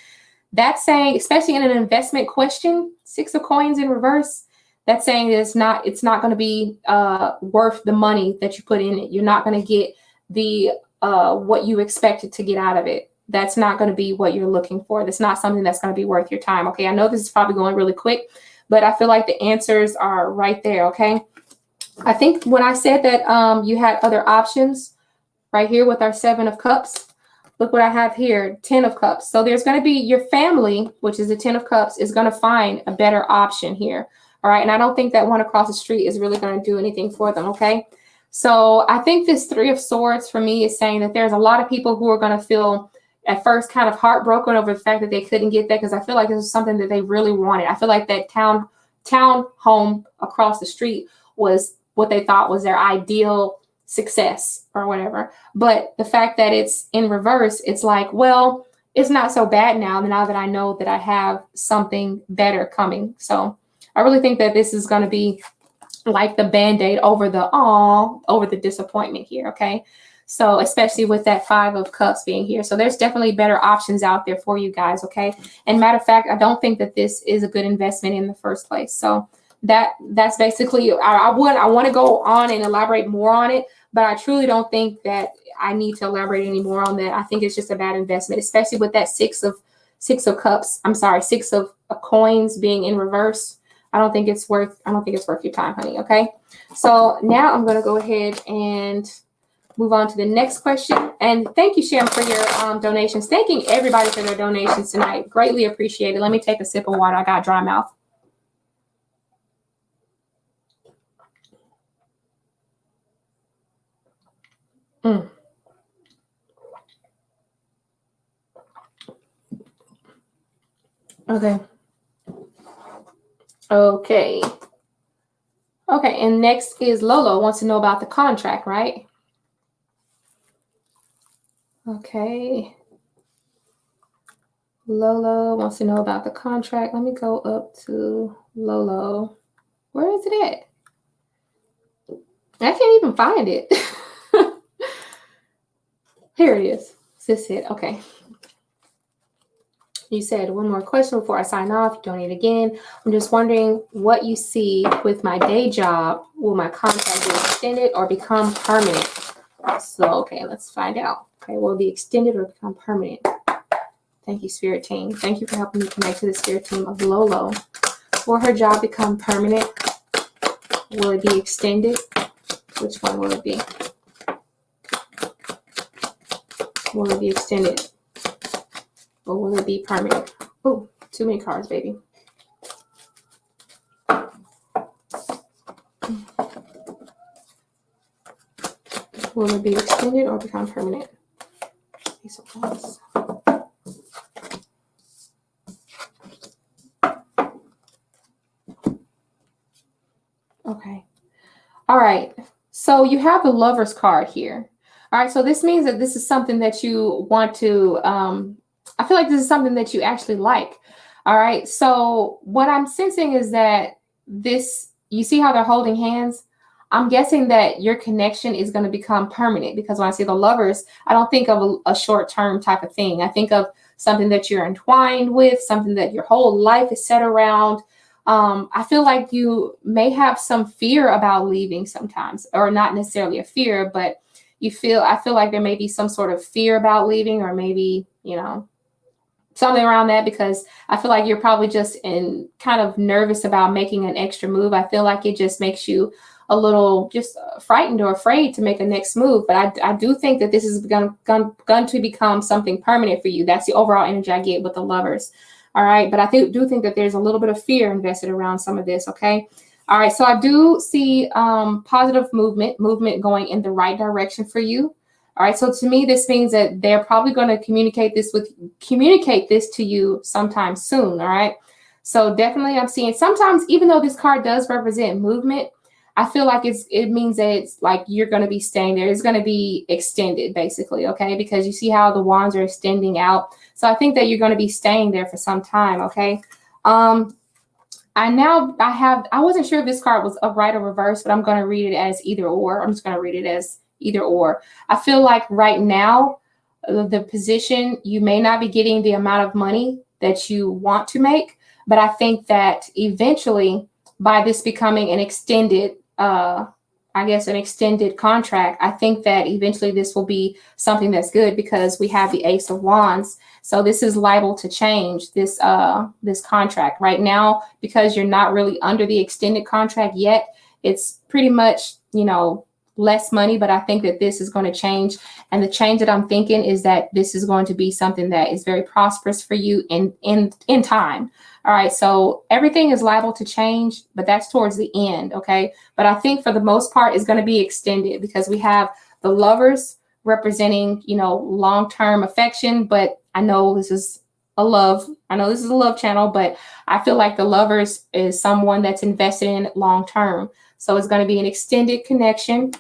that's saying, especially in an investment question, 6 of Coins in reverse, that's saying that it's not going to be worth the money that you put in it. You're not going to get the what you expected to get out of it. That's not going to be what you're looking for. That's not something that's going to be worth your time. Okay, I know this is probably going really quick, but I feel like the answers are right there. Okay, I think when I said that you had other options right here with our 7 of Cups, look what I have here, 10 of Cups. So there's going to be your family, which is the 10 of Cups, is going to find a better option here. All right, and I don't think that one across the street is really going to do anything for them. Okay, so I think this 3 of Swords for me is saying that there's a lot of people who are going to feel at first kind of heartbroken over the fact that they couldn't get that, because I feel like this is something that they really wanted. I feel like that town home across the street was what they thought was their ideal success or whatever. But the fact that it's in reverse, it's like, well, it's not so bad now that I know that I have something better coming. So I really think that this is going to be like the Band-Aid over the disappointment here. Okay. So especially with that 5 of Cups being here. So there's definitely better options out there for you guys. Okay. And matter of fact, I don't think that this is a good investment in the first place. So that's basically, I want to go on and elaborate more on it, but I truly don't think that I need to elaborate any more on that. I think it's just a bad investment, especially with that 6 of Cups. I'm sorry, 6 of Coins being in reverse. I don't think it's worth your time, honey. Okay. So now I'm going to go ahead and move on to the next question. And thank you, Sham, for your donations. Thanking everybody for their donations tonight. Greatly appreciated. Let me take a sip of water. I got dry mouth. Okay. Okay, and next is Lolo wants to know about the contract, right? Okay. Lolo wants to know about the contract. Let me go up to Lolo. Where is it at? I can't even find it. Here it is. Is this it? Okay. You said one more question before I sign off. Donate again. I'm just wondering what you see with my day job. Will my contract be extended or become permanent? So, okay, let's find out. Okay, will it be extended or become permanent? Thank you, Spirit Team. Thank you for helping me connect to the Spirit Team of Lolo. Will her job become permanent? Will it be extended? Which one will it be? Will it be extended? Or will it be permanent? Oh, too many cards, baby. Will it be extended or become permanent? Ace of Wands. Okay. All right. So you have the Lover's card here. All right. So this means that this is something that you want to, I feel like this is something that you actually like. All right. So what I'm sensing is that this, you see how they're holding hands? I'm guessing that your connection is going to become permanent, because when I see the Lovers, I don't think of a short-term type of thing. I think of something that you're entwined with, something that your whole life is set around. I feel like you may have some fear about leaving sometimes, or not necessarily a fear, but I feel like there may be some sort of fear about leaving, or maybe, something around that, because I feel like you're probably just kind of nervous about making an extra move. I feel like it just makes you a little just frightened or afraid to make a next move. But I do think that this is going to become something permanent for you. That's the overall energy I get with the Lovers. All right. But I do think that there's a little bit of fear invested around some of this. OK. All right. So I do see positive movement going in the right direction for you. All right. So to me, this means that they're probably going to communicate this to you sometime soon. All right. So definitely I'm seeing sometimes, even though this card does represent movement, I feel like it means that it's like you're going to be staying there. It's going to be extended, basically, okay? Because you see how the wands are extending out. So I think that you're going to be staying there for some time, okay? I wasn't sure if this card was upright or reverse, but I'm going to read it as either or. I'm just going to read it as either or. I feel like right now, the position, you may not be getting the amount of money that you want to make, but I think that eventually, by this becoming an extended contract, I think that eventually this will be something that's good, because we have the Ace of Wands. So this is liable to change, this contract right now, because you're not really under the extended contract yet. It's pretty much, less money, but I think that this is going to change. And the change that I'm thinking is that this is going to be something that is very prosperous for you in time. All right. So everything is liable to change, but that's towards the end. Okay. But I think for the most part, it's going to be extended, because we have the Lovers representing, long-term affection. But I know this is a love channel, but I feel like the Lovers is someone that's invested in long-term. So it's going to be an extended connection.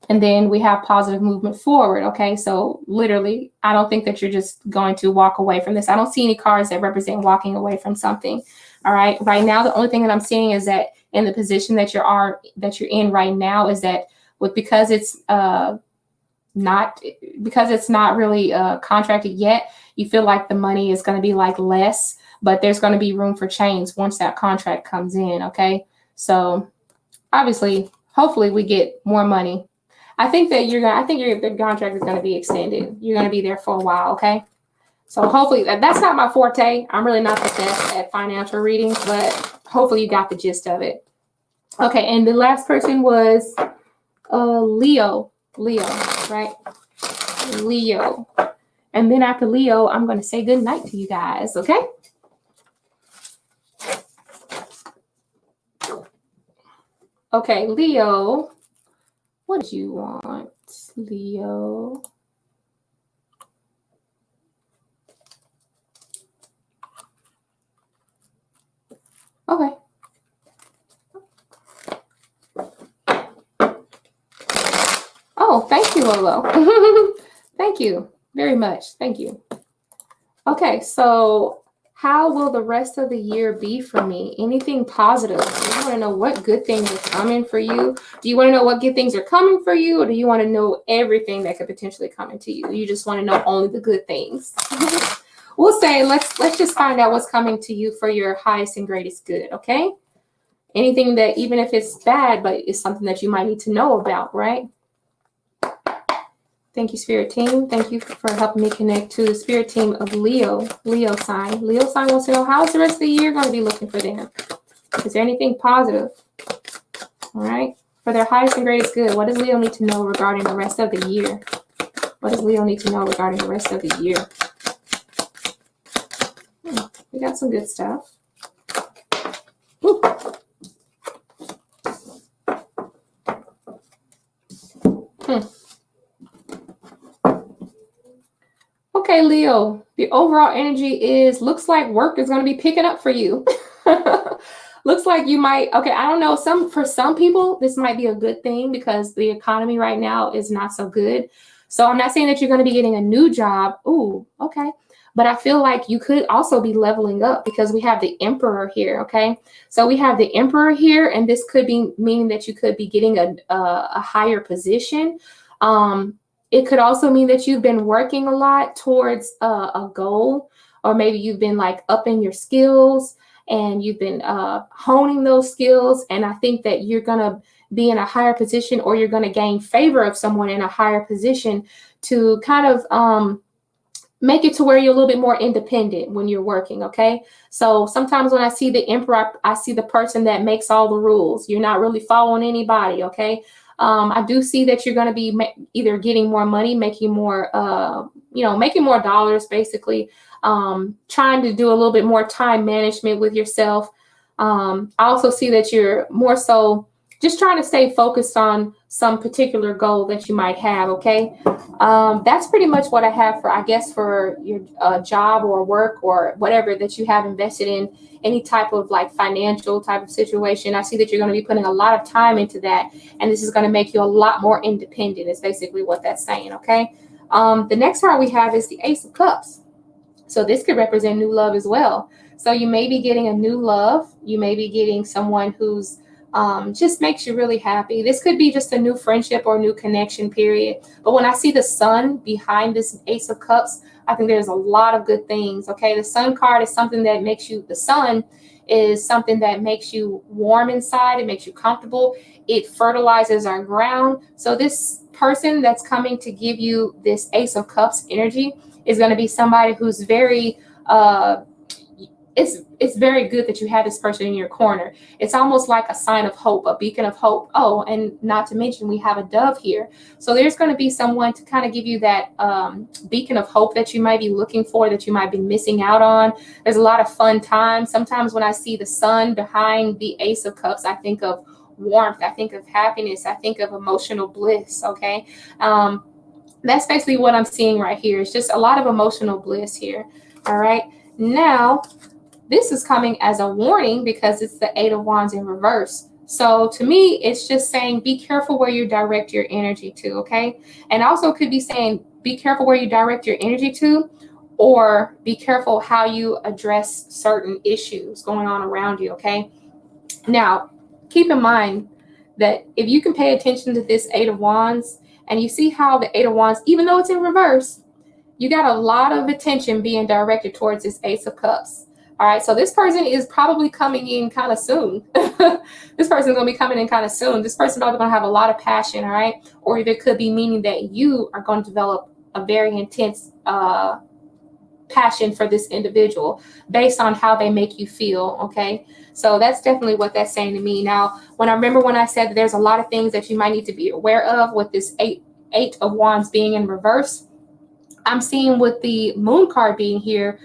And then we have positive movement forward. Okay. So literally, I don't think that you're just going to walk away from this. I don't see any cards that represent walking away from something. All right. Right now, the only thing that I'm seeing is that in the position that you're in right now, is that because it's not really contracted yet, you feel like the money is going to be like less, but there's going to be room for change once that contract comes in. Okay. So obviously, hopefully we get more money. I think the contract is going to be extended. You're going to be there for a while, okay? So hopefully, that's not my forte. I'm really not the best at financial readings, but hopefully you got the gist of it. Okay, and the last person was Leo, right? Leo. And then after Leo, I'm going to say good night to you guys, okay? Okay, Leo. What do you want, Leo? Okay. Oh, thank you, Lolo. Thank you very much. Thank you. Okay, so how will the rest of the year be for me? Anything positive? Do you want to know what good things are coming for you? Do you want to know what good things are coming for you? Or do you want to know everything that could potentially come into you? You just want to know only the good things. We'll say, let's just find out what's coming to you for your highest and greatest good, okay? Anything that, even if it's bad, but it's something that you might need to know about, right? Thank you, Spirit Team. Thank you for helping me connect to the Spirit Team of Leo sign. Leo sign wants to know, how is the rest of the year going to be looking for them? Is there anything positive? All right. For their highest and greatest good, what does Leo need to know regarding the rest of the year? What does Leo need to know regarding the rest of the year? We got some good stuff. Woo. Okay, Leo, the overall energy looks like work is going to be picking up for you. Looks like you might, okay, I don't know, for some people, this might be a good thing because the economy right now is not so good. So I'm not saying that you're going to be getting a new job. Ooh, okay. But I feel like you could also be leveling up because we have the Emperor here, okay? So we have the Emperor here, and this could be meaning that you could be getting a higher position. It could also mean that you've been working a lot towards a goal, or maybe you've been like upping your skills and you've been honing those skills. And I think that you're going to be in a higher position, or you're going to gain favor of someone in a higher position to kind of make it to where you're a little bit more independent when you're working, okay? So sometimes when I see the Emperor, I see the person that makes all the rules. You're not really following anybody, okay? I do see that you're going to be either getting more money, making more, making more dollars, basically, trying to do a little bit more time management with yourself. I also see that you're more so just trying to stay focused on some particular goal that you might have, okay? That's pretty much what I have for, I guess, for your job or work or whatever that you have invested in, any type of like financial type of situation. I see that you're going to be putting a lot of time into that, and this is going to make you a lot more independent is basically what that's saying, okay? The next card we have is the Ace of Cups. So this could represent new love as well. So you may be getting a new love. You may be getting someone who's just makes you really happy. This could be just a new friendship or new connection, period. But when I see the sun behind this Ace of Cups, I think there's a lot of good things, okay? The sun card is something that makes you, the sun is something that makes you warm inside. It makes you comfortable. It fertilizes our ground. So this person that's coming to give you this Ace of Cups energy is going to be somebody who's very, it's very good that you have this person in your corner. It's almost like a sign of hope, a beacon of hope. Oh, and not to mention we have a dove here. So there's going to be someone to kind of give you that beacon of hope that you might be looking for, that you might be missing out on. There's a lot of fun times. Sometimes when I see the sun behind the Ace of Cups, I think of warmth. I think of happiness. I think of emotional bliss, okay? That's basically what I'm seeing right here. It's just a lot of emotional bliss here, all right? Now, this is coming as a warning because it's the Eight of Wands in reverse. So to me, it's just saying be careful where you direct your energy to, okay? And also could be saying be careful where you direct your energy to, or be careful how you address certain issues going on around you, okay? Now, keep in mind that if you can pay attention to this Eight of Wands and you see how the Eight of Wands, even though it's in reverse, you got a lot of attention being directed towards this Ace of Cups. All right, so this person is probably coming in kind of soon. This person's going to be coming in kind of soon. This person's probably going to have a lot of passion, all right? Or it could be meaning that you are going to develop a very intense passion for this individual based on how they make you feel, okay? So that's definitely what that's saying to me. Now, when I said that there's a lot of things that you might need to be aware of with this Eight of Wands being in reverse, I'm seeing with the Moon card being here,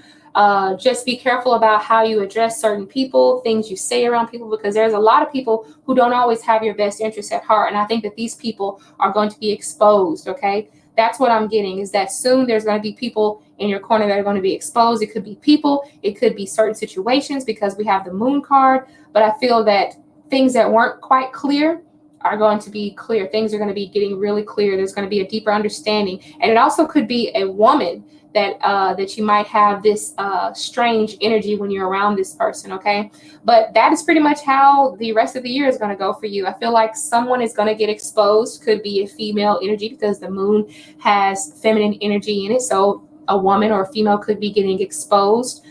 just be careful about how you address certain people, things you say around people, because there's a lot of people who don't always have your best interests at heart. And I think that these people are going to be exposed, okay? That's what I'm getting, is that soon there's going to be people in your corner that are going to be exposed. It could be people, it could be certain situations, because we have the Moon card. But I feel that things that weren't quite clear are going to be clear. Things are going to be getting really clear. There's going to be a deeper understanding. And it also could be a woman that you might have this strange energy when you're around this person, okay? But that is pretty much how the rest of the year is going to go for you. I feel like someone is going to get exposed. Could be a female energy because the moon has feminine energy in it. So a woman or a female could be getting exposed.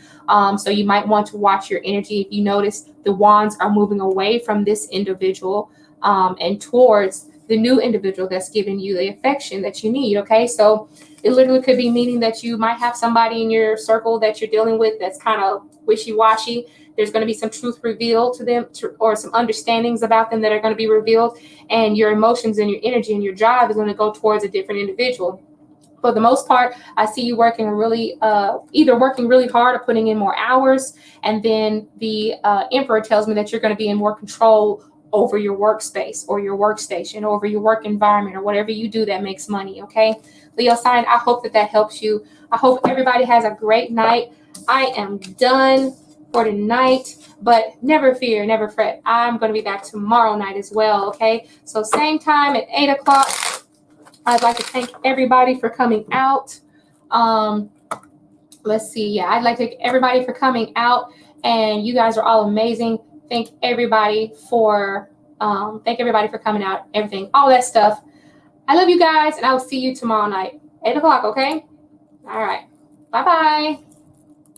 So you might want to watch your energy. If you notice the wands are moving away from this individual and towards the new individual that's giving you the affection that you need. Okay, so it literally could be meaning that you might have somebody in your circle that you're dealing with that's kind of wishy-washy. There's going to be some truth revealed to them, or some understandings about them that are going to be revealed, and your emotions and your energy and your drive is going to go towards a different individual. For the most part, I see you working really, either working really hard or putting in more hours. And then the Emperor tells me that you're going to be in more control over your workspace or your workstation, or over your work environment, or whatever you do that makes money. Okay, Leo sign, I hope that helps you. I hope everybody has a great night. I am done for tonight, but never fear, never fret. I'm going to be back tomorrow night as well. Okay, so same time at 8 o'clock. I'd like to thank everybody for coming out. Let's see. Yeah, I'd like to thank everybody for coming out, and you guys are all amazing. Thank everybody for coming out, everything, all that stuff. I love you guys, and I will see you tomorrow night, 8 o'clock. Okay. All right. Bye-bye.